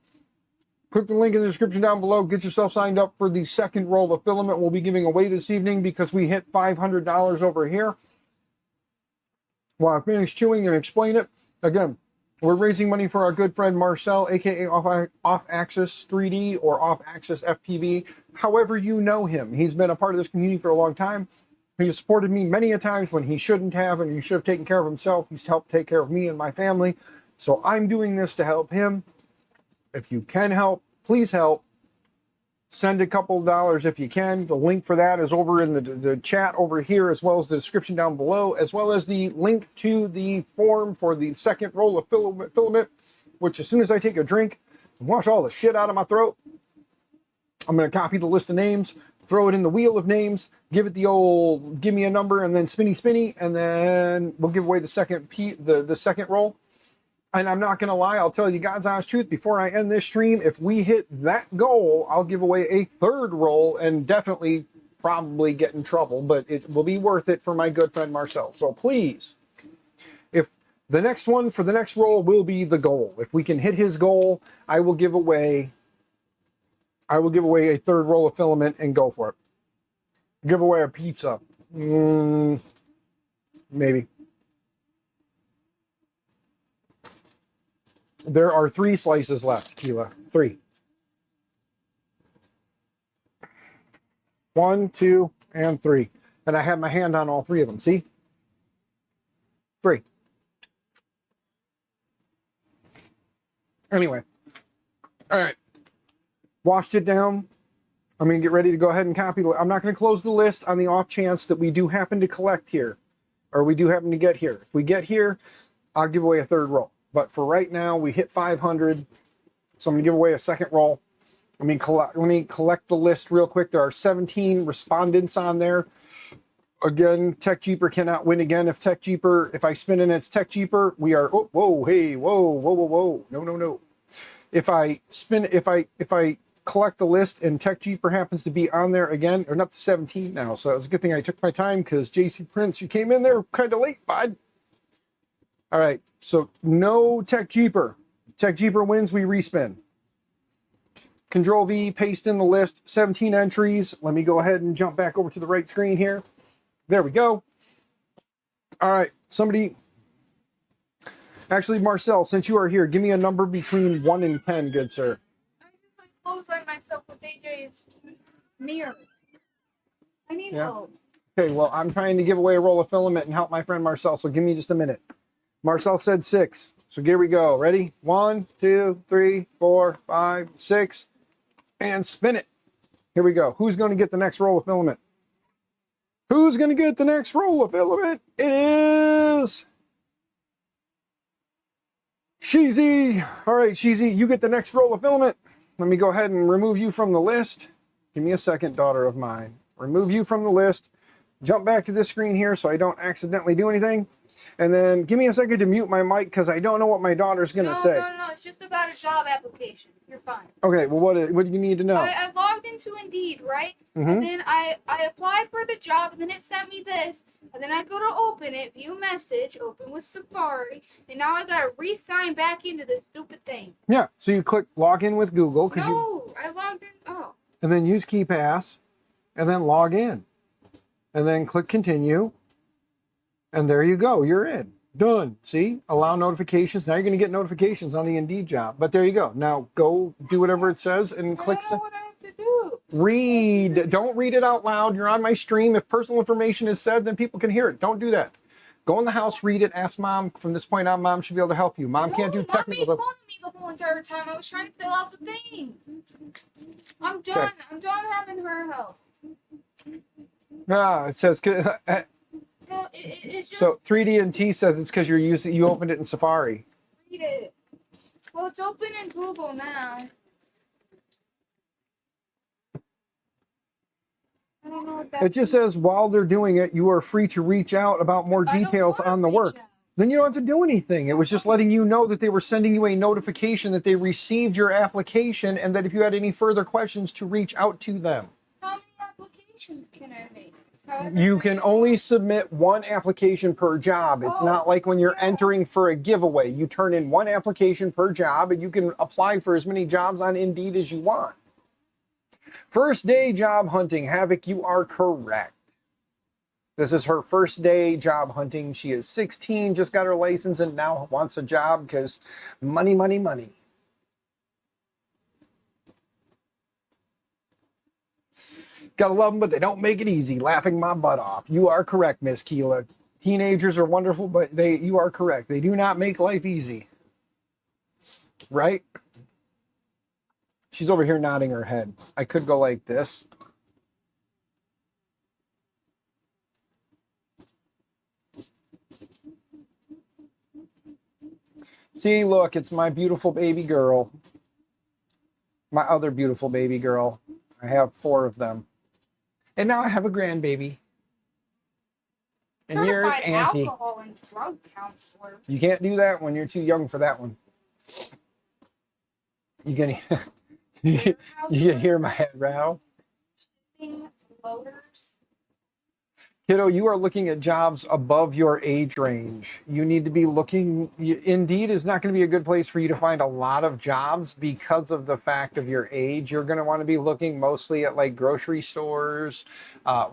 Click the link in the description down below. Get yourself signed up for the second roll of filament we'll be giving away this evening because we hit $500 over here. While I finish chewing and explain it, again, we're raising money for our good friend Marcel, aka Off Axis 3D or Off Axis FPV. However you know him, he's been a part of this community for a long time. He has supported me many a times when he shouldn't have, and he should have taken care of himself. He's helped take care of me and my family. So I'm doing this to help him. If you can help, please help. Send a couple of dollars if you can. The link for that is over in the chat over here, as well as the description down below, as well as the link to the form for the second roll of filament, which as soon as I take a drink and wash all the shit out of my throat, I'm going to copy the list of names, throw it in the wheel of names, give it the old, give me a number, and then spinny spinny, and then we'll give away the second roll. And I'm not going to lie, I'll tell you God's honest truth, before I end this stream, if we hit that goal, I'll give away a third roll and definitely probably get in trouble, but it will be worth it for my good friend Marcel. So please, if The next one for the next roll will be the goal. If we can hit his goal, I will give away a third roll of filament and go for it. Give away a pizza. Maybe. There are 3 slices left, Keela. 3. 1, 2, and 3. And I have my hand on all 3 of them. See? 3. Anyway. All right. Washed it down. I'm going to get ready to go ahead and copy. I'm not going to close the list on the off chance that we do happen to collect here. Or we do happen to get here. If we get here, I'll give away a third roll. But for right now, we hit 500. So I'm going to give away a second roll. Let me collect the list real quick. There are 17 respondents on there. Again, Tech Jeeper cannot win again. If I spin in its Tech Jeeper, we are, oh, whoa, hey, whoa. No. If I collect the list and Tech Jeeper happens to be on there again, or up to 17 now. So it was a good thing I took my time because JC Prince, you came in there kind of late, bud. All right, so no Tech Jeeper. Tech Jeeper wins, we respin. Control V, paste in the list, 17 entries. Let me go ahead and jump back over to the right screen here. There we go. All right, somebody. Actually, Marcel, since you are here, give me a number between 1 and 10, good sir. I just close on myself with AJ's mirror. I need help. Okay, well, I'm trying to give away a roll of filament and help my friend Marcel, so give me just a minute. Marcel said 6. So here we go. Ready? 1, 2, 3, 4, 5, 6. And spin it. Here we go. Who's going to get the next roll of filament? Who's going to get the next roll of filament? It is Sheezy. All right, Sheezy, you get the next roll of filament. Let me go ahead and remove you from the list. Give me a second, daughter of mine. Remove you from the list. Jump back to this screen here so I don't accidentally do anything. And then give me a second to mute my mic because I don't know what my daughter's going to say. No. It's just about a job application. You're fine. Okay, well, what do you need to know? I logged into Indeed, right? And then I applied for the job, and then it sent me this. And then I go to open it, view message, open with Safari. And now I got to re-sign back into this stupid thing. Yeah, so you click log in with Google. I logged in. Oh. And then use KeyPass, and then log in. And then click continue. And there you go. You're in. Done. See? Allow notifications. Now you're going to get notifications on the Indeed job. But there you go. Now go do whatever it says and click. I don't know what I have to do. Read. Don't read it out loud. You're on my stream. If personal information is said, then people can hear it. Don't do that. Go in the house, read it, ask mom. From this point on, mom should be able to help you. Mom can't do technical. Mom made fun of me the whole entire time. I was trying to fill out the thing. I'm done. Okay. I'm done having her help. It says... No, it's just, so 3D and T says it's because you opened it in Safari. Read it. Well, it's open in Google now. I don't know what that. It just says while they're doing it, you are free to reach out about more details on the work. Then you don't have to do anything. It was just letting you know that they were sending you a notification that they received your application and that if you had any further questions to reach out to them. How many applications can I make? You can only submit 1 application per job. It's not like when you're entering for a giveaway. You turn in 1 application per job and you can apply for as many jobs on Indeed as you want. First day job hunting. Havoc, you are correct. This is her first day job hunting. She is 16, just got her license and now wants a job because money. Gotta love them, but they don't make it easy. Laughing my butt off. You are correct, Miss Keela. Teenagers are wonderful, but you are correct. They do not make life easy. Right? She's over here nodding her head. I could go like this. See, look, it's my beautiful baby girl. My other beautiful baby girl. I have 4 of them. And now I have a grandbaby. And you're an auntie. Alcohol and drug counselor. You can't do that when you're too young for that one. You can hear my head rattle. Shipping loaders. Kiddo, you are looking at jobs above your age range. You need to be looking. Indeed is not going to be a good place for you to find a lot of jobs because of the fact of your age. You're going to want to be looking mostly at like grocery stores,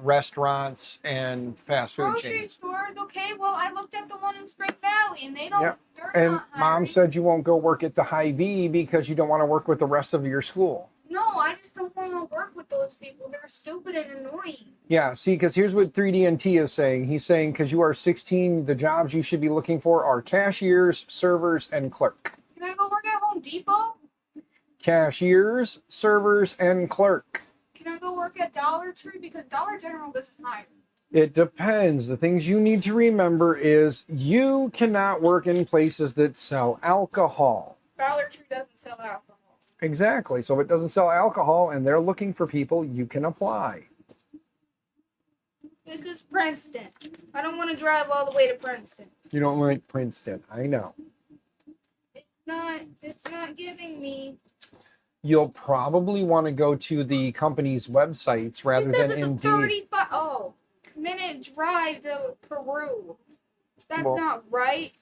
restaurants, and fast food Grocery chains. stores, okay. Well, I looked at the one in Spring Valley, and they don't. Yep. They're And not mom hiring. said you won't go work at the Hy-Vee because you don't want to work with the rest of your school. No, I just don't want to work with those people. They're stupid and annoying. Yeah, see, because here's what 3DNT is saying. He's saying because you are 16, the jobs you should be looking for are cashiers, servers, and clerk. Can I go work at Home Depot? Cashiers, servers, and clerk. Can I go work at Dollar Tree? Because Dollar General doesn't hire. It depends. The things you need to remember is you cannot work in places that sell alcohol. Dollar Tree doesn't sell alcohol. Exactly. So if it doesn't sell alcohol and they're looking for people, you can apply. This is Princeton. I don't want to drive all the way to Princeton. You don't like Princeton. I know. It's not giving me. You'll probably want to go to the company's websites rather than This is a Indeed. 35-minute drive to Peru. That's Well, not right.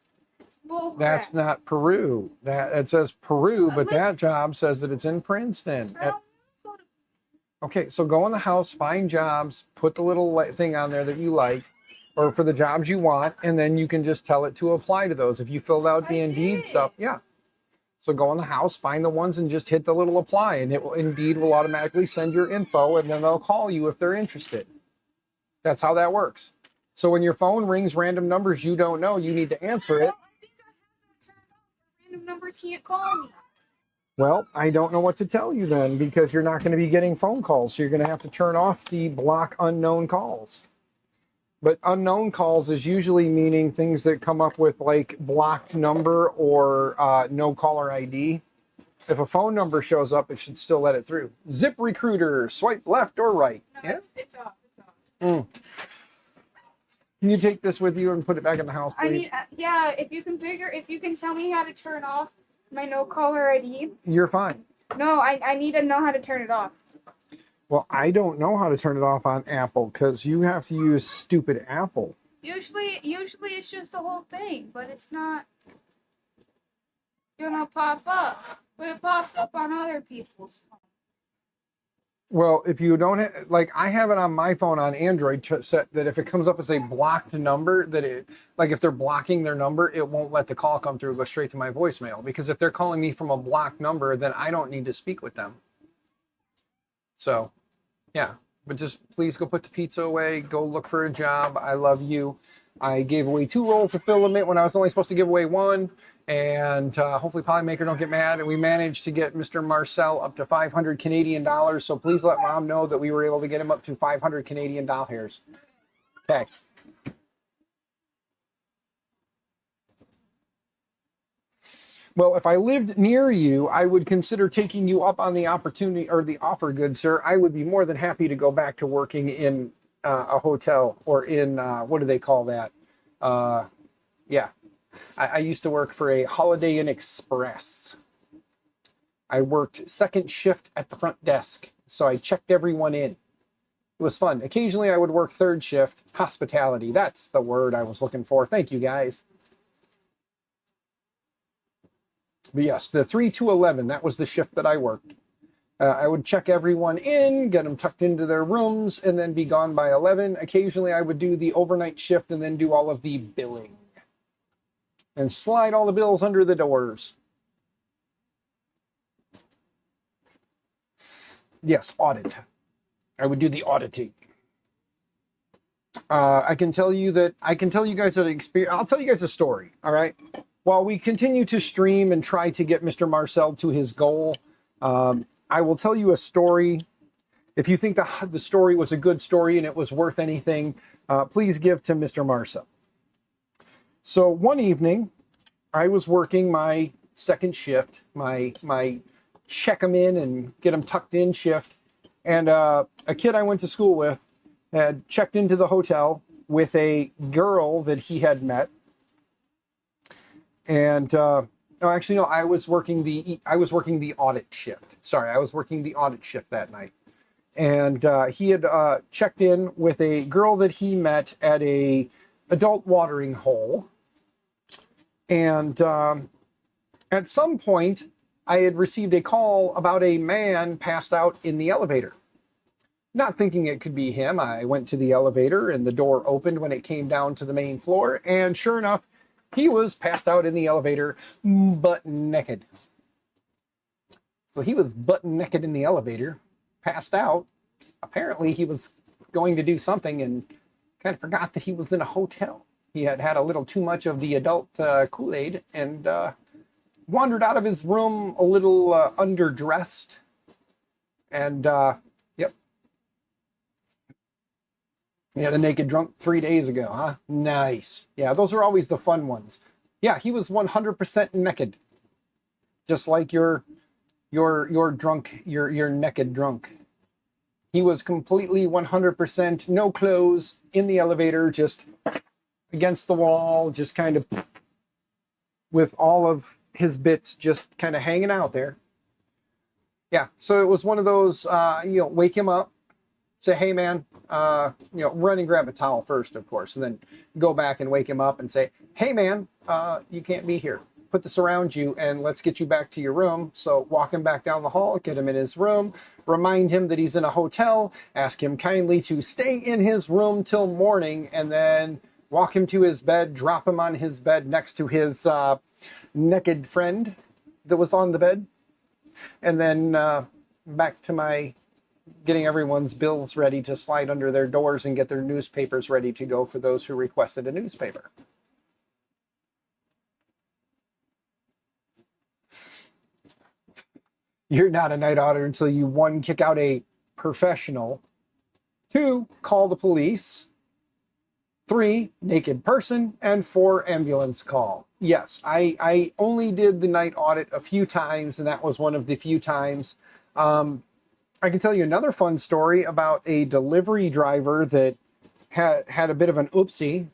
Bull That's crap. not Peru. That it says Peru, but Listen. that job says that it's in Princeton. I don't go to. Okay, so go in the house, find jobs, put the little thing on there that you like, or for the jobs you want, and then you can just tell it to apply to those. If you filled out the I Indeed did. stuff, yeah. So go in the house, find the ones, and just hit the little apply, and it will Indeed will automatically send your info, and then they'll call you if they're interested. That's how that works. So when your phone rings random numbers you don't know, you need to answer it. Well, I think I have that turned off. Random numbers can't call me. Well, I don't know what to tell you then because you're not going to be getting phone calls. So you're going to have to turn off the block unknown calls. But unknown calls is usually meaning things that come up with like blocked number or no caller ID. If a phone number shows up, it should still let it through. Zip Recruiter, swipe left or right. No, Yeah. it's off. It's off. Mm. Can you take this with you and put it back in the house, please? I need. Yeah, if you can tell me how to turn off my no caller ID. You're fine. No, I need to know how to turn it off. Well, I don't know how to turn it off on Apple because you have to use stupid Apple. Usually it's just the whole thing, but it's not gonna pop up. But it pops up on other people's phones. Well, if you don't like, I have it on my phone on Android set that if it comes up as a blocked number, that it, like if they're blocking their number, it won't let the call come through, go straight to my voicemail. Because if they're calling me from a blocked number, then I don't need to speak with them. So, yeah. But just please go put the pizza away. Go look for a job. I love you. I gave away 2 rolls of filament when I was only supposed to give away 1. And hopefully Polymaker don't get mad. And we managed to get Mr. Marcel up to 500 Canadian dollars. So please let mom know that we were able to get him up to 500 Canadian dollars. Okay. Well, if I lived near you, I would consider taking you up on the opportunity or the offer, good sir. I would be more than happy to go back to working in a hotel or in, what do they call that? Yeah. I used to work for a Holiday Inn Express. I worked second shift at the front desk, so I checked everyone in. It was fun. Occasionally I would work third shift, hospitality. That's the word I was looking for. Thank you, guys. But yes, the 3 to 11, that was the shift that I worked. I would check everyone in, get them tucked into their rooms, and then be gone by 11. Occasionally I would do the overnight shift and then do all of the billing. And slide all the bills under the doors. Yes, audit. I would do the auditing. I can tell you guys that experience. I'll tell you guys a story. All right. While we continue to stream and try to get Mr. Marcel to his goal, I will tell you a story. If you think the story was a good story and it was worth anything, please give to Mr. Marcel. So one evening, I was working my second shift, my check them in and get them tucked in shift. And a kid I went to school with had checked into the hotel with a girl that he had met. And no, actually, no, I was working the audit shift. Sorry, I was working the audit shift that night. And he had checked in with a girl that he met at a adult watering hole. And at some point, I had received a call about a man passed out in the elevator. Not thinking it could be him, I went to the elevator and the door opened when it came down to the main floor. And sure enough, he was passed out in the elevator, butt naked. So he was butt naked in the elevator, passed out. Apparently he was going to do something and kind of forgot that he was in a hotel. He had had a little too much of the adult Kool-Aid and wandered out of his room a little underdressed. And yep. He had a naked drunk 3 days ago, huh? Nice. Yeah, those are always the fun ones. Yeah, he was 100% naked. Just like your drunk, your naked drunk. He was completely 100% no clothes in the elevator, just against the wall, just kind of with all of his bits just kind of hanging out there. Yeah, so it was one of those, wake him up, say, hey, man, run and grab a towel first, of course, and then go back and wake him up and say, hey, man, you can't be here. Put this around you and let's get you back to your room. So walk him back down the hall, get him in his room, remind him that he's in a hotel, ask him kindly to stay in his room till morning, and then walk him to his bed, drop him on his bed next to his naked friend that was on the bed, and then back to my getting everyone's bills ready to slide under their doors and get their newspapers ready to go for those who requested a newspaper. You're not a night auditor until you, 1, kick out a professional, 2, call the police, 3, naked person, and 4, ambulance call. Yes, I only did the night audit a few times, and that was one of the few times. I can tell you another fun story about a delivery driver that had a bit of an oopsie.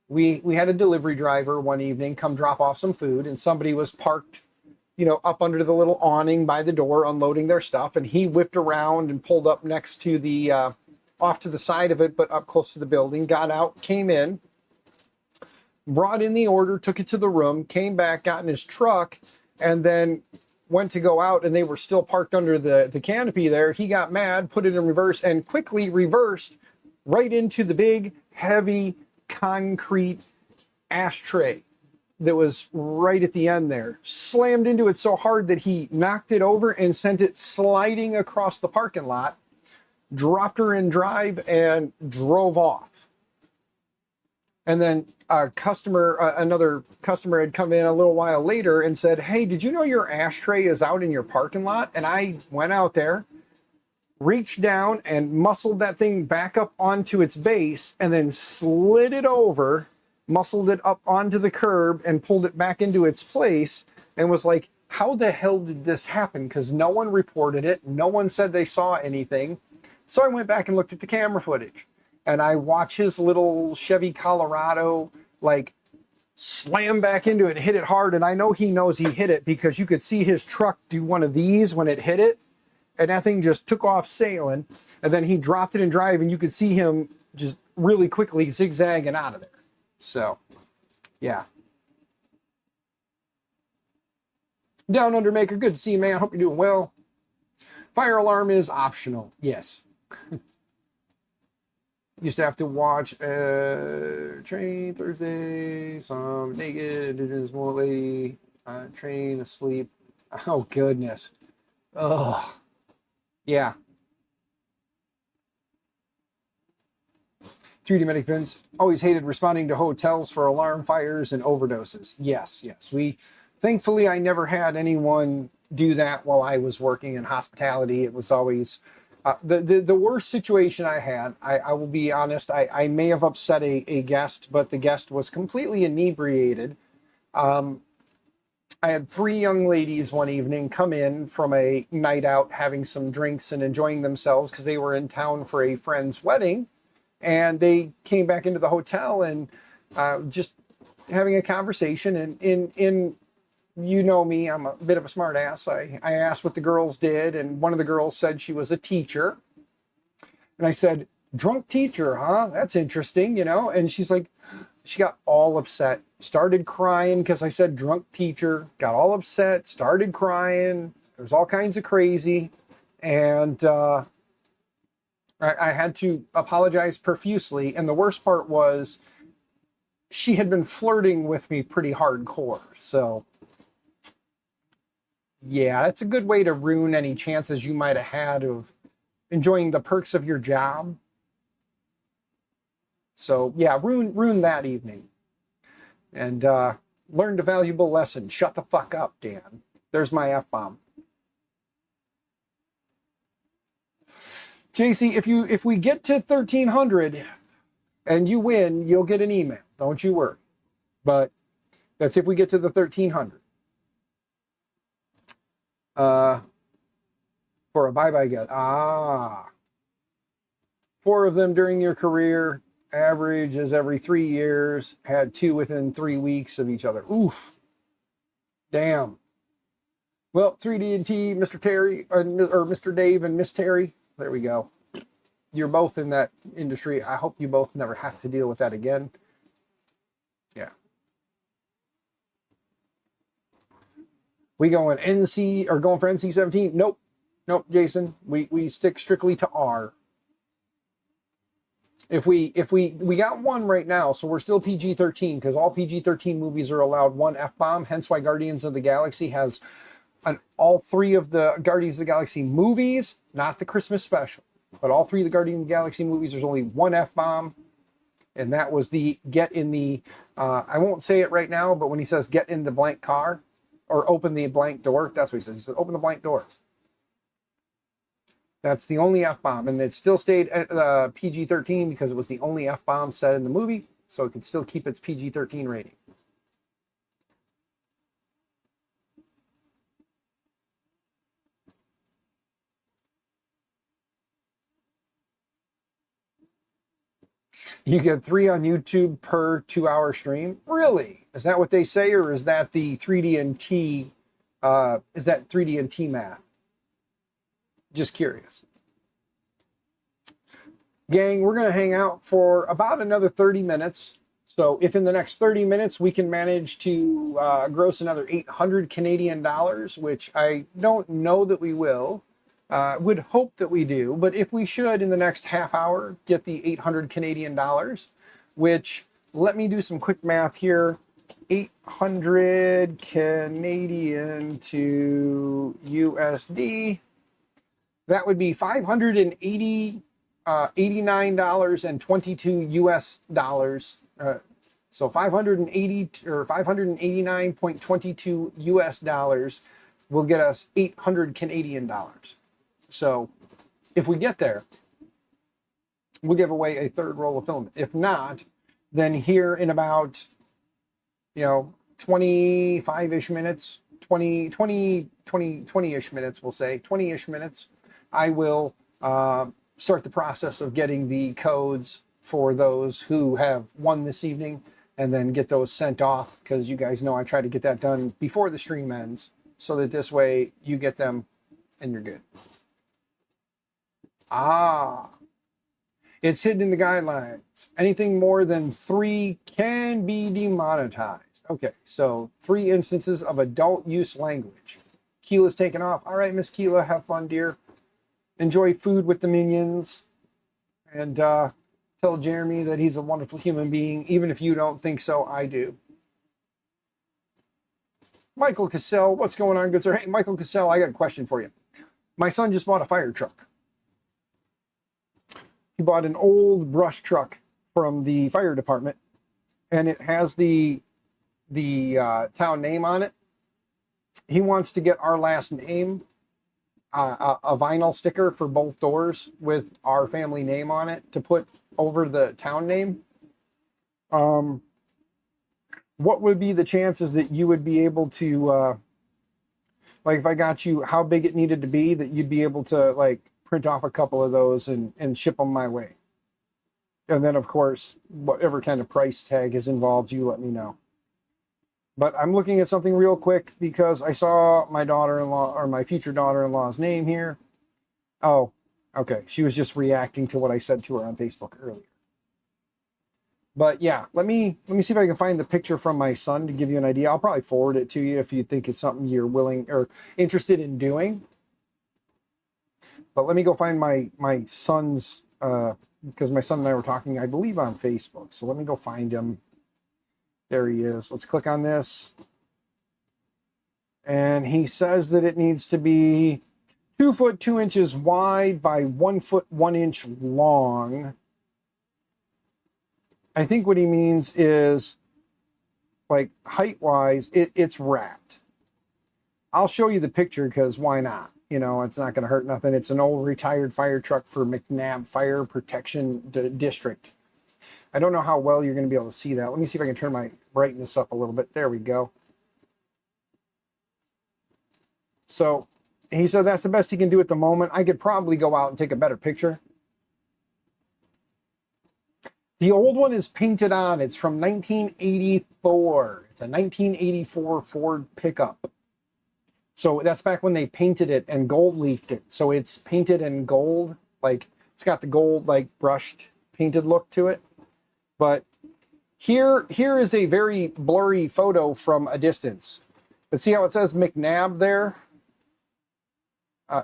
We had a delivery driver one evening come drop off some food, and somebody was parked up under the little awning by the door unloading their stuff, and he whipped around and pulled up next to the off to the side of it, but up close to the building, got out, came in, brought in the order, took it to the room, came back, got in his truck, and then went to go out, and they were still parked under the canopy there. He got mad, put it in reverse, and quickly reversed right into the big, heavy, concrete ashtray that was right at the end there. Slammed into it so hard that he knocked it over and sent it sliding across the parking lot, dropped her in drive, and drove off. And then another customer had come in a little while later and said, hey, did you know your ashtray is out in your parking lot? And I went out there, reached down and muscled that thing back up onto its base, and then slid it over, muscled it up onto the curb and pulled it back into its place, and was like, how the hell did this happen? Because no one reported it. No one said they saw anything. So I went back and looked at the camera footage, and I watched his little Chevy Colorado slam back into it and hit it hard. And I know he knows he hit it because you could see his truck do one of these when it hit it, and that thing just took off sailing. And then he dropped it in drive, and you could see him just really quickly zigzagging out of there. So, yeah. Down Under Maker, good to see you, man. Hope you're doing well. Fire alarm is optional. Yes. Used to have to watch Train Thursday, some naked, it is more lady, train asleep. Oh, goodness. Oh, yeah. 3D Medic Vince, always hated responding to hotels for alarm fires and overdoses. Yes. Thankfully, I never had anyone do that while I was working in hospitality. It was always the worst situation I had. I will be honest, I may have upset a guest, but the guest was completely inebriated. I had 3 young ladies one evening come in from a night out having some drinks and enjoying themselves because they were in town for a friend's wedding. And they came back into the hotel and just having a conversation. And in you know me, I'm a bit of a smart ass. I asked what the girls did, and one of the girls said she was a teacher. And I said, drunk teacher, huh? That's interesting, you know? And she's like, she got all upset, started crying because I said drunk teacher, got all upset, started crying. There was all kinds of crazy. And I had to apologize profusely. And the worst part was she had been flirting with me pretty hardcore. So yeah, it's a good way to ruin any chances you might have had of enjoying the perks of your job. So yeah, ruin that evening. And learned a valuable lesson. Shut the fuck up, Dan. There's my F-bomb. JC, if we get to 1,300 and you win, you'll get an email. Don't you worry. But that's if we get to the 1,300. For a bye-bye get. 4 of them during your career. Average is every 3 years. Had 2 within 3 weeks of each other. Oof. Damn. Well, 3D&T, Mr. Terry, or Mr. Dave and Miss Terry. There we go. You're both in that industry. I hope you both never have to deal with that again. Yeah. We going NC or going for NC-17? Nope. Nope, Jason. We stick strictly to R. If we got 1 right now, so we're still PG-13 because all PG-13 movies are allowed 1 F-bomb. Hence why Guardians of the Galaxy has all 3 of the Guardians of the Galaxy movies, not the Christmas special, but all 3 of the Guardians of the Galaxy movies. There's only 1 F-bomb, and that was the get in the. I won't say it right now, but when he says get in the blank car or open the blank door, that's what he says. He said open the blank door. That's the only F-bomb, and it still stayed at PG-13 because it was the only F-bomb said in the movie, so it could still keep its PG-13 rating. You get 3 on YouTube per 2-hour stream? Really? Is that what they say, or is that the 3D&T? Is that 3D&T math? Just curious. Gang, we're going to hang out for about another 30 minutes. So if in the next 30 minutes we can manage to gross another 800 Canadian dollars, which I don't know that we will, would hope that we do. But if we should in the next half hour get the 800 Canadian dollars, which let me do some quick math here. 800 Canadian to USD. That would be $589.22 US dollars. So 580 or 589.22 US dollars will get us 800 Canadian dollars. So if we get there, we'll give away a 3rd roll of film. If not, then here in about 25-ish minutes, 20-ish minutes, we'll say 20-ish minutes, I will start the process of getting the codes for those who have won this evening and then get those sent off, because you guys know I try to get that done before the stream ends so that this way you get them and you're good. It's hidden in the guidelines. Anything more than 3 can be demonetized. Okay, so 3 instances of adult use language. Keela's taken off. All right, Miss Keela, have fun, dear. Enjoy food with the minions. And tell Jeremy that he's a wonderful human being. Even if you don't think so, I do. Michael Cassell, what's going on, good sir? Hey, Michael Cassell, I got a question for you. My son just bought a fire truck. He bought an old brush truck from the fire department, and it has the town name on it. He wants to get our last name, a vinyl sticker for both doors with our family name on it to put over the town name. What would be the chances that you would be able to, like if I got you how big it needed to be, that you'd be able to like print off a couple of those and ship them my way? And then of course, whatever kind of price tag is involved, you let me know. But I'm looking at something real quick because I saw my daughter-in-law or my future daughter-in-law's name here. Oh, Okay, she was just reacting to what I said to her on Facebook earlier. But yeah, let me see if I can find the picture from my son to give you an idea. I'll probably forward it to you if you think it's something you're willing or interested in doing. But let me go find my son's because my son and I were talking, I believe, on Facebook. So let me go find him. There he is. Let's click on this. And he says that it needs to be 2 foot 2 inches wide by 1 foot 1 inch long. I think what he means is, like, height-wise, it's wrapped. I'll show you the picture because why not? You know, it's not going to hurt nothing. It's an old retired fire truck for McNabb Fire Protection District. I don't know how well you're going to be able to see that. Let me see if I can turn my brightness up a little bit. There we go. So he said that's the best he can do at the moment. I could probably go out and take a better picture. The old one is painted on. It's from 1984. It's a 1984 Ford pickup. So that's back when they painted it and gold leafed it. So it's painted in gold, like it's got the gold, like brushed painted look to it. But here is a very blurry photo from a distance. But see how it says McNabb there?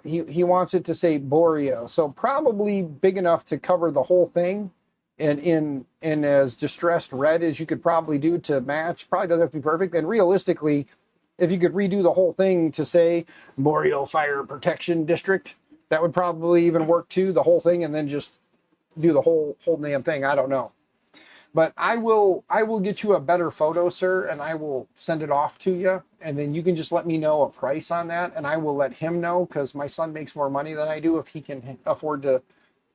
He wants it to say Borea. So probably big enough to cover the whole thing. And in as distressed red as you could probably do to match. Probably doesn't have to be perfect. And realistically, if you could redo the whole thing to say Boreal Fire Protection District, that would probably even work too, the whole thing, and then just do the whole damn thing. I don't know. But I will get you a better photo, sir, and I will send it off to you. And then you can just let me know a price on that, and I will let him know, because my son makes more money than I do if he can afford to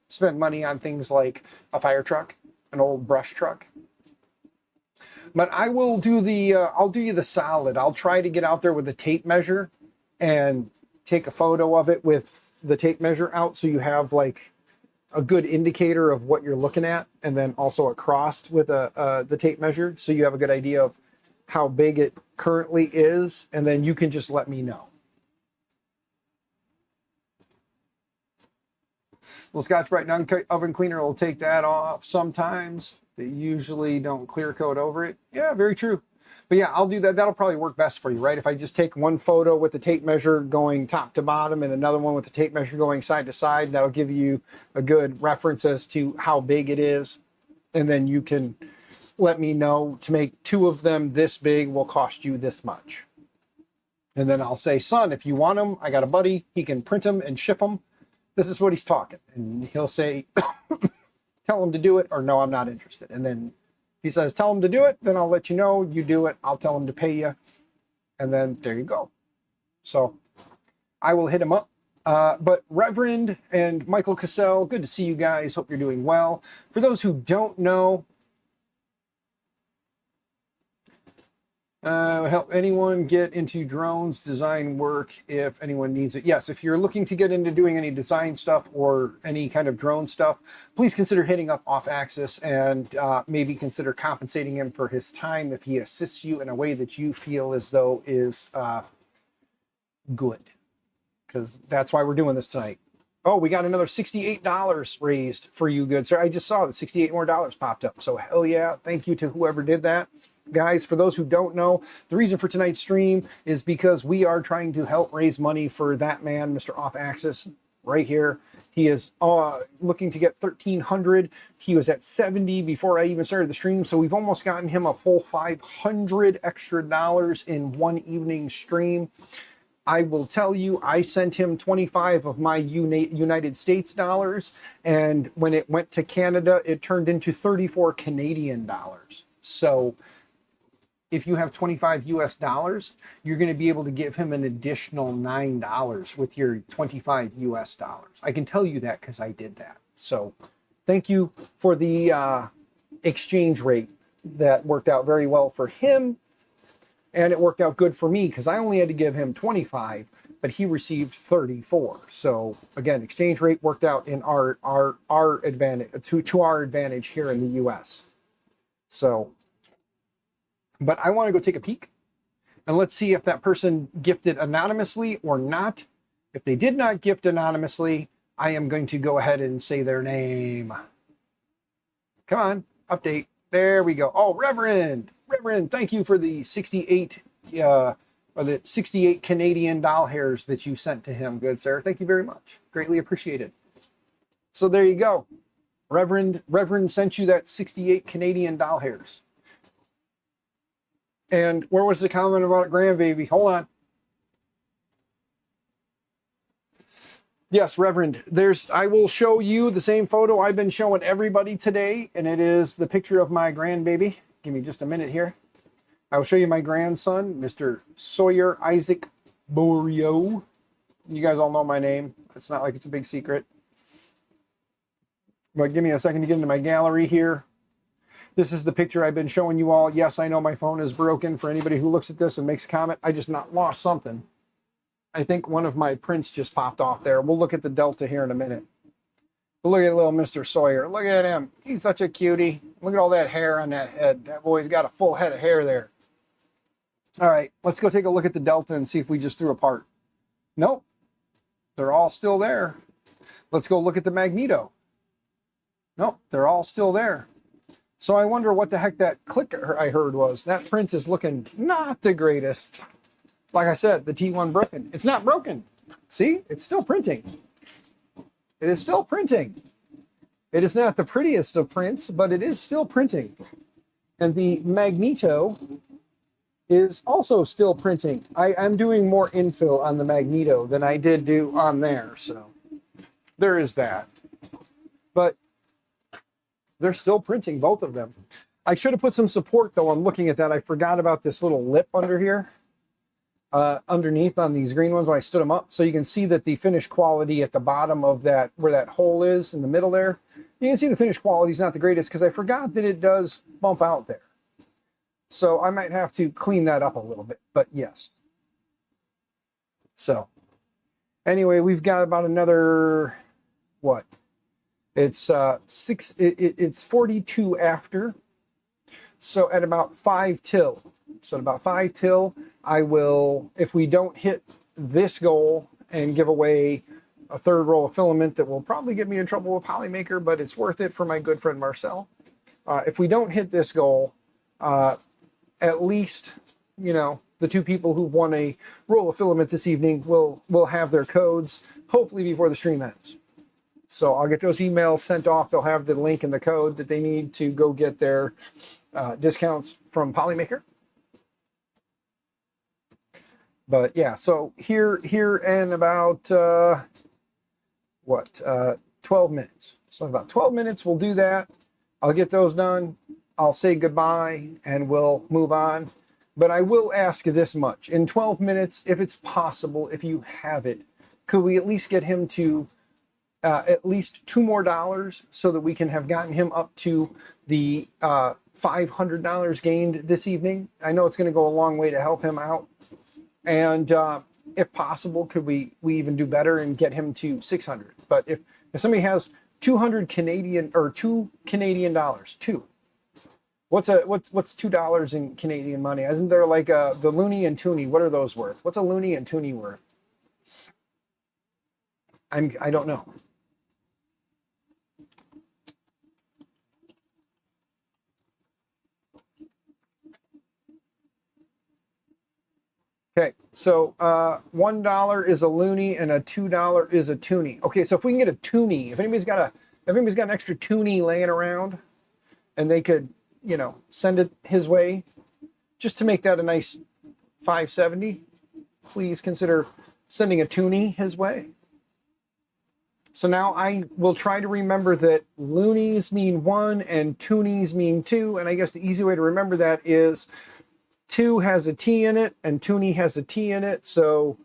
spend money on things like a fire truck, an old brush truck. But I will do the, I'll do you the solid. I'll try to get out there with a tape measure and take a photo of it with the tape measure out, so you have like a good indicator of what you're looking at, and then also a crossed with the tape measure, so you have a good idea of how big it currently is, and then you can just let me know. Well, Scotch-Brite oven cleaner will take that off sometimes. They usually don't clear coat over it. Yeah, very true. But yeah, I'll do that. That'll probably work best for you, right? If I just take one photo with the tape measure going top to bottom and another one with the tape measure going side to side, that'll give you a good reference as to how big it is. And then you can let me know to make 2 of them this big will cost you this much. And then I'll say, son, if you want them, I got a buddy. He can print them and ship them. This is what he's talking. And he'll say, tell him to do it, or no, I'm not interested. And then he says, tell him to do it. Then I'll let you know. You do it. I'll tell him to pay you. And then there you go. So I will hit him up. But Reverend and Michael Cassell, good to see you guys. Hope you're doing well. For those who don't know, help anyone get into drones design work if anyone needs it. Yes, if you're looking to get into doing any design stuff or any kind of drone stuff, please consider hitting up Off Axis and maybe consider compensating him for his time if he assists you in a way that you feel as though is good. Because that's why we're doing this tonight. Oh, we got another $68 raised for you, good sir. I just saw that $68 more popped up. So hell yeah, thank you to whoever did that. Guys, for those who don't know, the reason for tonight's stream is because we are trying to help raise money for that man, Mr. Off Axis, right here. He is looking to get 1,300. He was at 70 before I even started the stream, so we've almost gotten him a full 500 extra dollars in one evening stream. I will tell you, I sent him 25 of my United States dollars, and when it went to Canada, it turned into 34 Canadian dollars. So if you have 25 US dollars, you're going to be able to give him an additional $9 with your 25 US dollars. I can tell you that because I did that. So thank you for the exchange rate. That worked out very well for him. And it worked out good for me because I only had to give him 25, but he received 34. So again, exchange rate worked out in our advantage, to our advantage here in the US. So, but I want to go take a peek and let's see if that person gifted anonymously or not. If they did not gift anonymously, I am going to go ahead and say their name. Come on, update. There we go. Oh, Reverend, thank you for the 68 or the 68 Canadian doll hairs that you sent to him, good sir. Thank you very much. Greatly appreciated. So there you go. Reverend sent you that 68 Canadian doll hairs. And where was the comment about grandbaby? Hold on. Yes, Reverend, I will show you the same photo I've been showing everybody today, and it is the picture of my grandbaby. Give me just a minute here. I will show you my grandson, Mr. Sawyer Isaac Borio. You guys all know my name. It's not like it's a big secret. But give me a second to get into my gallery here. This is the picture I've been showing you all. Yes, I know my phone is broken. For anybody who looks at this and makes a comment, I just not lost something. I think one of my prints just popped off there. We'll look at the Delta here in a minute. But look at little Mr. Sawyer. Look at him. He's such a cutie. Look at all that hair on that head. That boy's got a full head of hair there. All right, let's go take a look at the Delta and see if we just threw a part. Nope. They're all still there. Let's go look at the Magneto. Nope, they're all still there. So I wonder what the heck that click I heard was. That print is looking not the greatest. Like I said, the T1 broken. It's not broken. See, it's still printing. It is still printing. It is not the prettiest of prints, but it is still printing. And the Magneto is also still printing. I'm doing more infill on the Magneto than I did do on there. So there is that. But they're still printing, both of them. I should have put some support, though. I'm looking at that. I forgot about this little lip under here. Underneath on these green ones when I stood them up. So you can see that the finish quality at the bottom of that, where that hole is in the middle there, you can see the finish quality is not the greatest because I forgot that it does bump out there. So I might have to clean that up a little bit, but yes. So anyway, we've got about another, what? It's it's 42 after. So at about 5 till. So at about 5 till, I will, if we don't hit this goal and give away a third roll of filament that will probably get me in trouble with Polymaker, but it's worth it for my good friend Marcel. If we don't hit this goal, at least, you know, the two people who've won a roll of filament this evening will have their codes, hopefully before the stream ends. So I'll get those emails sent off. They'll have the link and the code that they need to go get their discounts from Polymaker. But yeah, so here in about 12 minutes. So in about 12 minutes we'll do that. I'll get those done. I'll say goodbye and we'll move on. But I will ask this much. In 12 minutes, if it's possible, if you have it, could we at least get him to at least $2 more so that we can have gotten him up to the $500 gained this evening? I know it's going to go a long way to help him out. And if possible, could we even do better and get him to 600? But if somebody has 200 Canadian or $2 Canadian, what's $2 in Canadian money? Isn't there like the loony and toonie? What are those worth? What's a loony and toonie worth? I don't know. Okay, so $1 is a loony and a $2 is a toonie. Okay, so if we can get a toonie, if anybody's got an extra toonie laying around, and they could, you know, send it his way, just to make that a nice 570, please consider sending a toonie his way. So now I will try to remember that loonies mean 1 and toonies mean 2, and I guess the easy way to remember that is 2 has a T in it and toonie has a T in it, so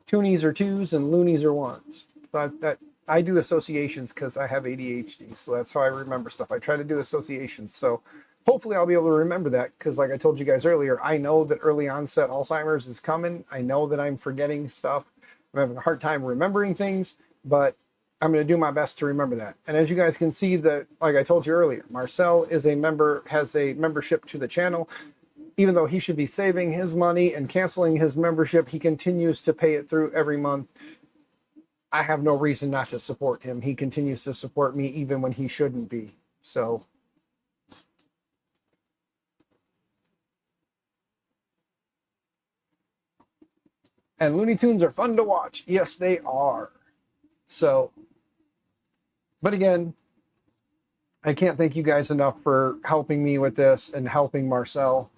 toonies are 2s and loonies are 1s. But I do associations because I have ADHD, so that's how I remember stuff. I try to do associations, so hopefully I'll be able to remember that because, like I told you guys earlier, I know that early onset Alzheimer's is coming. I know that I'm forgetting stuff. I'm having a hard time remembering things, but I'm going to do my best to remember that. And as you guys can see, that, like I told you earlier, Marcel is a member, has a membership to the channel. Even though he should be saving his money and canceling his membership, he continues to pay it through every month. I have no reason not to support him. He continues to support me even when he shouldn't be. So and Looney Tunes are fun to watch. Yes, they are. So, but again, I can't thank you guys enough for helping me with this and helping Marcel.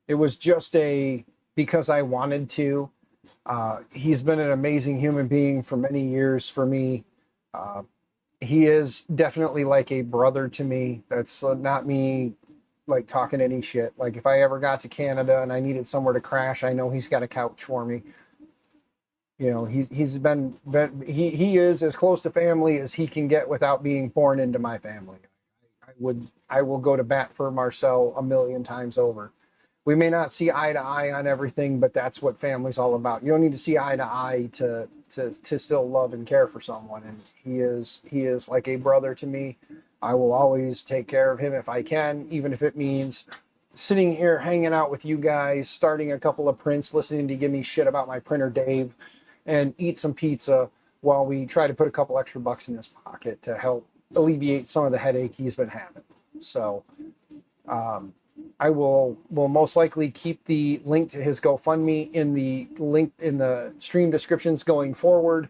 It was just because I wanted to. He's been an amazing human being for many years for me. He is definitely like a brother to me. That's not me like talking any shit. Like if I ever got to Canada and I needed somewhere to crash, I know he's got a couch for me. You know, he's been he is as close to family as he can get without being born into my family. I will go to bat for Marcel a million times over. We may not see eye to eye on everything, but that's what family's all about. You don't need to see eye to eye to still love and care for someone. And he is like a brother to me. I will always take care of him if I can, even if it means sitting here hanging out with you guys, starting a couple of prints, listening to give me shit about my printer Dave, and eat some pizza while we try to put a couple extra bucks in his pocket to help alleviate some of the headache he's been having. So I will most likely keep the link to his GoFundMe in the link in the stream descriptions going forward.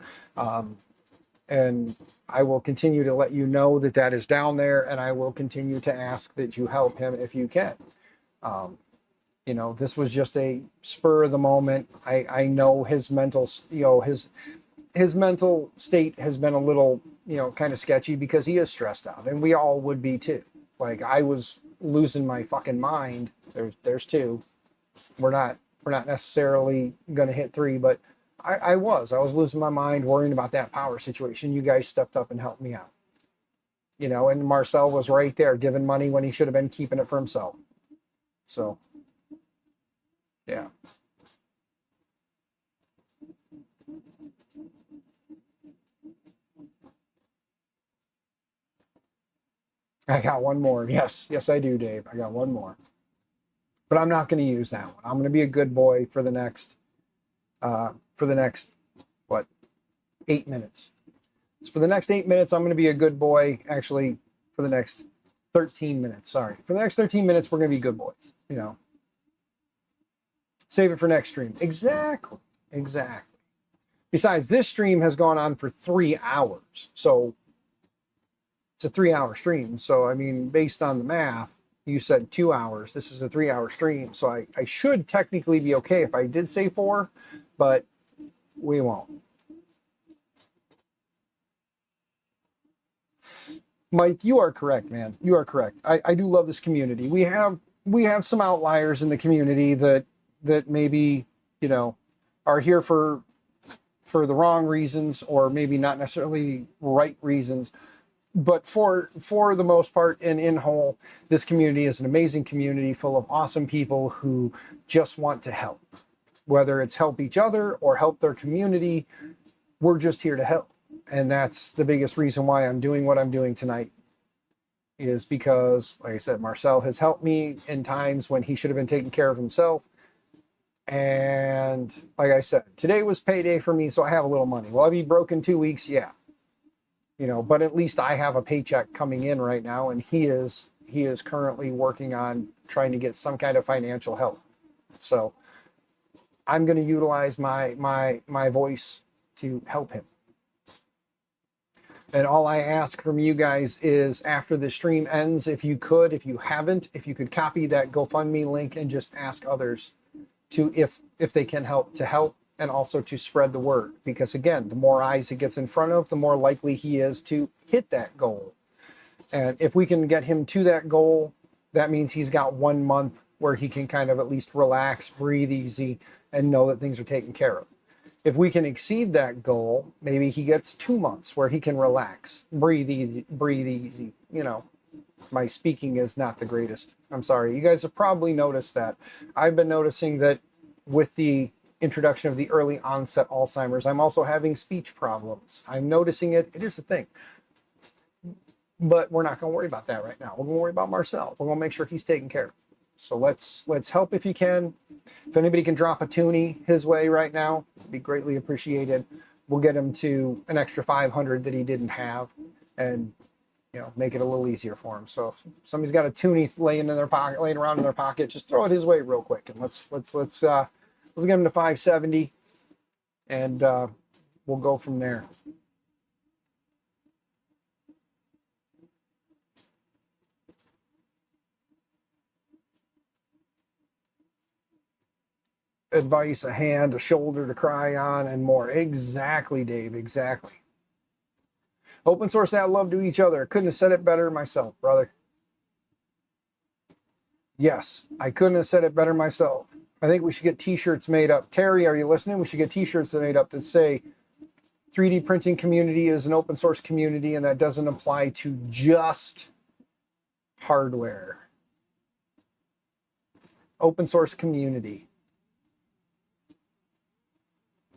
And I will continue to let you know that that is down there, and I will continue to ask that you help him if you can. You know, this was just a spur of the moment. I know his mental, you know, his mental state has been a little, you know, kind of sketchy because he is stressed out, and we all would be too. Like I was losing my fucking mind. There's two. We're not necessarily going to hit three, but I was losing my mind worrying about that power situation. You guys stepped up and helped me out, you know, and Marcel was right there giving money when he should have been keeping it for himself. So yeah. I got one more. Yes, I do, Dave. I got one more. But I'm not going to use that one. I'm going to be a good boy for the next, what, 8 minutes. So for the next 8 minutes, I'm going to be a good boy. Actually, for the next 13 minutes. Sorry. For the next 13 minutes, we're going to be good boys. You know. Save it for next stream. Exactly. Besides, this stream has gone on for 3 hours. So it's a 3-hour stream. So, I mean, based on the math, you said 2 hours. This is a 3-hour stream. So I should technically be okay if I did say 4, but we won't. Mike, you are correct, man. You are correct. I do love this community. We have some outliers in the community that maybe, you know, are here for the wrong reasons or maybe not necessarily right reasons. But for the most part and in whole, this community is an amazing community full of awesome people who just want to help. Whether it's help each other or help their community, we're just here to help. And that's the biggest reason why I'm doing what I'm doing tonight, is because, like I said, Marcel has helped me in times when he should have been taking care of himself. And like I said, today was payday for me, so I have a little money. Will I be broke in 2 weeks? Yeah. You know, but at least I have a paycheck coming in right now, and he is currently working on trying to get some kind of financial help. So I'm going to utilize my voice to help him. And all I ask from you guys is, after the stream ends, if you could copy that GoFundMe link and just ask others to, if they can help, and also to spread the word. Because again, the more eyes it gets in front of, the more likely he is to hit that goal. And if we can get him to that goal, that means he's got 1 month where he can kind of at least relax, breathe easy, and know that things are taken care of. If we can exceed that goal, maybe he gets 2 months where he can relax, breathe easy. You know, my speaking is not the greatest. I'm sorry. You guys have probably noticed that. I've been noticing that with the introduction of the early onset Alzheimer's, I'm also having speech problems. I'm noticing it. It is a thing. But we're not going to worry about that right now. We're going to worry about Marcel. We're going to make sure he's taken care of. So let's help if you can. If anybody can drop a toonie his way right now, it'd be greatly appreciated. we'll get him to an extra 500 that he didn't have, and make it a little easier for him. So if somebody's got a toonie laying around in their pocket, just throw it his way real quick, and let's get him to 570, and we'll go from there. Advice, a hand, a shoulder to cry on, and more. Exactly, Dave. Exactly. Open source that love to each other. I couldn't have said it better myself, brother. Yes, I couldn't have said it better myself. I think we should get t-shirts made up. Terry, are you listening? We should get t-shirts made up that say 3D printing community is an open source community, and that doesn't apply to just hardware. Open source community.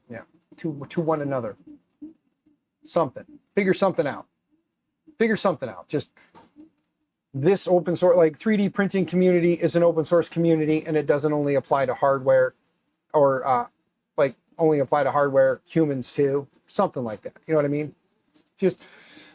Yeah, to one another. Something. Figure something out. Figure something out. Just this open source, like 3D printing community is an open source community, and it doesn't only apply to hardware, or like only apply to hardware, humans too. Something like that. You know what I mean? Just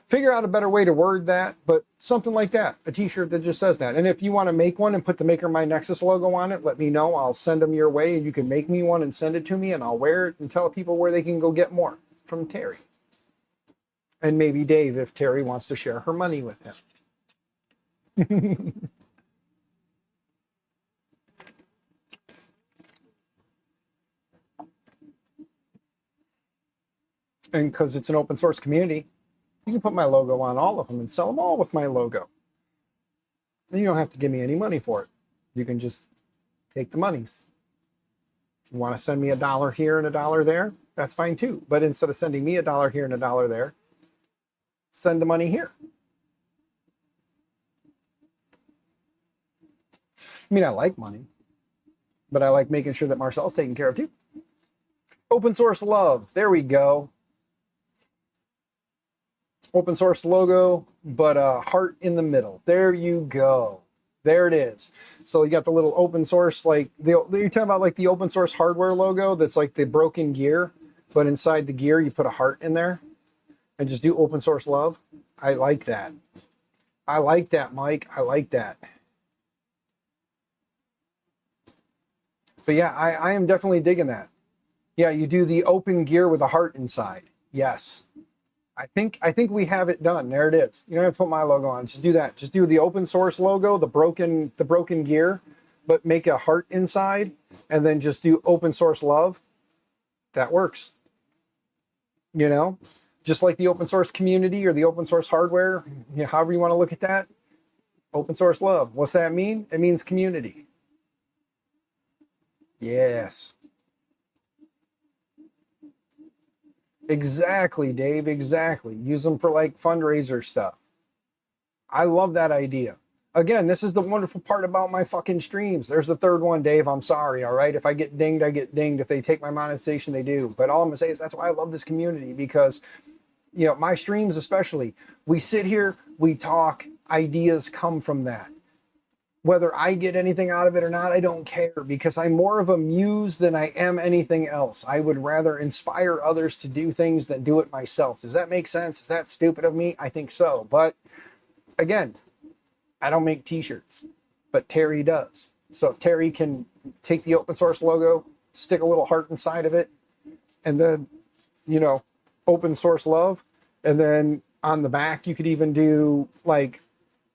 figure out a better way to word that, but something like that. A t-shirt that just says that. And if you want to make one and put the Maker My Nexus logo on it, let me know. I'll send them your way, and you can make me one and send it to me, and I'll wear it and tell people where they can go get more from Terry. And maybe Dave, if Terry wants to share her money with him. And because it's an open source community, you can put my logo on all of them and sell them all with my logo. And you don't have to give me any money for it. You can just take the monies. If you want to send me $1 here and $1 there, that's fine too. But instead of sending me $1 here and $1 there, send the money here. I mean, I like money, but I like making sure that Marcel's taken care of too. Open source love. There we go. Open source logo, but a heart in the middle. There you go. There it is. So you got the little open source, like you're talking about like the open source hardware logo that's like the broken gear, but inside the gear you put a heart in there and just do open source love. I like that. I like that, Mike. I like that. But yeah, I am definitely digging that. Yeah, you do the open gear with a heart inside. Yes. I think we have it done. There it is. You don't have to put my logo on. Just do that. Just do the open source logo, the broken gear, but make a heart inside, and then just do open source love. That works. You know, just like the open source community or the open source hardware, however you want to look at that. Open source love. What's that mean? It means community. Yes. Exactly, Dave. Exactly. Use them for like fundraiser stuff. I love that idea. Again, this is the wonderful part about my fucking streams. There's the third one, Dave. I'm sorry. All right. If I get dinged, I get dinged. If they take my monetization, they do. But all I'm going to say is that's why I love this community, because, my streams especially, we sit here, we talk, ideas come from that. Whether I get anything out of it or not, I don't care, because I'm more of a muse than I am anything else. I would rather inspire others to do things than do it myself. Does that make sense? Is that stupid of me? I think so. But again, I don't make t-shirts, but Terry does. So if Terry can take the open source logo, stick a little heart inside of it, and then, open source love, and then on the back, you could even do, like,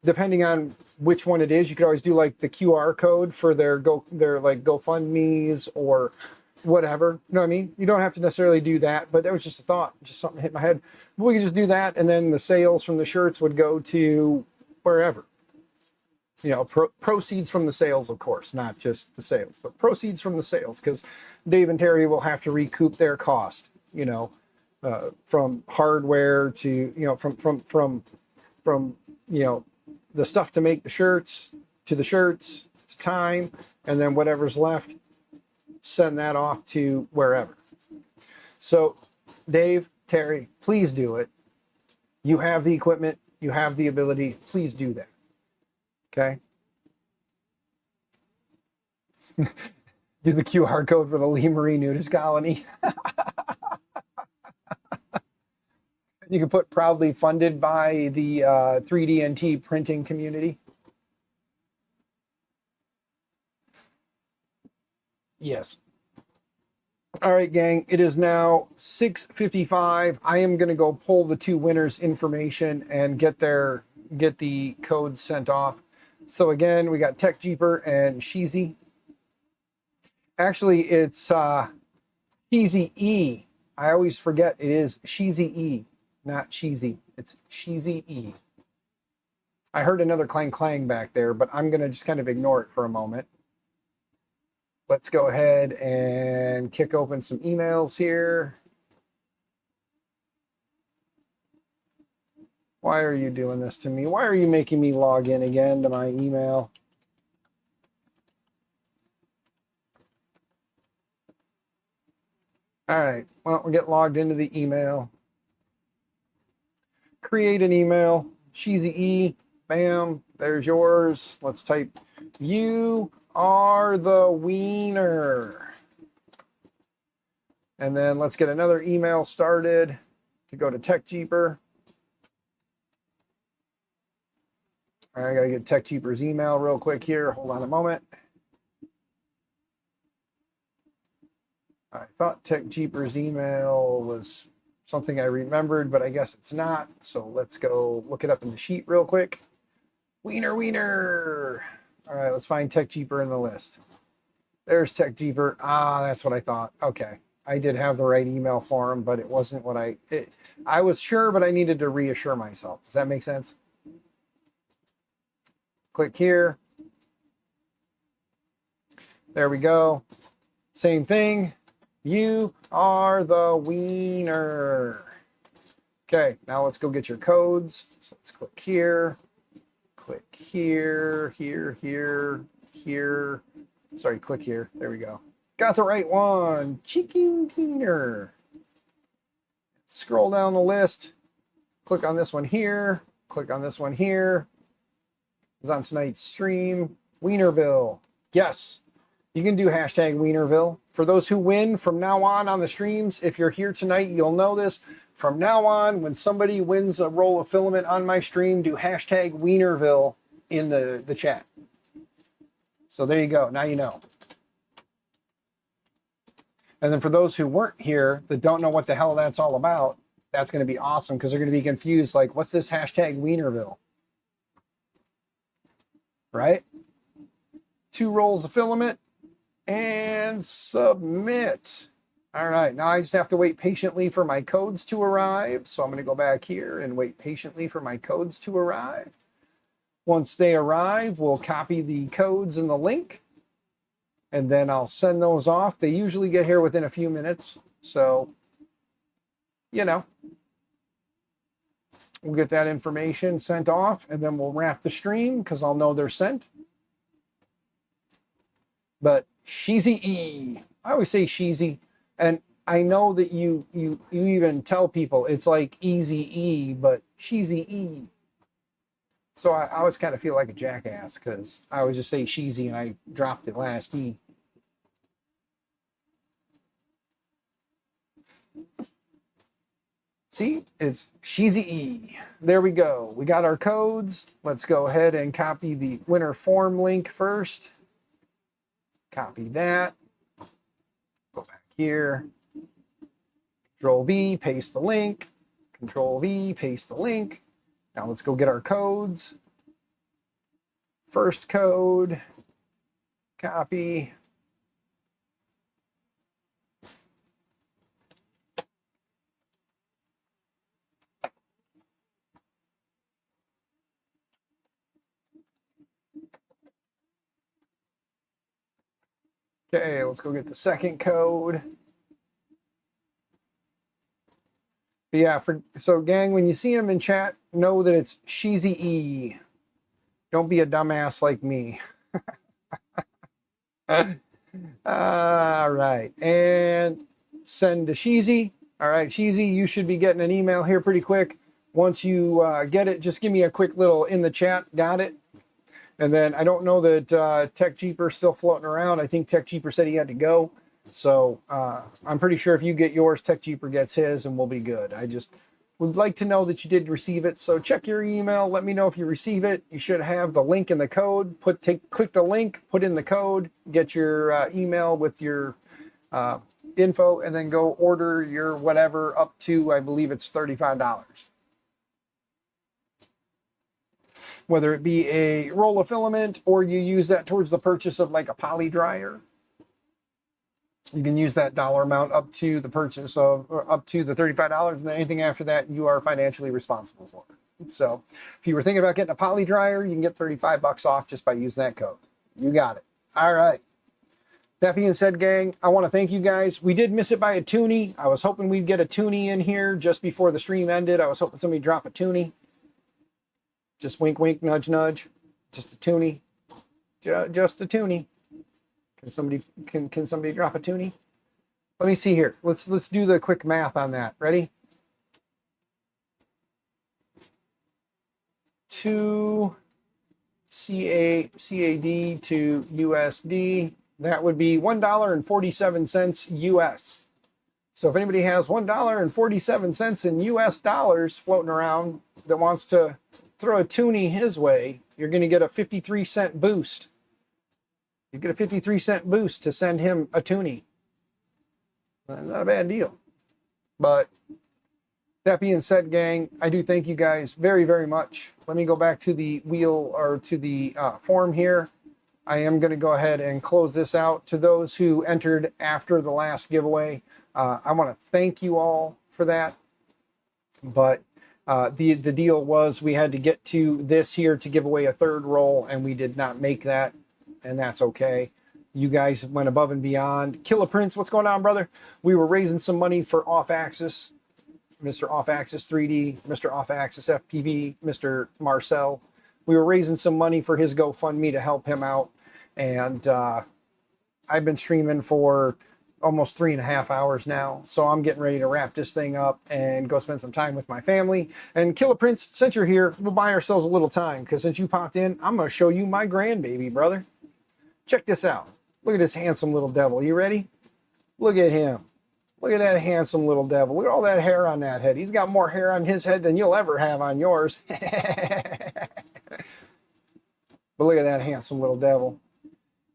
depending on which one it is, you could always do like the QR code for their like GoFundMe's or whatever. You know what I mean? You don't have to necessarily do that, but that was just a thought, just something hit my head. We could just do that, and then the sales from the shirts would go to wherever. Proceeds from the sales, of course, not just the sales, but proceeds from the sales, because Dave and Terry will have to recoup their cost, from hardware to, from the stuff to make the shirts, to time, and then whatever's left, send that off to wherever. So Dave, Terry, please do it. You have the equipment, you have the ability, please do that. Okay? Do the QR code for the Lee Marie nudist colony. You can put proudly funded by the 3D&T printing community. Yes. All right, gang, it is now 6:55. I am going to go pull the two winners' information and get the codes sent off. So again, we got Tech Jeeper and Sheezy. Actually, it's Sheezy E. I always forget it is Sheezy E, not Sheezy. It's Sheezy E. I heard another clang clang back there, but I'm going to just kind of ignore it for a moment. Let's go ahead and kick open some emails here. Why are you doing this to me? Why are you making me log in again to my email? All right, well, we'll get logged into the email. Create an email, Sheezy E, bam, there's yours. Let's type, you are the wiener. And then let's get another email started to go to Tech Jeeper. All right, I gotta get Tech Jeeper's email real quick here. Hold on a moment. I thought Tech Jeeper's email was something I remembered, but I guess it's not. So let's go look it up in the sheet real quick. Wiener, wiener. All right, let's find Tech Jeeper in the list. There's Tech Jeeper. Ah, that's what I thought. Okay. I did have the right email for him, but it wasn't what I was sure, but I needed to reassure myself. Does that make sense? Click here. There we go. Same thing. You are the wiener. Okay, now let's go get your codes. So let's click here. Click here, here, here, here. Sorry, click here. There we go. Got the right one. Chicken wiener. Scroll down the list. Click on this one here. Click on this one here. It was on tonight's stream. Wienerville. Yes. You can do hashtag Wienerville. For those who win from now on the streams, if you're here tonight, you'll know this. From now on, when somebody wins a roll of filament on my stream, do hashtag Wienerville in the chat. So there you go. Now you know. And then for those who weren't here that don't know what the hell that's all about, that's going to be awesome because they're going to be confused. Like, what's this hashtag Wienerville? Right? 2 rolls of filament. And submit. All right, now I just have to wait patiently for my codes to arrive. So I'm going to go back here and wait patiently for my codes to arrive. Once they arrive, we'll copy the codes in the link. And then I'll send those off. They usually get here within a few minutes. So, you know, we'll get that information sent off. And then we'll wrap the stream because I'll know they're sent. But Sheezy E. I always say Sheezy. And I know that you even tell people it's like Easy E, but Sheezy E. So I always kind of feel like a jackass because I always just say Sheezy and I dropped it last E. See, it's Sheezy E. There we go. We got our codes. Let's go ahead and copy the winner form link first. Copy that. Go back here. Control V, paste the link. Control V, paste the link. Now let's go get our codes. First code. Copy. Okay, let's go get the second code. But yeah, so gang, when you see him in chat, know that it's Sheezy E. Don't be a dumbass like me. All right, and send to Sheezy. All right, Sheezy, you should be getting an email here pretty quick. Once you get it, just give me a quick little in the chat. Got it? And then I don't know that Tech Jeeper's still floating around. I think Tech Jeeper said he had to go. So I'm pretty sure if you get yours, Tech Jeeper gets his and we'll be good. Would like to know that you did receive it. So check your email. Let me know if you receive it. You should have the link and the code. Click the link, put in the code, get your email with your info, and then go order your whatever up to, I believe it's $35. Whether it be a roll of filament or you use that towards the purchase of like a poly dryer. You can use that dollar amount up to the purchase of, or up to the $35, and then anything after that you are financially responsible for. So if you were thinking about getting a poly dryer, you can get 35 bucks off just by using that code. You got it. All right. That being said, gang, I want to thank you guys. We did miss it by a toonie. I was hoping we'd get a toonie in here just before the stream ended. I was hoping somebody drop a toonie. Just wink, wink, nudge, nudge. Just a toonie. Just a toonie. Can somebody drop a toonie? Let me see here. Let's do the quick math on that. Ready? 2 CAD to USD. That would be $1.47 US. So if anybody has $1.47 in US dollars floating around that wants to throw a toonie his way, you're going to get a 53-cent boost. You get a 53-cent boost to send him a toonie. Not a bad deal. But that being said, gang, I do thank you guys very, very much. Let me go back to the wheel, or to the form here. I am going to go ahead and close this out. To those who entered after the last giveaway, I want to thank you all for that. But the deal was we had to get to this here to give away a third roll, and we did not make that, and that's okay. You guys went above and beyond. Killer Prince, what's going on, brother? We were raising some money for Off Axis, Mr. Off Axis 3D, Mr. Off Axis FPV, Mr. Marcel. We were raising some money for his GoFundMe to help him out, and I've been streaming for almost 3.5 hours now, so I'm getting ready to wrap this thing up and go spend some time with my family. And Killer Prince, since you're here, we'll buy ourselves a little time, because since you popped in, I'm going to show you my grandbaby, brother. Check this out. Look at this handsome little devil. You ready? Look at him. Look at that handsome little devil. Look at all that hair on that head. He's got more hair on his head than you'll ever have on yours. But look at that handsome little devil.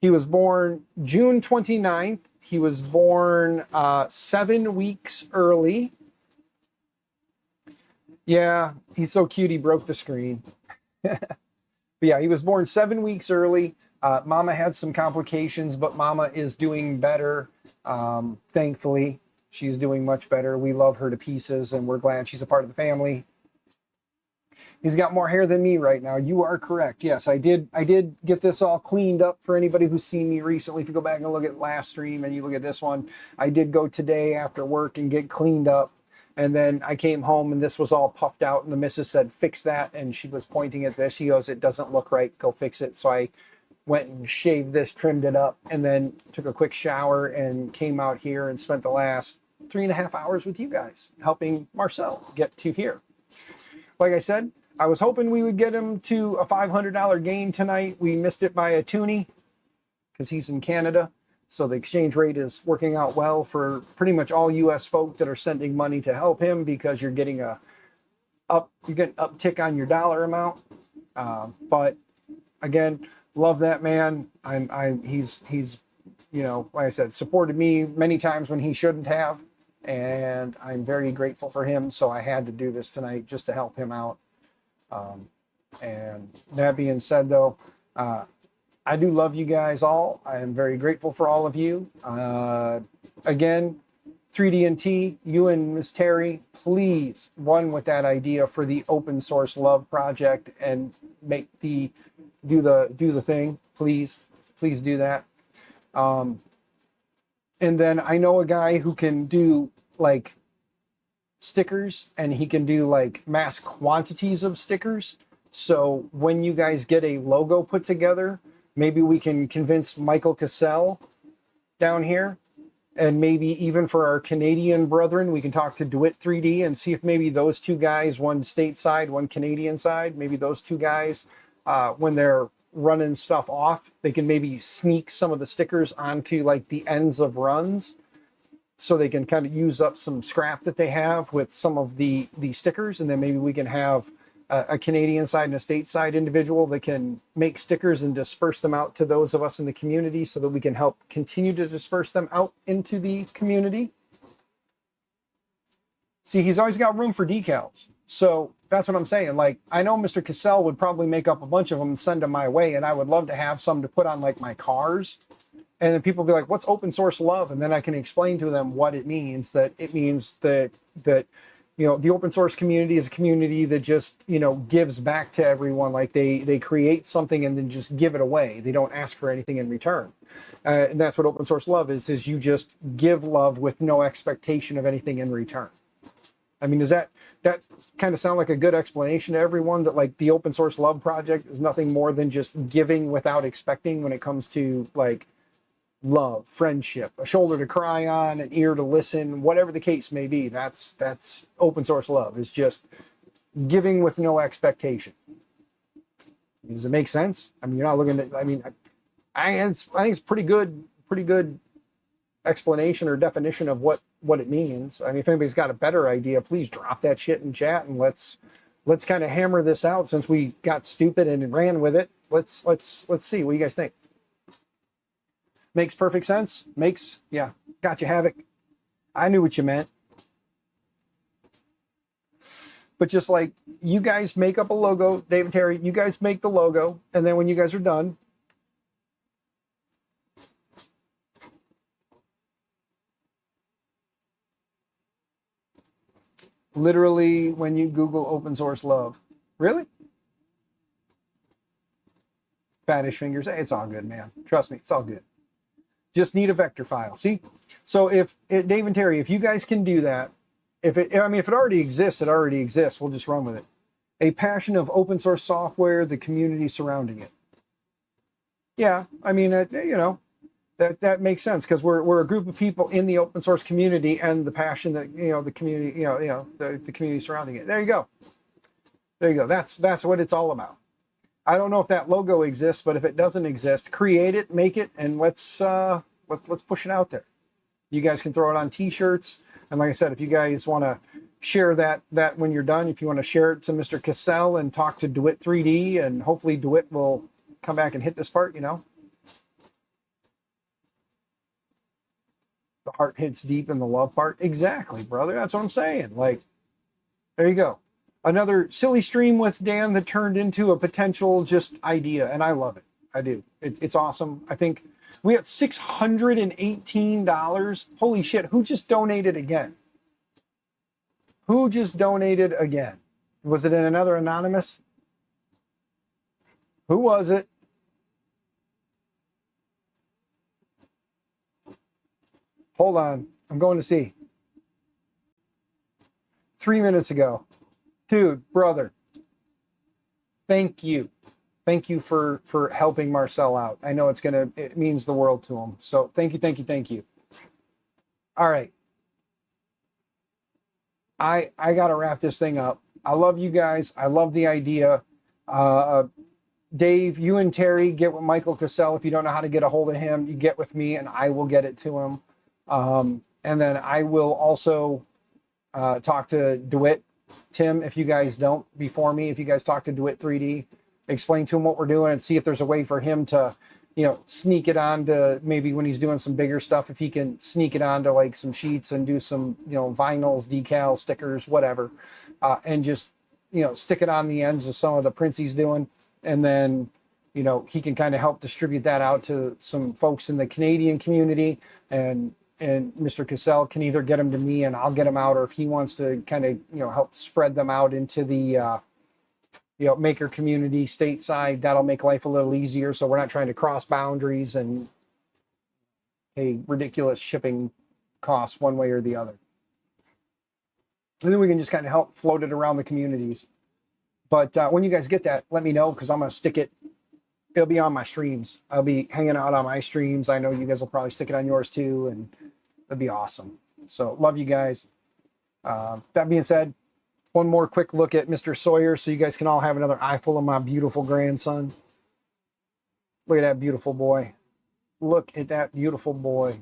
He was born June 29th. He was born 7 weeks early. Yeah, he's so cute he broke the screen. But yeah, he was born 7 weeks early. Mama had some complications, but Mama is doing better. Thankfully, she's doing much better. We love her to pieces, and we're glad she's a part of the family. He's got more hair than me right now. You are correct. Yes, I did get this all cleaned up for anybody who's seen me recently. If you go back and look at last stream and you look at this one, I did go today after work and get cleaned up. And then I came home and this was all puffed out, and the missus said, fix that. And she was pointing at this. She goes, it doesn't look right. Go fix it. So I went and shaved this, trimmed it up, and then took a quick shower and came out here and spent the last 3.5 hours with you guys, helping Marcel get to here. Like I said, I was hoping we would get him to a $500 gain tonight. We missed it by a toonie because he's in Canada. So the exchange rate is working out well for pretty much all U.S. folk that are sending money to help him, because you're getting an uptick on your dollar amount. But again, love that man. He's you know, like I said, supported me many times when he shouldn't have, and I'm very grateful for him. So I had to do this tonight just to help him out. And that being said, though, I do love you guys all. I am very grateful for all of you. Again, 3D&T, you and Miss Terry, please run with that idea for the open source love project and do the thing. Please do that. And then I know a guy who can do like stickers, and he can do like mass quantities of stickers. So when you guys get a logo put together, maybe we can convince Michael Cassell down here, and maybe even for our Canadian brethren, we can talk to DeWitt 3D and see if maybe those two guys, one stateside, one Canadian side, maybe those two guys, when they're running stuff off, they can maybe sneak some of the stickers onto like the ends of runs. so they can kind of use up some scrap that they have with some of the stickers, and then maybe we can have a Canadian side and a stateside individual that can make stickers and disperse them out to those of us in the community so that we can help continue to disperse them out into the community. See, he's always got room for decals. So that's what I'm saying. Like, I know Mr. Cassell would probably make up a bunch of them and send them my way, and I would love to have some to put on like my cars. And then people will be like, what's open source love? And then I can explain to them what it means. That it means that you know, the open source community is a community that just, you know, gives back to everyone. Like they create something and then just give it away. They don't ask for anything in return. And that's what open source love is you just give love with no expectation of anything in return. I mean, does that kind of sound like a good explanation to everyone, that like the open source love project is nothing more than just giving without expecting when it comes to like love, friendship, a shoulder to cry on, an ear to listen, whatever the case may be. That's open source love, is just giving with no expectation. Does it make sense? I mean, you're not looking at, I mean, I think it's pretty good explanation or definition of what it means. I mean, if anybody's got a better idea, please drop that shit in chat and let's kind of hammer this out, since we got stupid and ran with it. Let's see what you guys think. Makes perfect sense. Yeah, got you, Havoc. I knew what you meant. But just like, you guys make up a logo, David Terry, you guys make the logo, and then when you guys are done, literally when you Google open source love. Really? Fattish fingers. Hey, it's all good, man. Trust me, it's all good. Just need a vector file. See? So if Dave and Terry, if you guys can do that, if it already exists, it already exists. We'll just run with it. A passion of open source software, the community surrounding it. Yeah, I mean, you know, that makes sense, because we're a group of people in the open source community, and the passion that, you know, the community, the community surrounding it. There you go. There you go. That's what it's all about. I don't know if that logo exists, but if it doesn't exist, create it, make it, and let's push it out there. You guys can throw it on t-shirts. And like I said, if you guys want to share that when you're done, if you want to share it to Mr. Cassell and talk to DeWitt 3D, and hopefully DeWitt will come back and hit this part, you know. The heart hits deep in the love part. Exactly, brother. That's what I'm saying. Like, there you go. Another silly stream with Dan that turned into a potential just idea, and I love it. I do. It's awesome. I think we got $618. Holy shit! Who just donated again? Who just donated again? Was it in another anonymous? Who was it? Hold on. I'm going to see. 3 minutes ago. Dude, brother, thank you. Thank you for helping Marcel out. I know it means the world to him. So thank you. All right. I got to wrap this thing up. I love you guys. I love the idea. Dave, you and Terry get with Michael Cassell. If you don't know how to get a hold of him, you get with me and I will get it to him. And then I will also talk to DeWitt. Tim, if you guys don't, before me, if you guys talk to DeWitt 3D, explain to him what we're doing and see if there's a way for him to, you know, sneak it on to, maybe when he's doing some bigger stuff, if he can sneak it onto like some sheets and do some, you know, vinyls, decals, stickers, whatever, and just, you know, stick it on the ends of some of the prints he's doing. And then, you know, he can kind of help distribute that out to some folks in the Canadian community, and Mr. Cassell can either get them to me and I'll get them out, or if he wants to kind of, you know, help spread them out into the, you know, maker community stateside, that'll make life a little easier. So we're not trying to cross boundaries and pay ridiculous shipping costs one way or the other. And then we can just kind of help float it around the communities. But when you guys get that, let me know, because I'm going to stick it. It'll be on my streams. I'll be hanging out on my streams. I know you guys will probably stick it on yours too, and it'll be awesome. So love you guys. That being said, one more quick look at Mr. Sawyer so you guys can all have another eyeful of my beautiful grandson. Look at that beautiful boy. Look at that beautiful boy.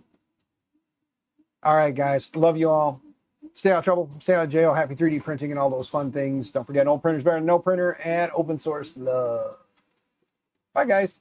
All right, guys. Love you all. Stay out of trouble. Stay out of jail. Happy 3D printing and all those fun things. Don't forget, old printer's better than no printer, and open source love. Bye, guys.